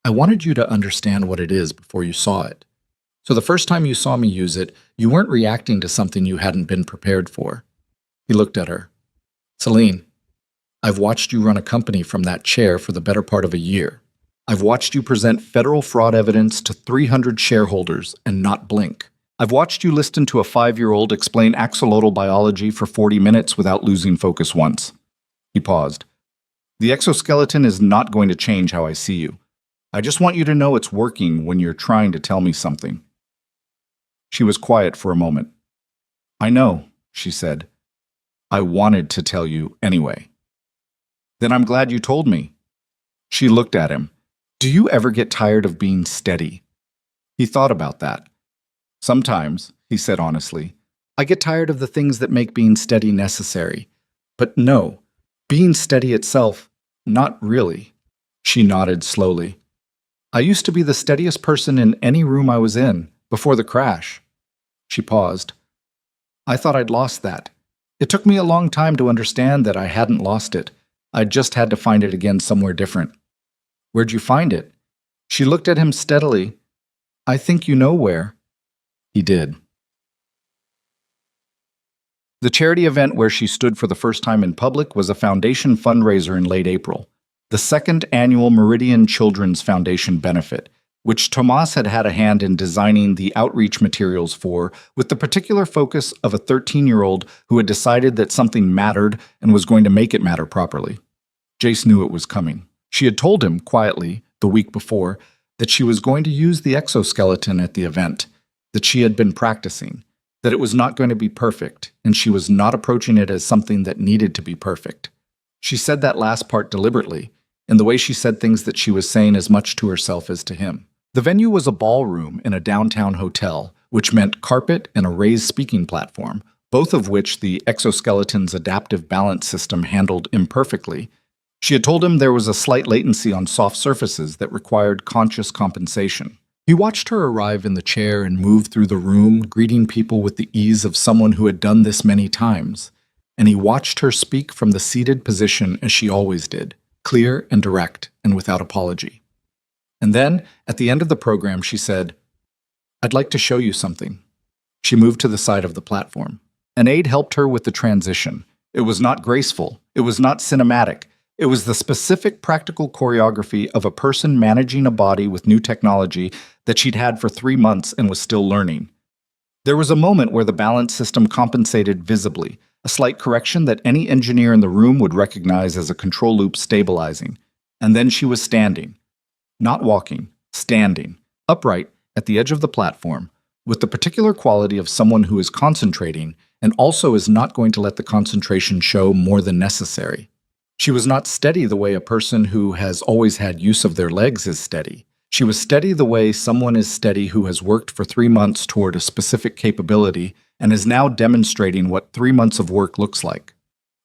I wanted you to understand what it is before you saw it. So the first time you saw me use it, you weren't reacting to something you hadn't been prepared for. He looked at her. Celine, I've watched you run a company from that chair for the better part of a year. I've watched you present federal fraud evidence to 300 shareholders and not blink. I've watched you listen to a 5-year-old explain axolotl biology for 40 minutes without losing focus once. He paused. The exoskeleton is not going to change how I see you. I just want you to know it's working when you're trying to tell me something. She was quiet for a moment. I know, she said. I wanted to tell you anyway. Then I'm glad you told me. She looked at him. Do you ever get tired of being steady? He thought about that. Sometimes, he said honestly, I get tired of the things that make being steady necessary. But no, being steady itself, not really. She nodded slowly. I used to be the steadiest person in any room I was in, before the crash. She paused. I thought I'd lost that. It took me a long time to understand that I hadn't lost it. I just had to find it again somewhere different. Where'd you find it? She looked at him steadily. I think you know where. He did. The charity event where she stood for the first time in public was a foundation fundraiser in late April. The second annual Meridian Children's Foundation benefit, which Tomas had had a hand in designing the outreach materials for, with the particular focus of a 13-year-old who had decided that something mattered and was going to make it matter properly. Jace knew it was coming. She had told him, quietly, the week before, that she was going to use the exoskeleton at the event, that she had been practicing, that it was not going to be perfect, and she was not approaching it as something that needed to be perfect. She said that last part deliberately, in the way she said things that she was saying as much to herself as to him. The venue was a ballroom in a downtown hotel, which meant carpet and a raised speaking platform, both of which the exoskeleton's adaptive balance system handled imperfectly. She had told him there was a slight latency on soft surfaces that required conscious compensation. He watched her arrive in the chair and move through the room, greeting people with the ease of someone who had done this many times. And he watched her speak from the seated position as she always did, clear and direct and without apology. And then, at the end of the program, she said, I'd like to show you something. She moved to the side of the platform. An aide helped her with the transition. It was not graceful. It was not cinematic. It was the specific practical choreography of a person managing a body with new technology that she'd had for 3 months and was still learning. There was a moment where the balance system compensated visibly, a slight correction that any engineer in the room would recognize as a control loop stabilizing. And then she was standing. Not walking, standing, upright at the edge of the platform, with the particular quality of someone who is concentrating and also is not going to let the concentration show more than necessary. She was not steady the way a person who has always had use of their legs is steady. She was steady the way someone is steady who has worked for 3 months toward a specific capability and is now demonstrating what 3 months of work looks like.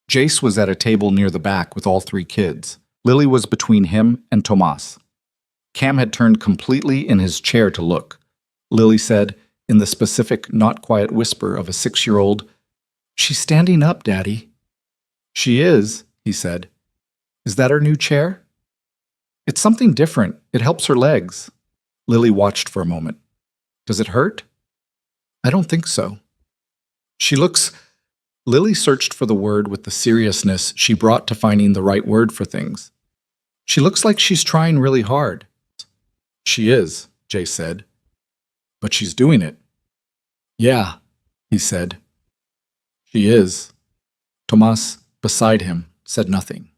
Jace was at a table near the back with all 3 kids. Lily was between him and Tomas. Cam had turned completely in his chair to look. Lily said, in the specific, not quiet whisper of a 6-year-old, "She's standing up, Daddy." "She is," he said. "Is that her new chair?" "It's something different. It helps her legs." Lily watched for a moment. "Does it hurt?" "I don't think so." "She looks—" Lily searched for the word with the seriousness she brought to finding the right word for things. "She looks like she's trying really hard." "She is," Jay said. "But she's doing it." "Yeah," he said. "She is." Tomas, beside him, said nothing.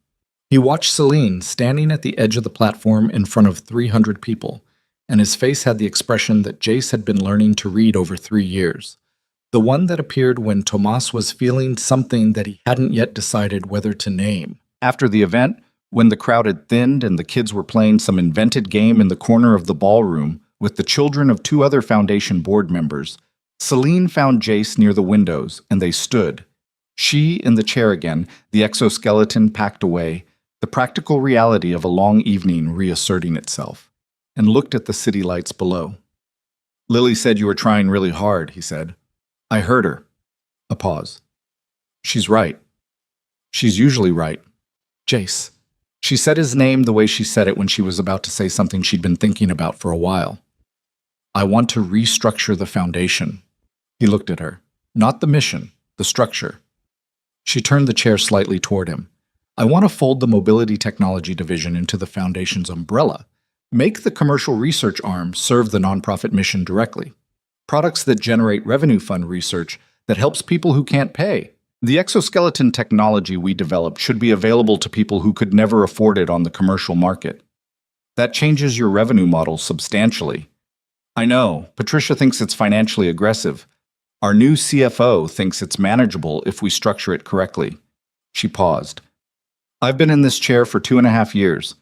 He watched Celine standing at the edge of the platform in front of 300 people, and his face had the expression that Jace had been learning to read over 3 years. The one that appeared when Tomas was feeling something that he hadn't yet decided whether to name. After the event, when the crowd had thinned and the kids were playing some invented game in the corner of the ballroom with the children of 2 other Foundation board members, Celine found Jace near the windows, and they stood. She in the chair again, the exoskeleton packed away, the practical reality of a long evening reasserting itself, and looked at the city lights below. "Lily said you were trying really hard," he said. "I heard her." A pause. "She's right. She's usually right." Jace. She said his name the way she said it when she was about to say something she'd been thinking about for a while. "I want to restructure the Foundation." He looked at her. Not the mission, the structure. She turned the chair slightly toward him. "I want to fold the Mobility Technology Division into the Foundation's umbrella. Make the commercial research arm serve the nonprofit mission directly. Products that generate revenue fund research that helps people who can't pay. The exoskeleton technology we developed should be available to people who could never afford it on the commercial market. That changes your revenue model substantially. I know, Patricia thinks it's financially aggressive. Our new CFO thinks it's manageable if we structure it correctly." She paused. "I've been in this chair for 2.5 years.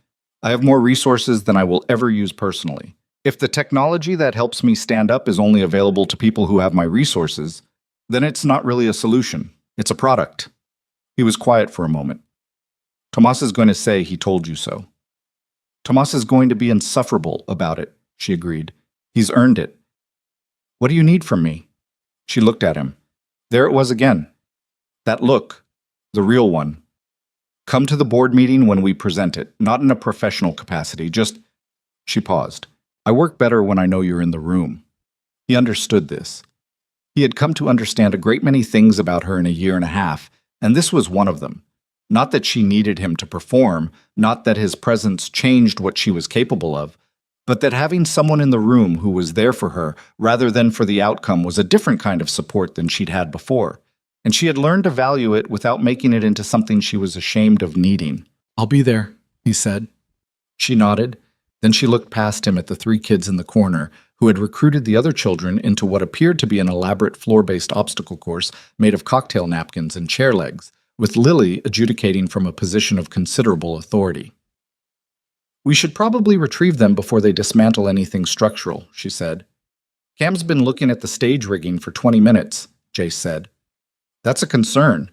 I have more resources than I will ever use personally. If the technology that helps me stand up is only available to people who have my resources, then it's not really a solution. It's a product." He was quiet for a moment. "Tomas is going to say he told you so." "Tomas is going to be insufferable about it," she agreed. "He's earned it." "What do you need from me?" She looked at him. There it was again. That look, the real one. "Come to the board meeting when we present it, not in a professional capacity, just—" She paused. "I work better when I know you're in the room." He understood this. He had come to understand a great many things about her in a 1.5 years, and this was one of them. Not that she needed him to perform, not that his presence changed what she was capable of, but that having someone in the room who was there for her rather than for the outcome was a different kind of support than she'd had before, and she had learned to value it without making it into something she was ashamed of needing. "I'll be there," he said. She nodded. Then she looked past him at the 3 kids in the corner who had recruited the other children into what appeared to be an elaborate floor-based obstacle course made of cocktail napkins and chair legs, with Lily adjudicating from a position of considerable authority. "We should probably retrieve them before they dismantle anything structural," she said. "Cam's been looking at the stage rigging for 20 minutes, Jace said. "That's a concern."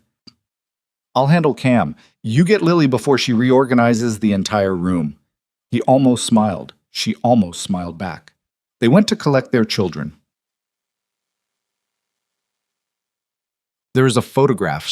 "I'll handle Cam. You get Lily before she reorganizes the entire room." He almost smiled. She almost smiled back. They went to collect their children. There is a photograph,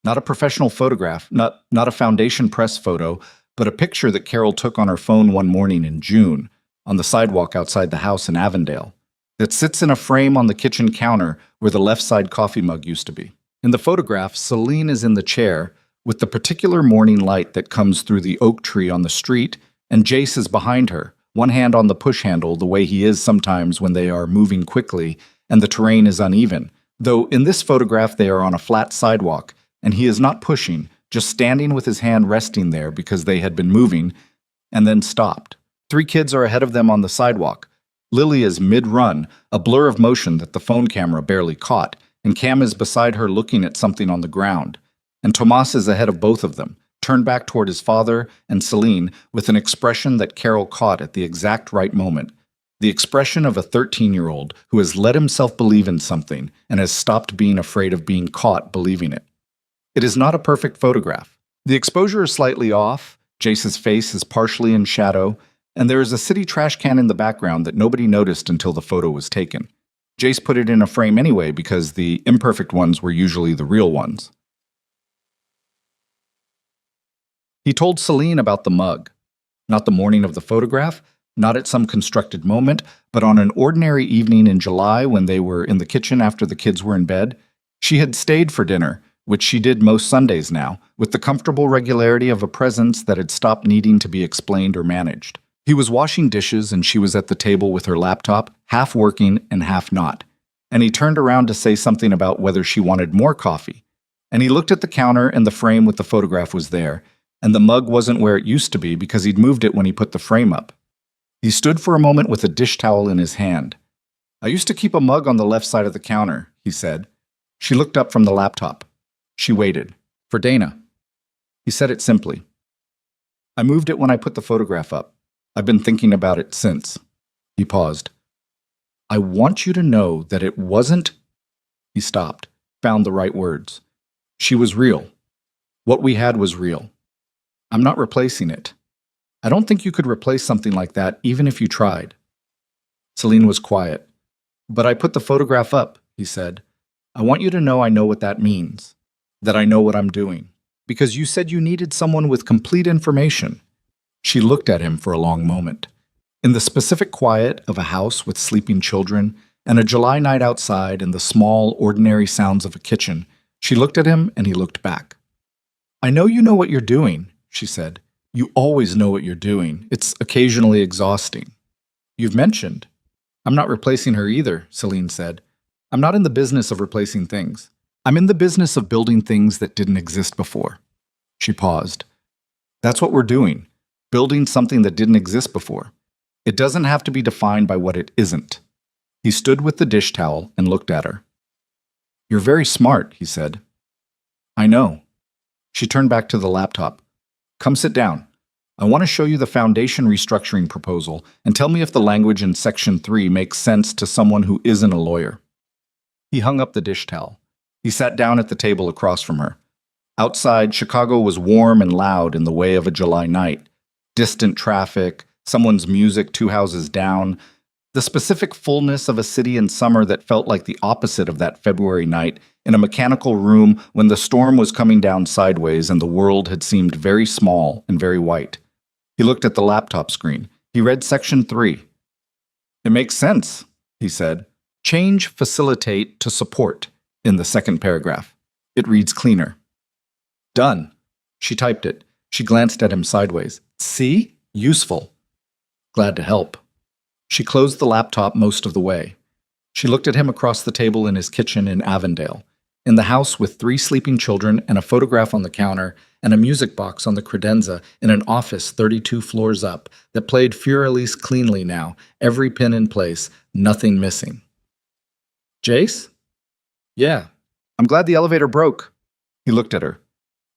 not a professional photograph, not a Foundation press photo, but a picture that Carol took on her phone one morning in June, on the sidewalk outside the house in Avondale, that sits in a frame on the kitchen counter where the left side coffee mug used to be. In the photograph, Celine is in the chair, with the particular morning light that comes through the oak tree on the street, and Jace is behind her, one hand on the push handle the way he is sometimes when they are moving quickly and the terrain is uneven, though in this photograph they are on a flat sidewalk, and he is not pushing, just standing with his hand resting there because they had been moving, and then stopped. 3 kids are ahead of them on the sidewalk. Lily is mid-run, a blur of motion that the phone camera barely caught, and Cam is beside her looking at something on the ground. And Tomas is ahead of both of them, turned back toward his father and Celine with an expression that Carol caught at the exact right moment. The expression of a 13-year-old who has let himself believe in something and has stopped being afraid of being caught believing it. It is not a perfect photograph. The exposure is slightly off, Jace's face is partially in shadow, and there is a city trash can in the background that nobody noticed until the photo was taken. Jace put it in a frame anyway because the imperfect ones were usually the real ones. He told Celine about the mug. Not the morning of the photograph, not at some constructed moment, but on an ordinary evening in July when they were in the kitchen after the kids were in bed. She had stayed for dinner, which she did most Sundays now, with the comfortable regularity of a presence that had stopped needing to be explained or managed. He was washing dishes and she was at the table with her laptop, half working and half not. And he turned around to say something about whether she wanted more coffee. And he looked at the counter and the frame with the photograph was there, and the mug wasn't where it used to be because he'd moved it when he put the frame up. He stood for a moment with a dish towel in his hand. "I used to keep a mug on the left side of the counter," he said. She looked up from the laptop. She waited. "For Dana." He said it simply. "I moved it when I put the photograph up. I've been thinking about it since." He paused. "I want you to know that it wasn't—" He stopped, found the right words. "She was real. What we had was real. I'm not replacing it. I don't think you could replace something like that even if you tried." Celine was quiet. "But I put the photograph up," he said. "I want you to know I know what that means. That I know what I'm doing. Because you said you needed someone with complete information." She looked at him for a long moment. In the specific quiet of a house with sleeping children and a July night outside and the small, ordinary sounds of a kitchen, she looked at him and he looked back. "I know you know what you're doing," she said. "You always know what you're doing. It's occasionally exhausting. You've mentioned." "I'm not replacing her either," Celine said. "I'm not in the business of replacing things. I'm in the business of building things that didn't exist before." She paused. "That's what we're doing. Building something that didn't exist before. It doesn't have to be defined by what it isn't." He stood with the dish towel and looked at her. "You're very smart," he said. "I know." She turned back to the laptop. "Come sit down. I want to show you the foundation restructuring proposal and tell me if the language in Section 3 makes sense to someone who isn't a lawyer." He hung up the dish towel. He sat down at the table across from her. Outside, Chicago was warm and loud in the way of a July night. Distant traffic, someone's music 2 houses down, the specific fullness of a city in summer that felt like the opposite of that February night in a mechanical room when the storm was coming down sideways and the world had seemed very small and very white. He looked at the laptop screen. He read Section 3. "It makes sense," he said. "Change, facilitate, to support," in the second paragraph. It reads cleaner. "Done." She typed it. She glanced at him sideways. "See? Useful." "Glad to help." She closed the laptop most of the way. She looked at him across the table in his kitchen in Avondale, in the house with 3 sleeping children and a photograph on the counter and a music box on the credenza in an office 32 floors up that played Furelise cleanly now, every pin in place, nothing missing. "Jace?" "Yeah. I'm glad the elevator broke." He looked at her.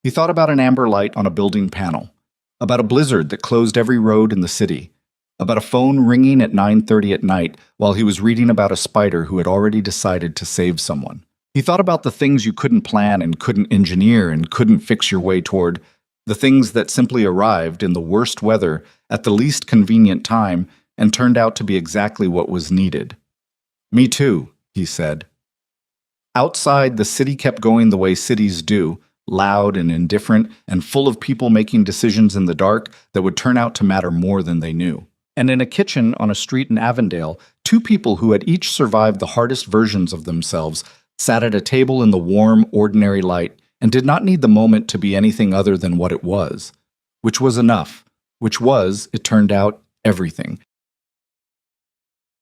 He thought about an amber light on a building panel, about a blizzard that closed every road in the city, about a phone ringing at 9:30 at night while he was reading about a spider who had already decided to save someone. He thought about the things you couldn't plan and couldn't engineer and couldn't fix your way toward, the things that simply arrived in the worst weather at the least convenient time and turned out to be exactly what was needed. "Me too," he said. Outside, the city kept going the way cities do, loud and indifferent and full of people making decisions in the dark that would turn out to matter more than they knew. And in a kitchen on a street in Avondale, 2 people who had each survived the hardest versions of themselves sat at a table in the warm, ordinary light and did not need the moment to be anything other than what it was, which was enough, which was, it turned out, everything.